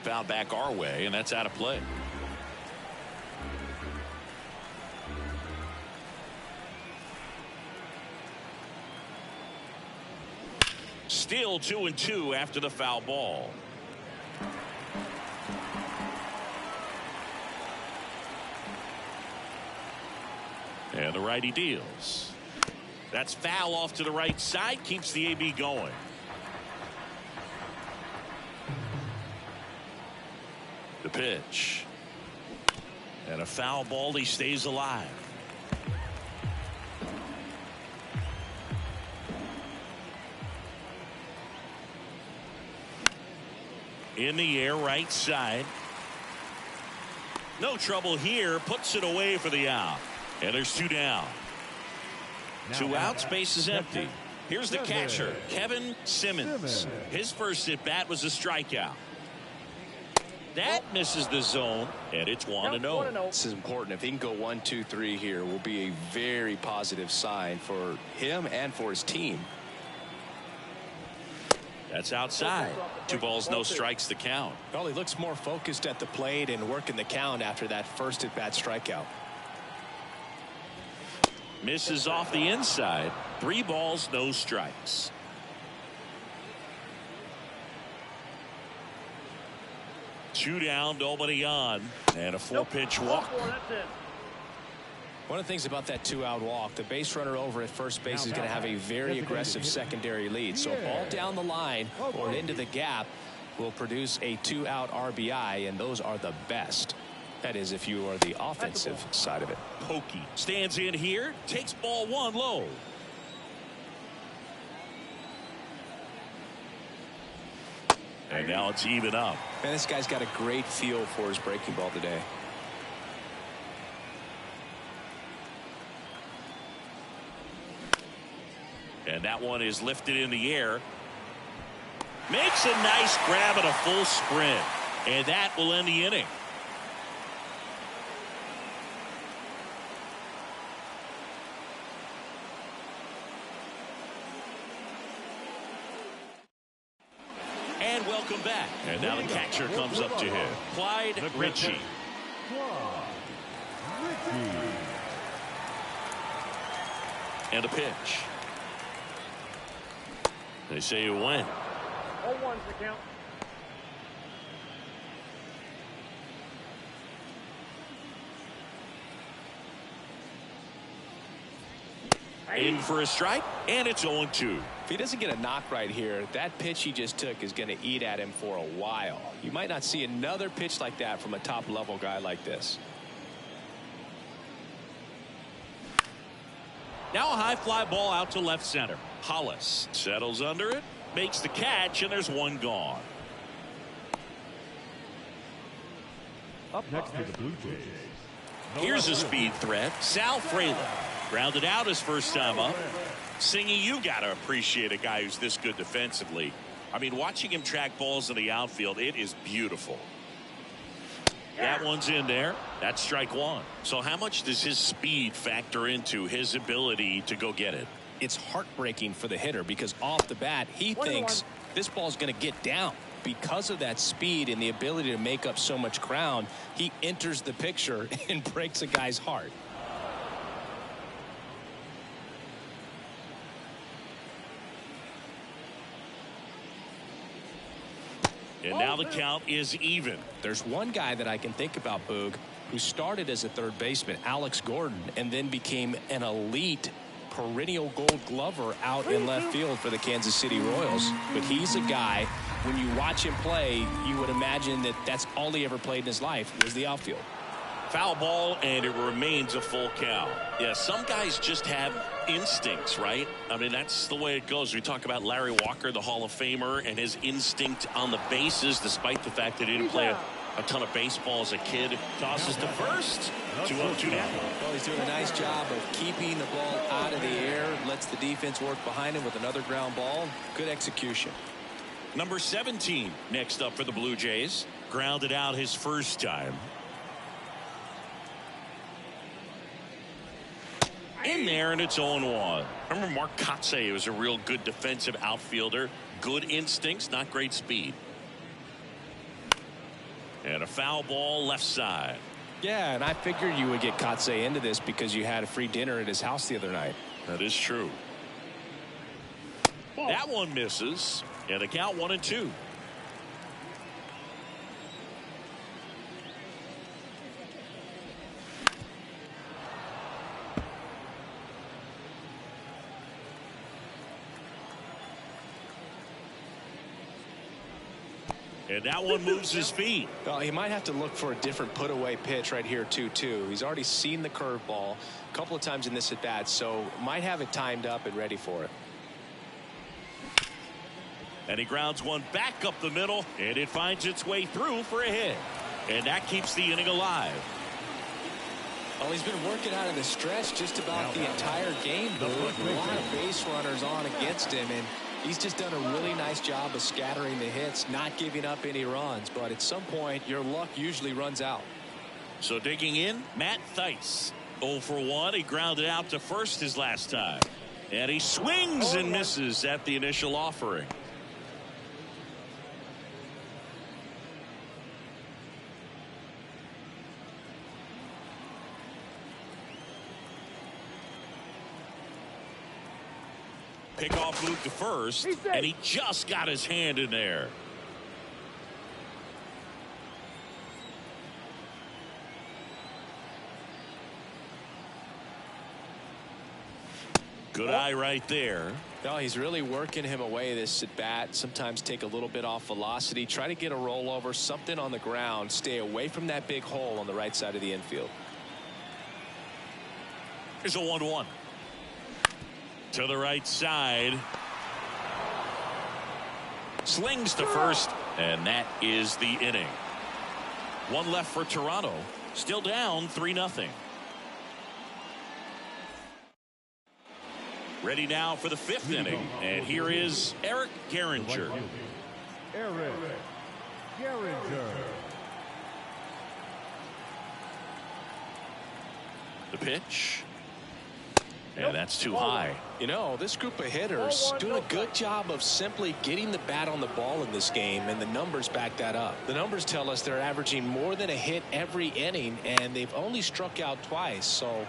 Foul back our way, and that's out of play. Still 2-2 after the foul ball. And the righty deals. That's foul off to the right side. Keeps the AB going. The pitch. And a foul ball. He stays alive. In the air, right side. No trouble here. Puts it away for the out. And there's 2 down. 2 outs, base is empty. Here's the catcher, Kevin Simmons. His first at bat was a strikeout. That misses the zone, and it's 1-0. This is important. If he can go 1, 2, 3 here, will be a very positive sign for him and for his team. That's outside. 2 balls, no strikes to count. Well, he looks more focused at the plate and working the count after that first at bat strikeout. Misses off the inside. 3 balls, no strikes. 2 down, nobody on, and a 4-pitch walk. That's it. One of the things about that 2-out walk, the base runner over at first base is going to have a very aggressive secondary lead. So a ball down the line or into the gap will produce a 2-out RBI, and those are the best. That is, if you are the offensive side of it. Pokey stands in here, takes ball 1 low. And now it's even up. Man, this guy's got a great feel for his breaking ball today. And that one is lifted in the air. Makes a nice grab at a full sprint. And that will end the inning. And welcome back. And now the catcher comes up to him. Clyde Ritchie. And a pitch. They say it went. 0-1's the count. In for a strike, and it's 0-2. If he doesn't get a knock right here, that pitch he just took is going to eat at him for a while. You might not see another pitch like that from a top-level guy like this. Now a high fly ball out to left center. Hollis settles under it, makes the catch, and there's one gone. Up next to the Blue Jays. Here's a speed threat. Sal Fraley grounded out his first time up. Singy, you got to appreciate a guy who's this good defensively. I mean, watching him track balls in the outfield, it is beautiful. That one's in there. That's strike 1. So how much does his speed factor into his ability to go get it? It's heartbreaking for the hitter because off the bat he thinks this ball's going to get down. Because of that speed and the ability to make up so much ground, he enters the picture and breaks a guy's heart. And now the count is even. There's one guy that I can think about, Boog, who started as a third baseman, Alex Gordon, and then became an elite perennial Gold Glover out in left field for the Kansas City Royals. But he's a guy, when you watch him play, you would imagine that that's all he ever played in his life was the outfield. Foul ball, and it remains a full count. Yeah, some guys just have instincts, right? I mean, that's the way it goes. We talk about Larry Walker, the Hall of Famer, and his instinct on the bases, despite the fact that he didn't play a ton of baseball as a kid. Tosses to first. 2 up, 2 down. Well, he's doing a nice job of keeping the ball out of the air, lets the defense work behind him with another ground ball. Good execution. Number 17 next up for the Blue Jays. Grounded out his first time. In there, and it's 0-1. Remember Mark Kotsay was a real good defensive outfielder. Good instincts, not great speed. And a foul ball left side. Yeah, and I figured you would get Kotsay into this because you had a free dinner at his house the other night. That is true. That one misses. And the count 1-2. And that one moves his feet. Well, he might have to look for a different put-away pitch right here, 2-2. He's already seen the curveball a couple of times in this at-bat, so might have it timed up and ready for it. And he grounds one back up the middle, and it finds its way through for a hit. And that keeps the inning alive. Well, he's been working out of the stretch just about the entire game, Boo. A lot of base runners on against him, and he's just done a really nice job of scattering the hits, not giving up any runs. But at some point, your luck usually runs out. So digging in, Matt Theis. 0 for 1. He grounded out to first his last time. And he swings and misses at the initial offering. Pickoff move to first, and he just got his hand in there. Good eye right there. No, he's really working him away this at bat. Sometimes take a little bit off velocity. Try to get a rollover, something on the ground. Stay away from that big hole on the right side of the infield. Here's a 1-1. To the right side. Slings to first, and that is the inning. One left for Toronto. Still down 3-0. Ready now for the 5th inning, and here is Eric Gehringer. Eric Gehringer. The pitch. And that's too high. You know, this group of hitters doing a good job of simply getting the bat on the ball in this game, and the numbers back that up. The numbers tell us they're averaging more than a hit every inning, and they've only struck out twice, so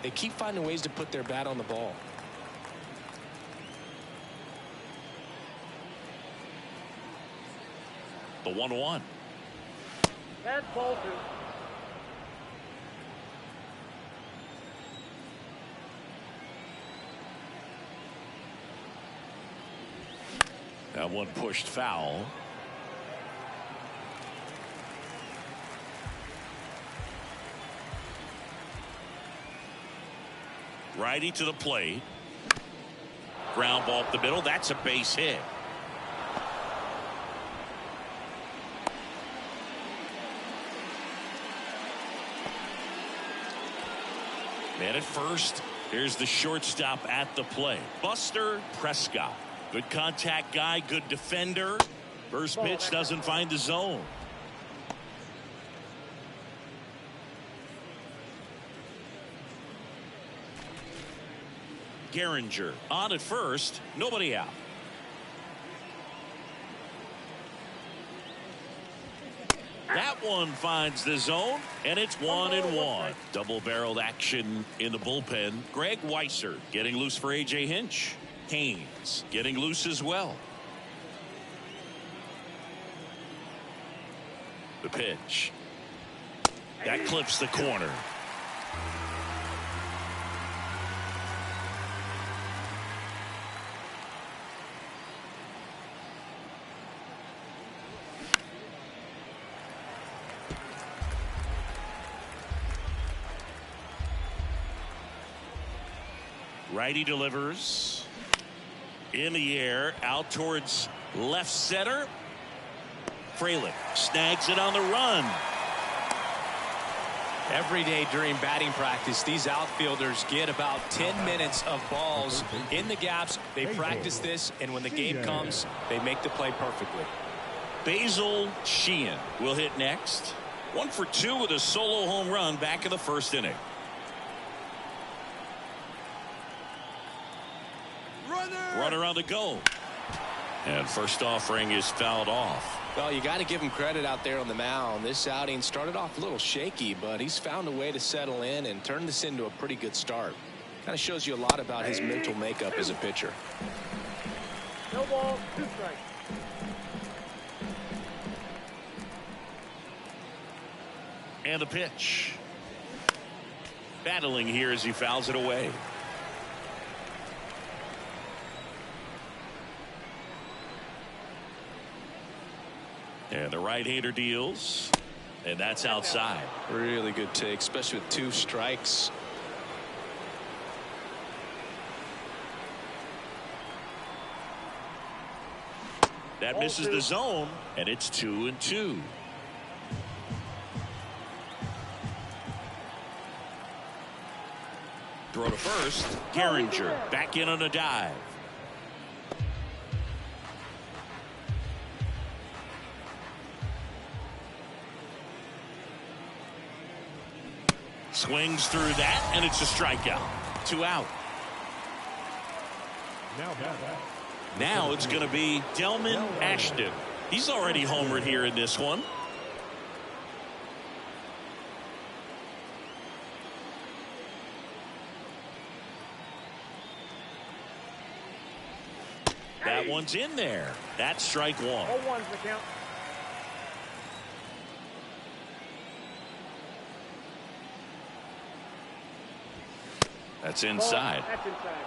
they keep finding ways to put their bat on the ball. The 1-1. That's ball 2. That one pushed foul. Righty to the plate. Ground ball up the middle. That's a base hit. Man at first. Here's the shortstop at the plate. Buster Prescott. Good contact guy, good defender. First pitch doesn't find the zone. Gehringer on at first, nobody out. That one finds the zone, and it's 1-1. Double-barreled action in the bullpen. Greg Weiser getting loose for A.J. Hinch. Haynes getting loose as well. The pitch. That clips the corner. Righty delivers. In the air, out towards left center. Fraley snags it on the run. Every day during batting practice, these outfielders get about 10 minutes of balls in the gaps. They practice this, and when the game comes, they make the play perfectly. Basil Sheehan will hit next. 1 for 2 with a solo home run back in the first inning. Runner on the go. And first offering is fouled off. Well, you got to give him credit out there on the mound. This outing started off a little shaky, but he's found a way to settle in and turn this into a pretty good start. Kind of shows you a lot about his mental makeup as a pitcher. No ball, 2 strikes. And the pitch. Battling here as he fouls it away. And the right-hander deals. And that's outside. Really good take, especially with 2 strikes. That misses the zone, and it's 2-2. Throw to first. Gehringer back in on a dive. Swings through that, and it's a strikeout. 2 out. Now it's going to be Delman Ashton. He's already homered here in this one. That one's in there. That's strike 1. 0-1's the count. That's inside. That's inside.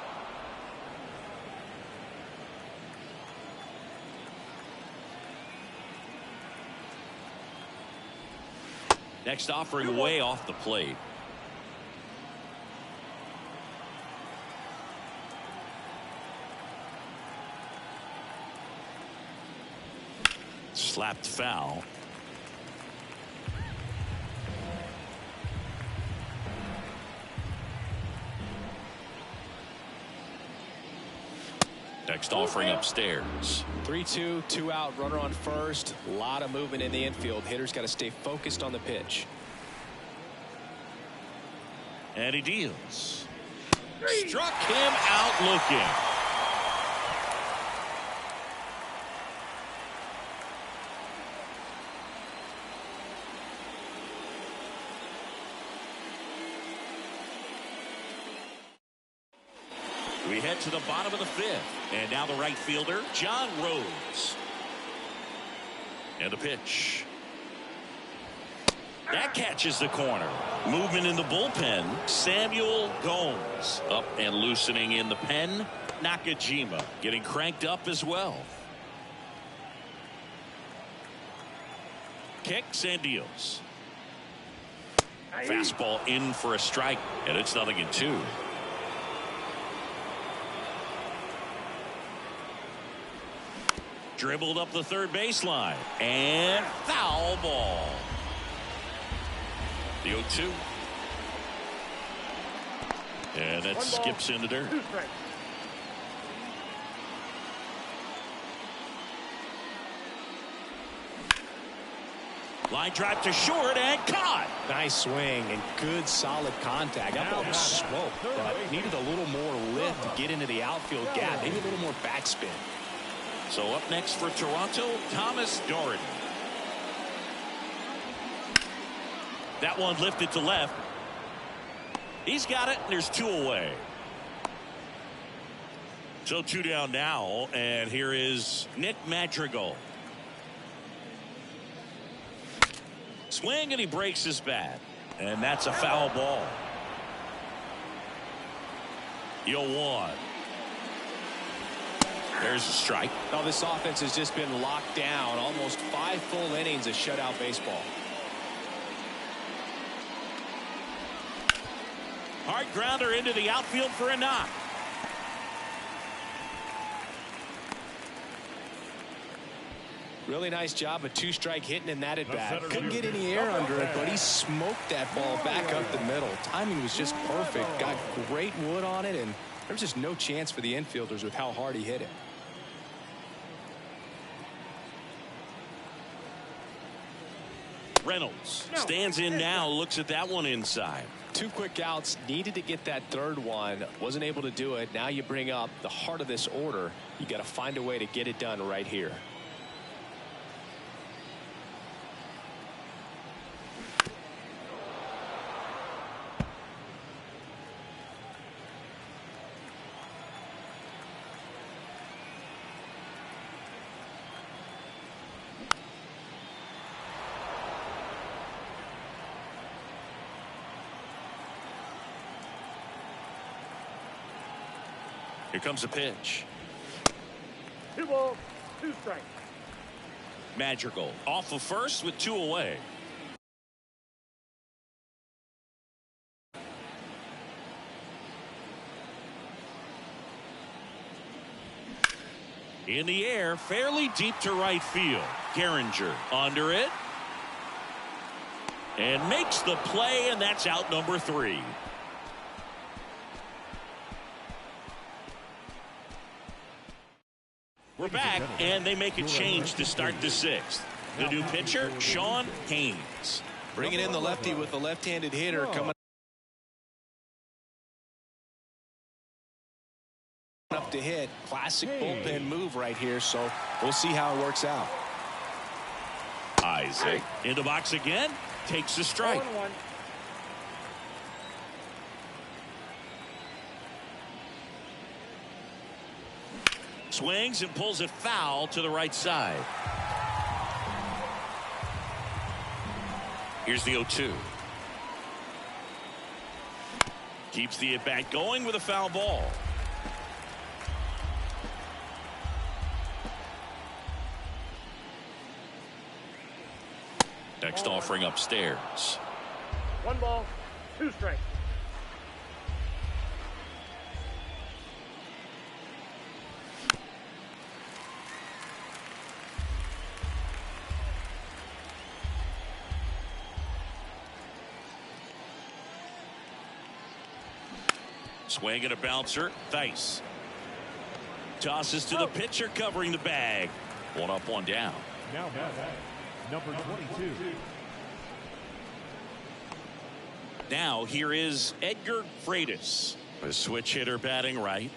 Next offering way off the plate. Slapped foul. Next offering upstairs. 3-2, 2 out, runner on first. A lot of movement in the infield. Hitter's got to stay focused on the pitch. And he deals. Struck him out looking. We head to the bottom of the fifth. And now the right fielder, John Rhodes. And a pitch. That catches the corner. Movement in the bullpen. Samuel Gomes up and loosening in the pen. Nakajima getting cranked up as well. Kicks and deals. Fastball in for a strike. And it's 0-2. Dribbled up the third baseline. And foul ball. The 0-2. And that skips in the dirt. Line drive to short and caught. Nice swing and good solid contact. That ball was smoked, but needed a little more lift to get into the outfield gap. Maybe a little more backspin. So up next for Toronto, Thomas Doherty. That one lifted to left. He's got it, and there's 2 away. So 2 down now, and here is Nick Madrigal. Swing, and he breaks his bat. And that's a foul ball. 0-1. There's a strike. Now this offense has just been locked down. Almost 5 full innings of shutout baseball. Hard grounder into the outfield for a knock. Really nice job of 2-strike hitting in that at bat. Couldn't get any air under it, but he smoked that ball back up the middle. Timing was just perfect. Got great wood on it, and there's just no chance for the infielders with how hard he hit it. Reynolds stands in now, looks at that one inside. 2 quick outs, needed to get that third one, wasn't able to do it. Now you bring up the heart of this order. You got to find a way to get it done right here. Here comes a pitch. 2 balls, 2 strikes. Madrigal off of first with 2 away. In the air, fairly deep to right field. Gehringer under it. And makes the play, and that's out number 3. We're back, and they make a change to start the 6th. The new pitcher, Sean Haynes. Bringing in the lefty with the left-handed hitter coming up to hit. Classic bullpen move right here, so we'll see how it works out. Isaac in the box again, takes the strike. 1-1. Swings and pulls it foul to the right side. Here's the 0-2. Keeps the at-bat going with a foul ball. next offering upstairs. 1 ball, 2 strikes. Swing and a bouncer. Thice tosses to the pitcher covering the bag. 1 up, 1 down. Now batting, number 22. Now here is Edgar Freitas, a switch hitter batting right.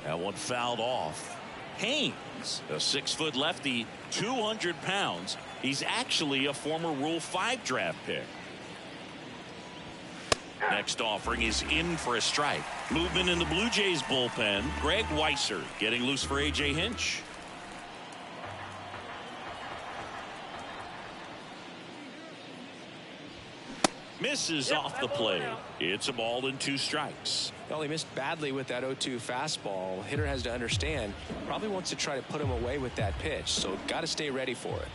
That one fouled off. Haynes, a 6-foot lefty, 200 pounds. He's actually a former Rule 5 draft pick. Next offering is in for a strike. Movement in the Blue Jays bullpen. Greg Weisser getting loose for A.J. Hinch. Misses off the plate. It's a ball and 2 strikes. Well, he missed badly with that 0-2 fastball. Hitter has to understand, probably wants to try to put him away with that pitch, so got to stay ready for it.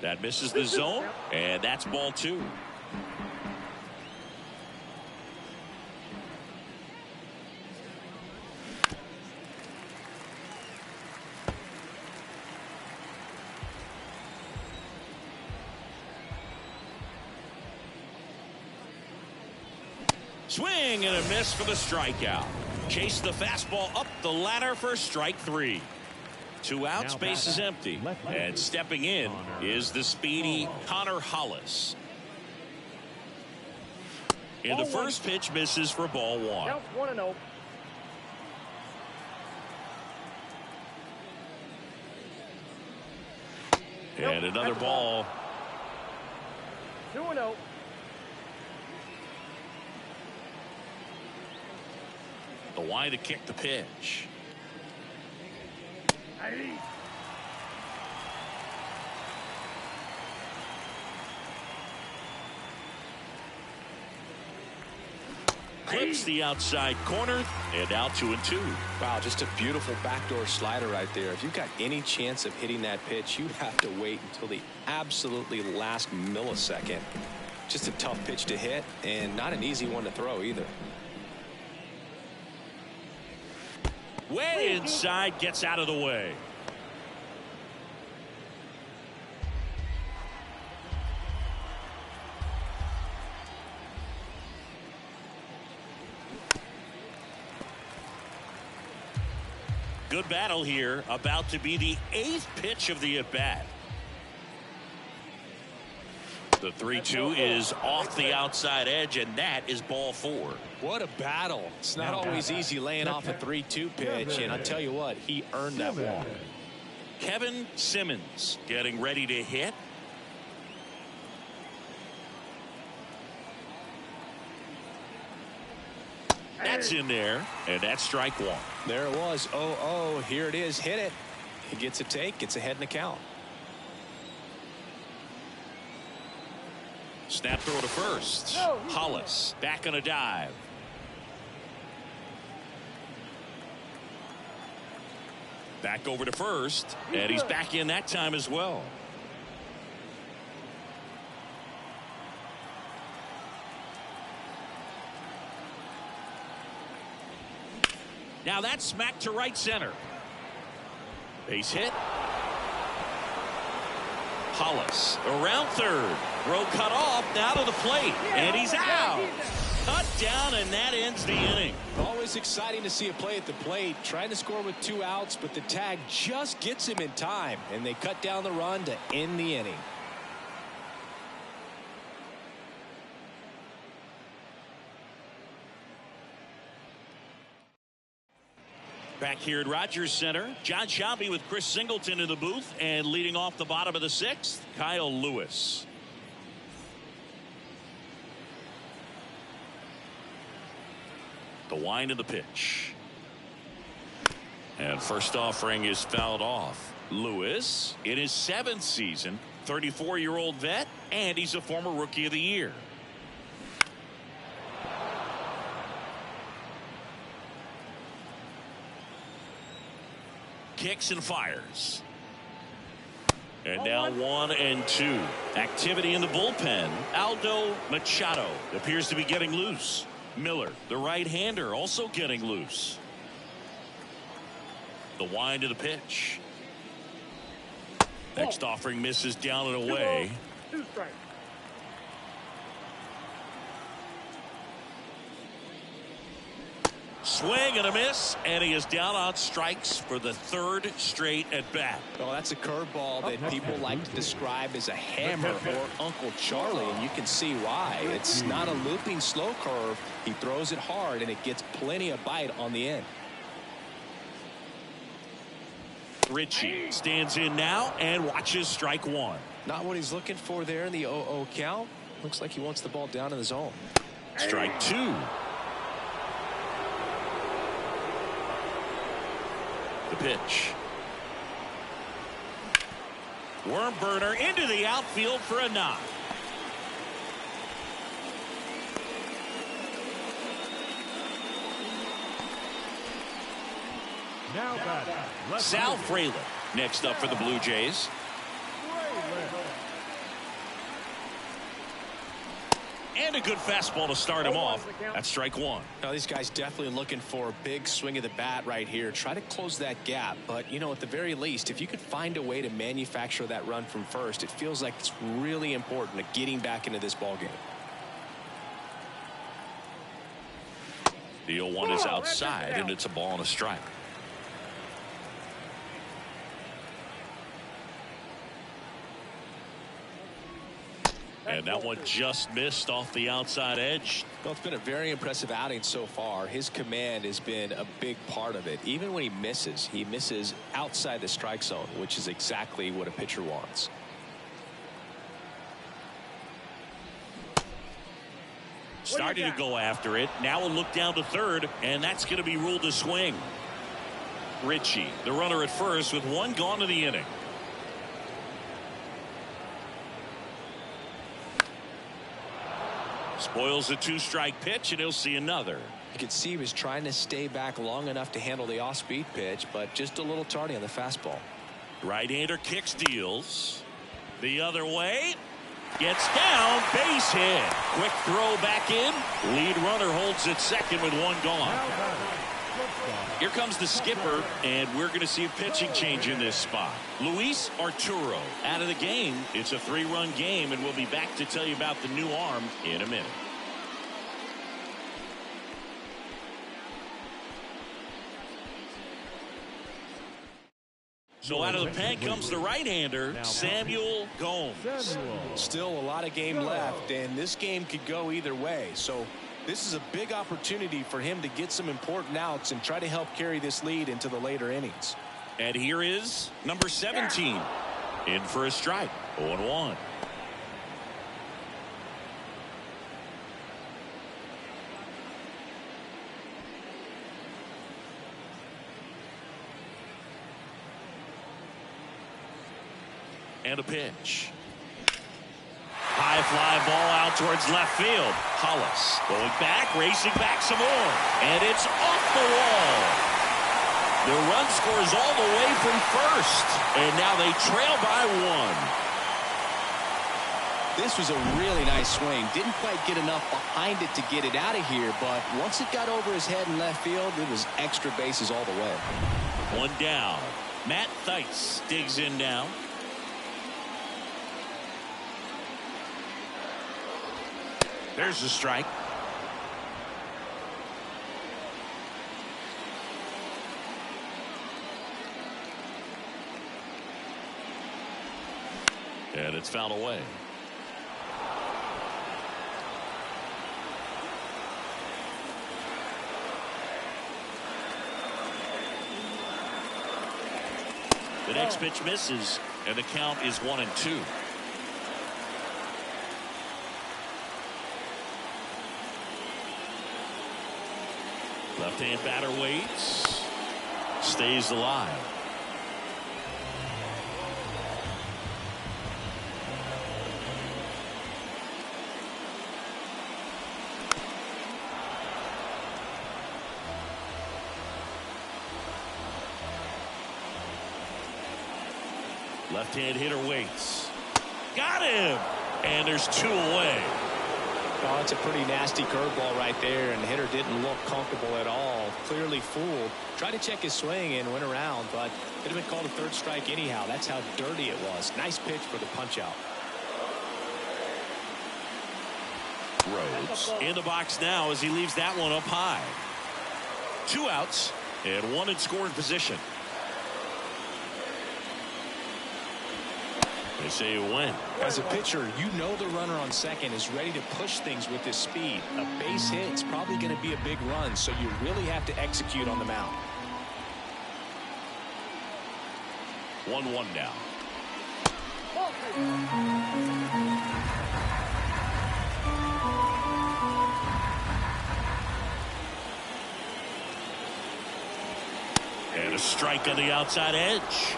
That misses the zone, and that's ball 2. Swing and a miss for the strikeout. Chase the fastball up the ladder for strike 3. 2 outs, base is empty. And stepping in is the speedy Connor Hollis. In the first pitch, misses for ball 1. Counts 1-0. And another ball. 2-0. The wide to kick the pitch. Clips the outside corner and out 2-2. Wow, just a beautiful backdoor slider right there. If you've got any chance of hitting that pitch, you have to wait until the absolutely last millisecond. Just a tough pitch to hit and not an easy one to throw either. Way inside, gets out of the way. Good battle here, about to be the 8th pitch of the at-bat. The 3-2 is off the outside edge, and that is ball 4. What a battle. It's not always easy laying off a 3-2 pitch, and I'll tell you what, he earned that walk. Kevin Simmons getting ready to hit. That's in there, and that's strike 1. There it was. 0-0. Here it is. Hit it. He gets a take, gets ahead in the count. Snap throw to first. Hollis back on a dive. Back over to first, and he's back in that time as well. Now that's smacked to right center. Base hit. Hollis around third. Throw cut off. Now to the plate. And he's out. Cut down, and that ends the inning. Always exciting to see a play at the plate. Trying to score with 2 outs, but the tag just gets him in time. And they cut down the run to end the inning. Back here at Rogers Center, John Shelby with Chris Singleton in the booth, and leading off the bottom of the 6th, Kyle Lewis. The wind of the pitch. And first offering is fouled off. Lewis in his 7th season, 34-year-old vet, and he's a former Rookie of the Year. Kicks and fires. And now 1-2. Activity in the bullpen. Aldo Machado appears to be getting loose. Miller, the right-hander, also getting loose. The wind of the pitch. Next offering misses down and away. 2 strikes. Swing and a miss, and he is down on strikes for the 3rd straight at bat. Well, that's a curveball that people like to describe as a hammer or Uncle Charlie, and you can see why. It's not a looping slow curve. He throws it hard, and it gets plenty of bite on the end. Ritchie stands in now and watches strike 1. Not what he's looking for there in the 0-0 count. Looks like he wants the ball down in the zone. Strike 2. The pitch. Worm burner into the outfield for a knock. Now batting. Sal Frelick next up for the Blue Jays. And a good fastball to start him off. That's strike 1. Now, these guys definitely looking for a big swing of the bat right here. Try to close that gap. But, you know, at the very least, if you could find a way to manufacture that run from first, it feels like it's really important to getting back into this ball game. The 0-1 is outside, and it's a ball and a strike. And that one just missed off the outside edge. Well, it's been a very impressive outing so far. His command has been a big part of it. Even when he misses outside the strike zone, which is exactly what a pitcher wants. Starting to go after it. Now a look down to third, and that's going to be ruled a swing. Ritchie, the runner at first, with 1 gone to the inning. Spoils the 2-strike pitch, and he'll see another. You can see he was trying to stay back long enough to handle the off-speed pitch, but just a little tardy on the fastball. Right-hander kicks, deals. The other way. Gets down, base hit. Quick throw back in. Lead runner holds at second with 1 gone. Here comes the skipper, and we're going to see a pitching change in this spot. Luis Arturo out of the game. It's a 3-run game, and we'll be back to tell you about the new arm in a minute. So out of the pen comes the right-hander, Samuel Gomes. Still a lot of game left, and this game could go either way. So this is a big opportunity for him to get some important outs and try to help carry this lead into the later innings. And here is number 17 in for a strike. 0-1. And a pitch. High fly ball out towards left field. Hollis going back, racing back some more. And it's off the wall. The run scores all the way from first. And now they trail by 1. This was a really nice swing. Didn't quite get enough behind it to get it out of here, but once it got over his head in left field, it was extra bases all the way. One down. Matt Theis digs in now. There's the strike. And it's fouled away. The next pitch misses, and the count is 1-2. Left-hand batter waits. Stays alive. Left-hand hitter waits. Got him! And there's 2 away. Oh, it's a pretty nasty curveball right there, and the hitter didn't look comfortable at all. Clearly fooled. Tried to check his swing and went around, but it would have been called a third strike anyhow. That's how dirty it was. Nice pitch for the punch-out. Rhodes in the box now as he leaves that one up high. 2 outs and 1 in scoring position. They say you win. As a pitcher, you know the runner on second is ready to push things with his speed. A base hit is probably going to be a big run, so you really have to execute on the mound. 1-1 now. And a strike on the outside edge.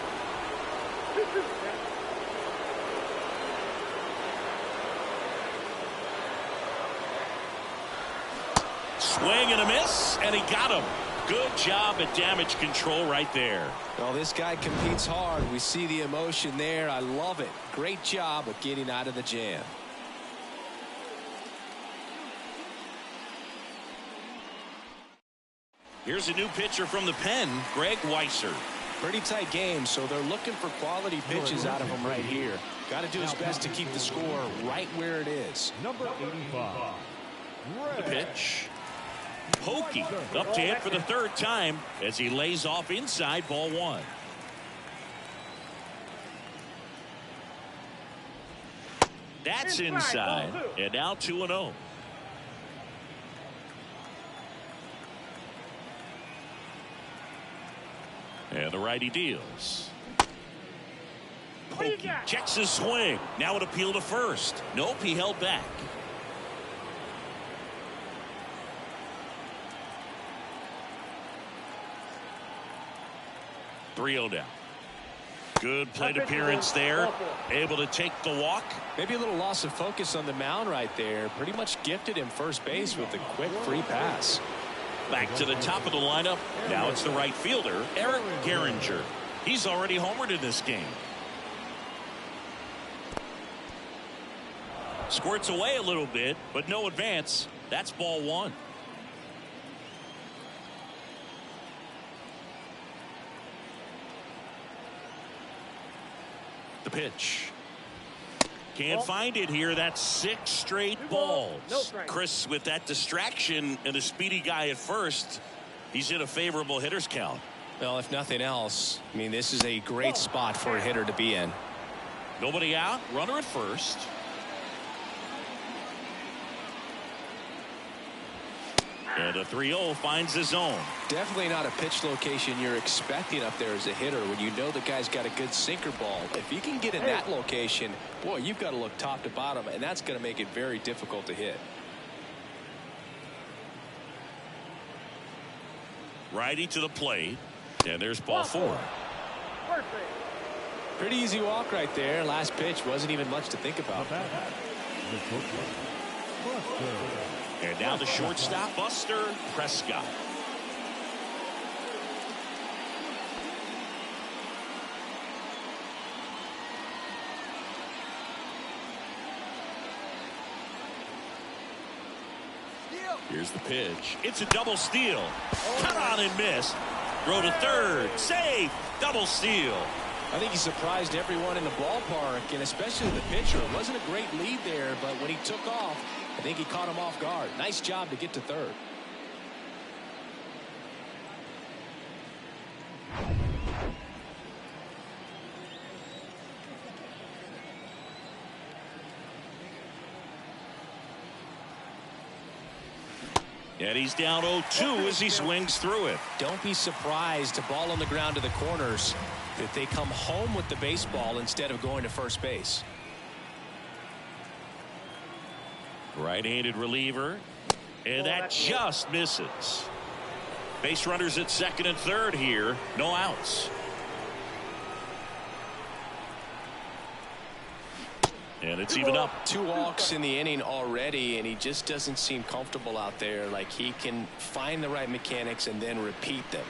Swing and a miss, and he got him. Good job at damage control right there. Well, this guy competes hard. We see the emotion there. I love it. Great job of getting out of the jam. Here's a new pitcher from the pen, Greg Weisser. Pretty tight game, so they're looking for quality pitches out of him right here. Got to do his best to keep the score right where it is. Number 85. The pitch. Pokey up to hit for the 3rd time as he lays off inside, ball 1. That's inside, and now 2-0. And the righty deals. Pokey checks his swing. Now an appeal to first. Nope, he held back. .3-0 down. Good plate appearance there. Able to take the walk. Maybe a little loss of focus on the mound right there. Pretty much gifted him first base with a quick free pass. Back to the top of the lineup. Now it's the right fielder, Eric Gehringer. He's already homered in this game. Squirts away a little bit, but no advance. That's ball 1. The pitch. Can't find it here. That's 6 straight balls. Chris, with that distraction and a speedy guy at first, he's in a favorable hitter's count. Well, if nothing else, I mean, this is a great spot for a hitter to be in. Nobody out. Runner at first. And a 3-0 finds the zone. Definitely not a pitch location you're expecting up there as a hitter when you know the guy's got a good sinker ball. If you can get in that location, boy, you've got to look top to bottom, and that's going to make it very difficult to hit. Righty to the plate. And there's ball 4. Pretty easy walk right there. Last pitch wasn't even much to think about. And now the shortstop, Buster Prescott. Here's the pitch. It's a double steal. Cut on and miss. Throw to third. Safe. Double steal. I think he surprised everyone in the ballpark, and especially the pitcher. It wasn't a great lead there, but when he took off, I think he caught him off guard. Nice job to get to third. And he's down 0-2 as he swings through it. Don't be surprised, to ball on the ground to the corners, that they come home with the baseball instead of going to first base. Right-handed reliever. And that just misses. Base runners at second and third here. No outs. And it's even up. 2 walks in the inning already, and he just doesn't seem comfortable out there. Like he can find the right mechanics and then repeat them.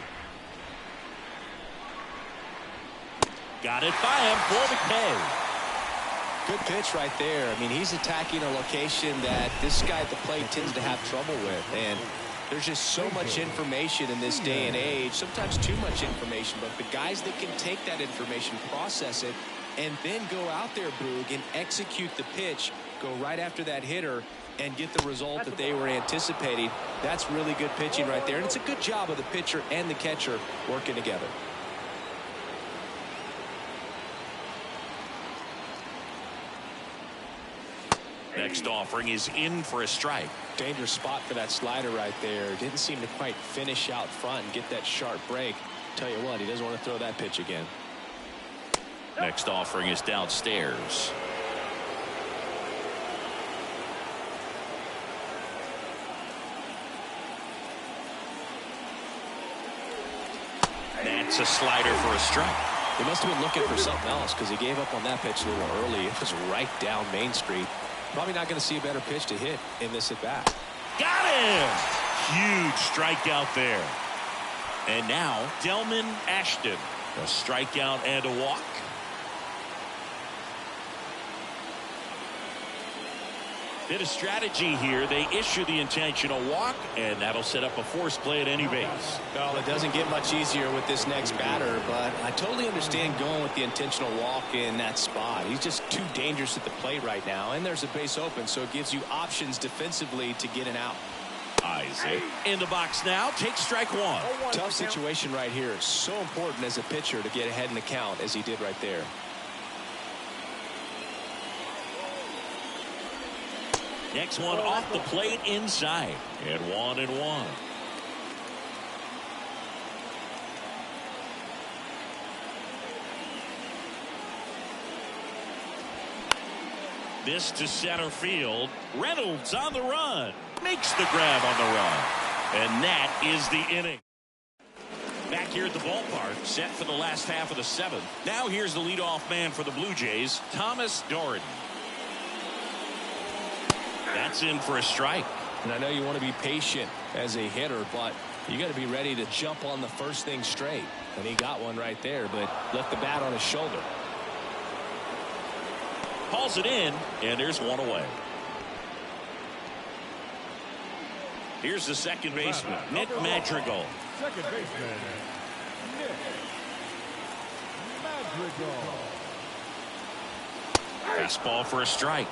Got it by him for McKay. Good pitch right there. I mean, he's attacking a location that this guy at the plate tends to have trouble with. And there's just so much information in this day and age, sometimes too much information. But the guys that can take that information, process it, and then go out there, Boog, and execute the pitch, go right after that hitter, and get the result that they were anticipating. That's really good pitching right there. And it's a good job of the pitcher and the catcher working together. Next offering is in for a strike. Dangerous spot for that slider right there. Didn't seem to quite finish out front and get that sharp break. Tell you what, he doesn't want to throw that pitch again. Next offering is downstairs. That's a slider for a strike. He must have been looking for something else, because he gave up on that pitch a little early. It was right down Main Street. Probably not going to see a better pitch to hit in this at bat. Got him! Huge strikeout there. And now Delman Ashton. A strikeout and a walk. Bit of strategy here. They issue the intentional walk, and that'll set up a force play at any base. Well, it doesn't get much easier with this next batter, but I totally understand going with the intentional walk in that spot. He's just too dangerous at the plate right now, and there's a base open, so it gives you options defensively to get an out. Isaac in the box now. Takes strike one. Tough situation right here. It's so important as a pitcher to get ahead in the count as he did right there. Next one off the plate inside. And 1-1. This to center field. Reynolds on the run. Makes the grab on the run. And that is the inning. Back here at the ballpark, set for the last half of the 7th. Now here's the leadoff man for the Blue Jays, Thomas Doran. That's in for a strike. And I know you want to be patient as a hitter, but you got to be ready to jump on the first thing straight. And he got one right there, but left the bat on his shoulder. Calls it in, and there's one away. Here's the second baseman, Nick Madrigal. Second baseman, Nick Madrigal. Fastball for a strike,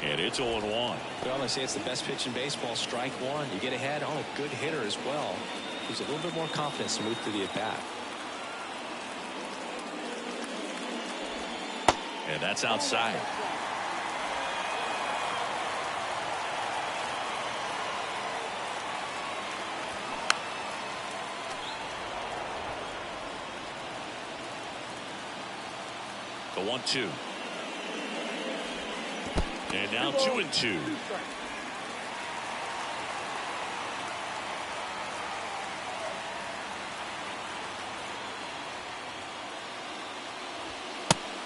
and it's 0-1. Well, I say it's the best pitch in baseball. Strike one. You get ahead on a good hitter as well. Gives a little bit more confidence to move through the at-bat. And that's outside. The 1-2. And now 2-2.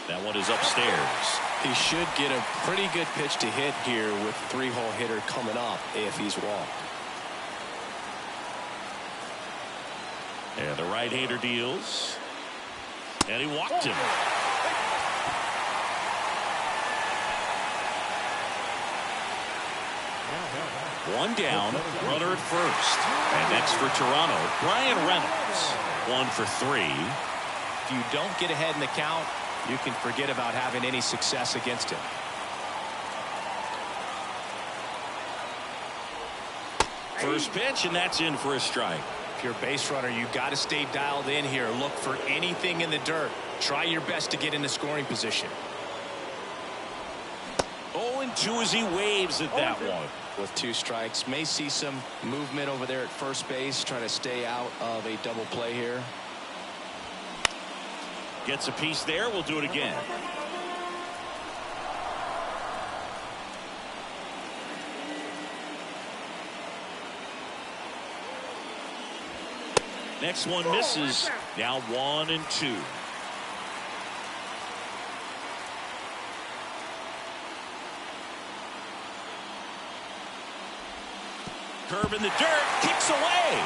That one is upstairs. He should get a pretty good pitch to hit here with 3-hole hitter coming up if he's walked. And the right-hander deals. And he walked him. One down, runner at first. And next for Toronto, Brian Reynolds. 1 for 3. If you don't get ahead in the count, you can forget about having any success against him. First pitch, and that's in for a strike. If you're a base runner, you've got to stay dialed in here. Look for anything in the dirt. Try your best to get into scoring position. 0-2 as he waves at that one. With 2 strikes, may see some movement over there at first base, trying to stay out of a double play here. Gets a piece there. We'll do it again. Next one misses. Now 1-2. Curve in the dirt, kicks away.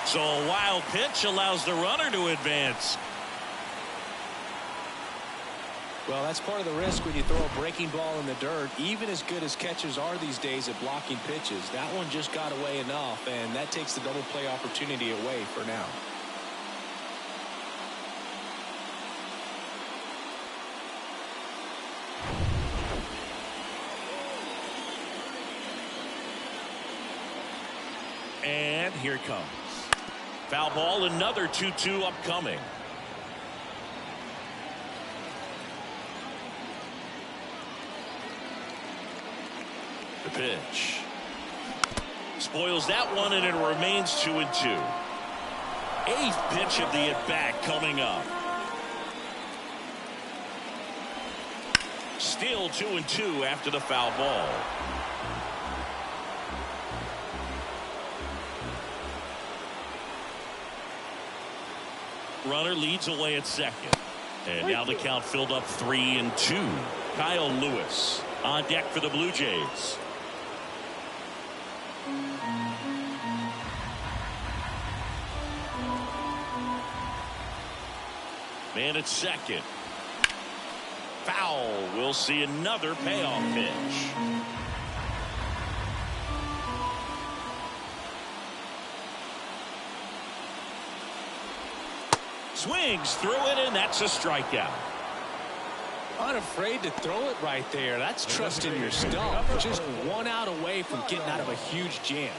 So a wild pitch allows the runner to advance. Well, that's part of the risk when you throw a breaking ball in the dirt. Even as good as catchers are these days at blocking pitches, that one just got away enough, and that takes the double play opportunity away for now. And here it comes. Foul ball, another 2-2 upcoming. The pitch. Spoils that one, and it remains 2-2. 8th pitch of the at-bat coming up. Still 2-2 after the foul ball. Runner leads away at second. And now the count filled up 3-2. Kyle Lewis on deck for the Blue Jays. Man at second. Foul. We'll see another payoff pitch. Swings through it, and that's a strikeout. Unafraid to throw it right there. That's trusting your stuff. Just 1 out away from getting out of a huge jam.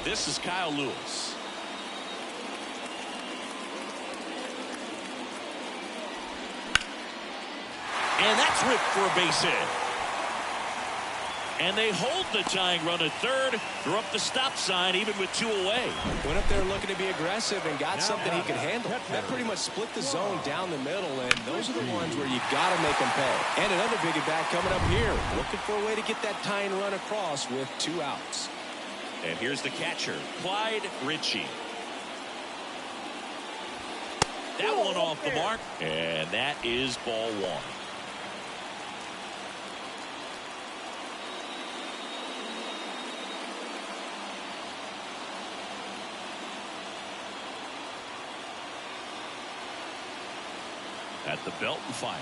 This is Kyle Lewis. And that's ripped for a base hit. And they hold the tying run at third. They're up the stop sign even with 2 away. Went up there looking to be aggressive and got something he could handle. That pretty much split the zone down the middle, and those are the ones where you got to make them pay. And another big at bat coming up here. Looking for a way to get that tying run across with 2 outs. And here's the catcher, Clyde Ritchie. That one off the mark, and that is ball 1. At the belt and fires.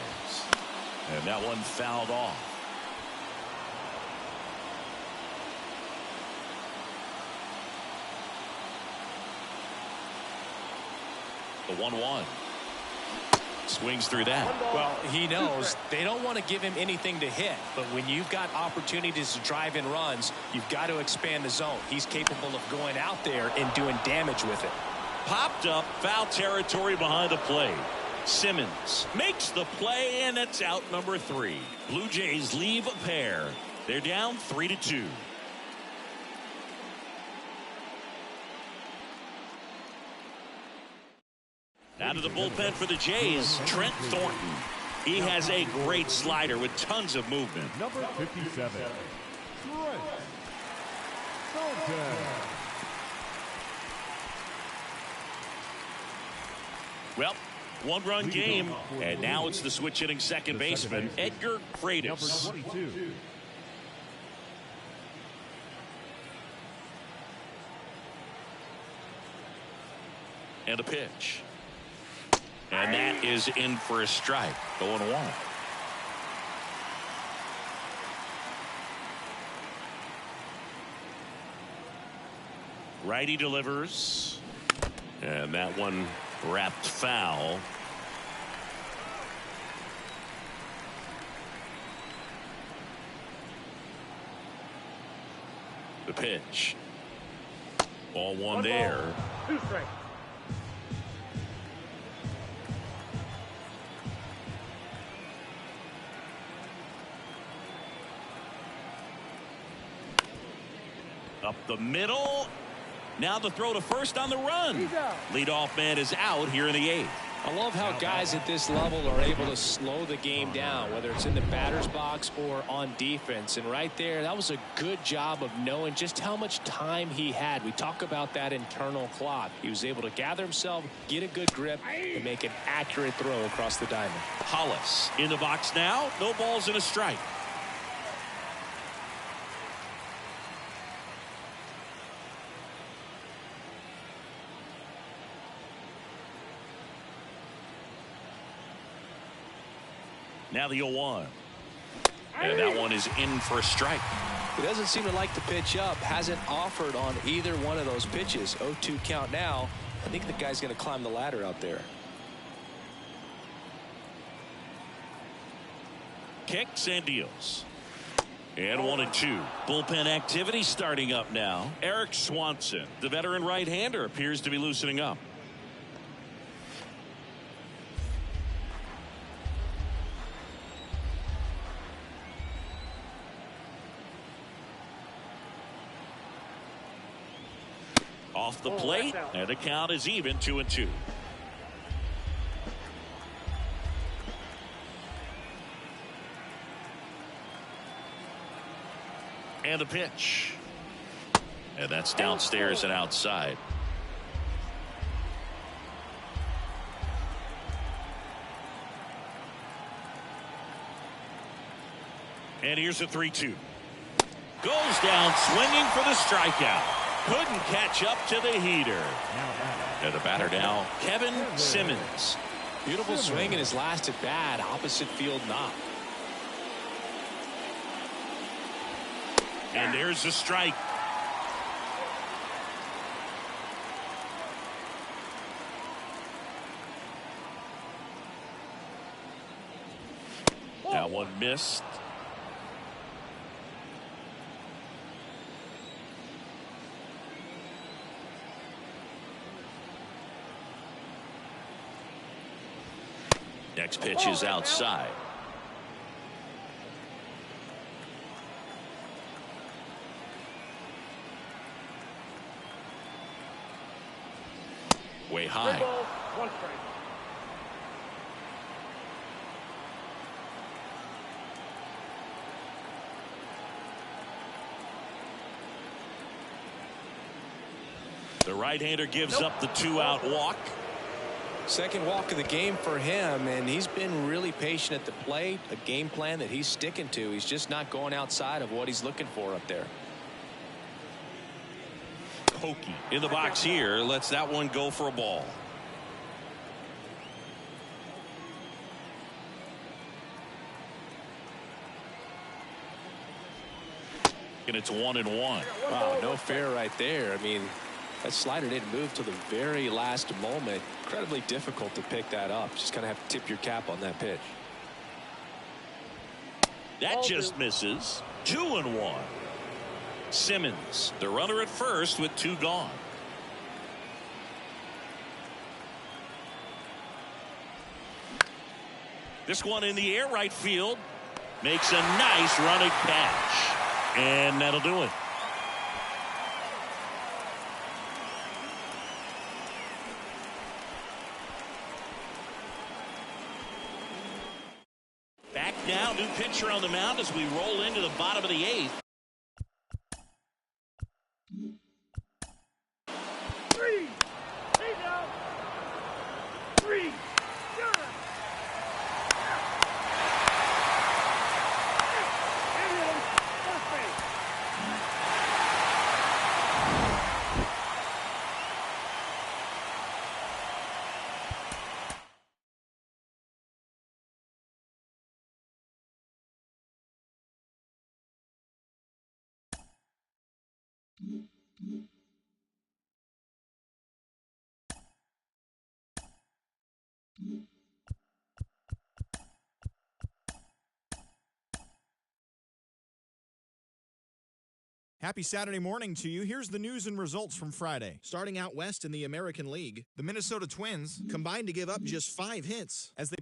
And that one fouled off. The 1-1. Swings through that. Well, he knows they don't want to give him anything to hit, but when you've got opportunities to drive in runs, you've got to expand the zone. He's capable of going out there and doing damage with it. Popped up, foul territory behind the plate. Simmons makes the play, and it's out number 3. Blue Jays leave a pair. They're down 3-2. Out of the bullpen for the Jays, Trent Thornton. He has a great slider with tons of movement. Number 57, Trent Thornton. Well, 1-run game, and now it's the switch hitting second baseman, Edgar Freitas. Number 22. And a pitch. And that is in for a strike. 0-1. Righty delivers. And that one wrapped foul. The pitch. Ball one there. 2 strikes. Up the middle. Now the throw to first on the run. Leadoff man is out here in the 8th. I love how guys at this level are able to slow the game down, whether it's in the batter's box or on defense. And right there, that was a good job of knowing just how much time he had. We talk about that internal clock. He was able to gather himself, get a good grip, and make an accurate throw across the diamond. Hollis in the box now. No balls and a strike. Now the 0-1. And that one is in for a strike. He doesn't seem to like to pitch up. Hasn't offered on either one of those pitches. 0-2 count now. I think the guy's going to climb the ladder out there. Kicks and deals. And 1-2. Bullpen activity starting up now. Eric Swanson, the veteran right-hander, appears to be loosening up. Off the plate, and the count is even, 2-2. And the pitch. And that's downstairs and outside. And here's a 3-2. Goes down swinging for the strikeout. Couldn't catch up to the heater. And the batter now, Kevin Simmons. Beautiful swing in his last at bat. Opposite field knock. And there's the strike. That one missed. Next pitch is outside. Way high. 1 strike. The right-hander gives up the 2-out walk. Second walk of the game for him, and he's been really patient at the plate. A game plan that he's sticking to. He's just not going outside of what he's looking for up there. Pokey in the box here. Lets that one go for a ball. And it's 1-1. Wow, no fair right there. I mean, that slider didn't move to the very last moment. Incredibly difficult to pick that up. Just kind of have to tip your cap on that pitch. That just misses. 2-1. Simmons, the runner at first with 2 gone. This one in the air, right field. Makes a nice running catch. And that'll do it. Back now, new pitcher on the mound as we roll into the bottom of the 8th. Happy Saturday morning to you. Here's the news and results from Friday. Starting out west in the American League, the Minnesota Twins combined to give up just 5 hits as they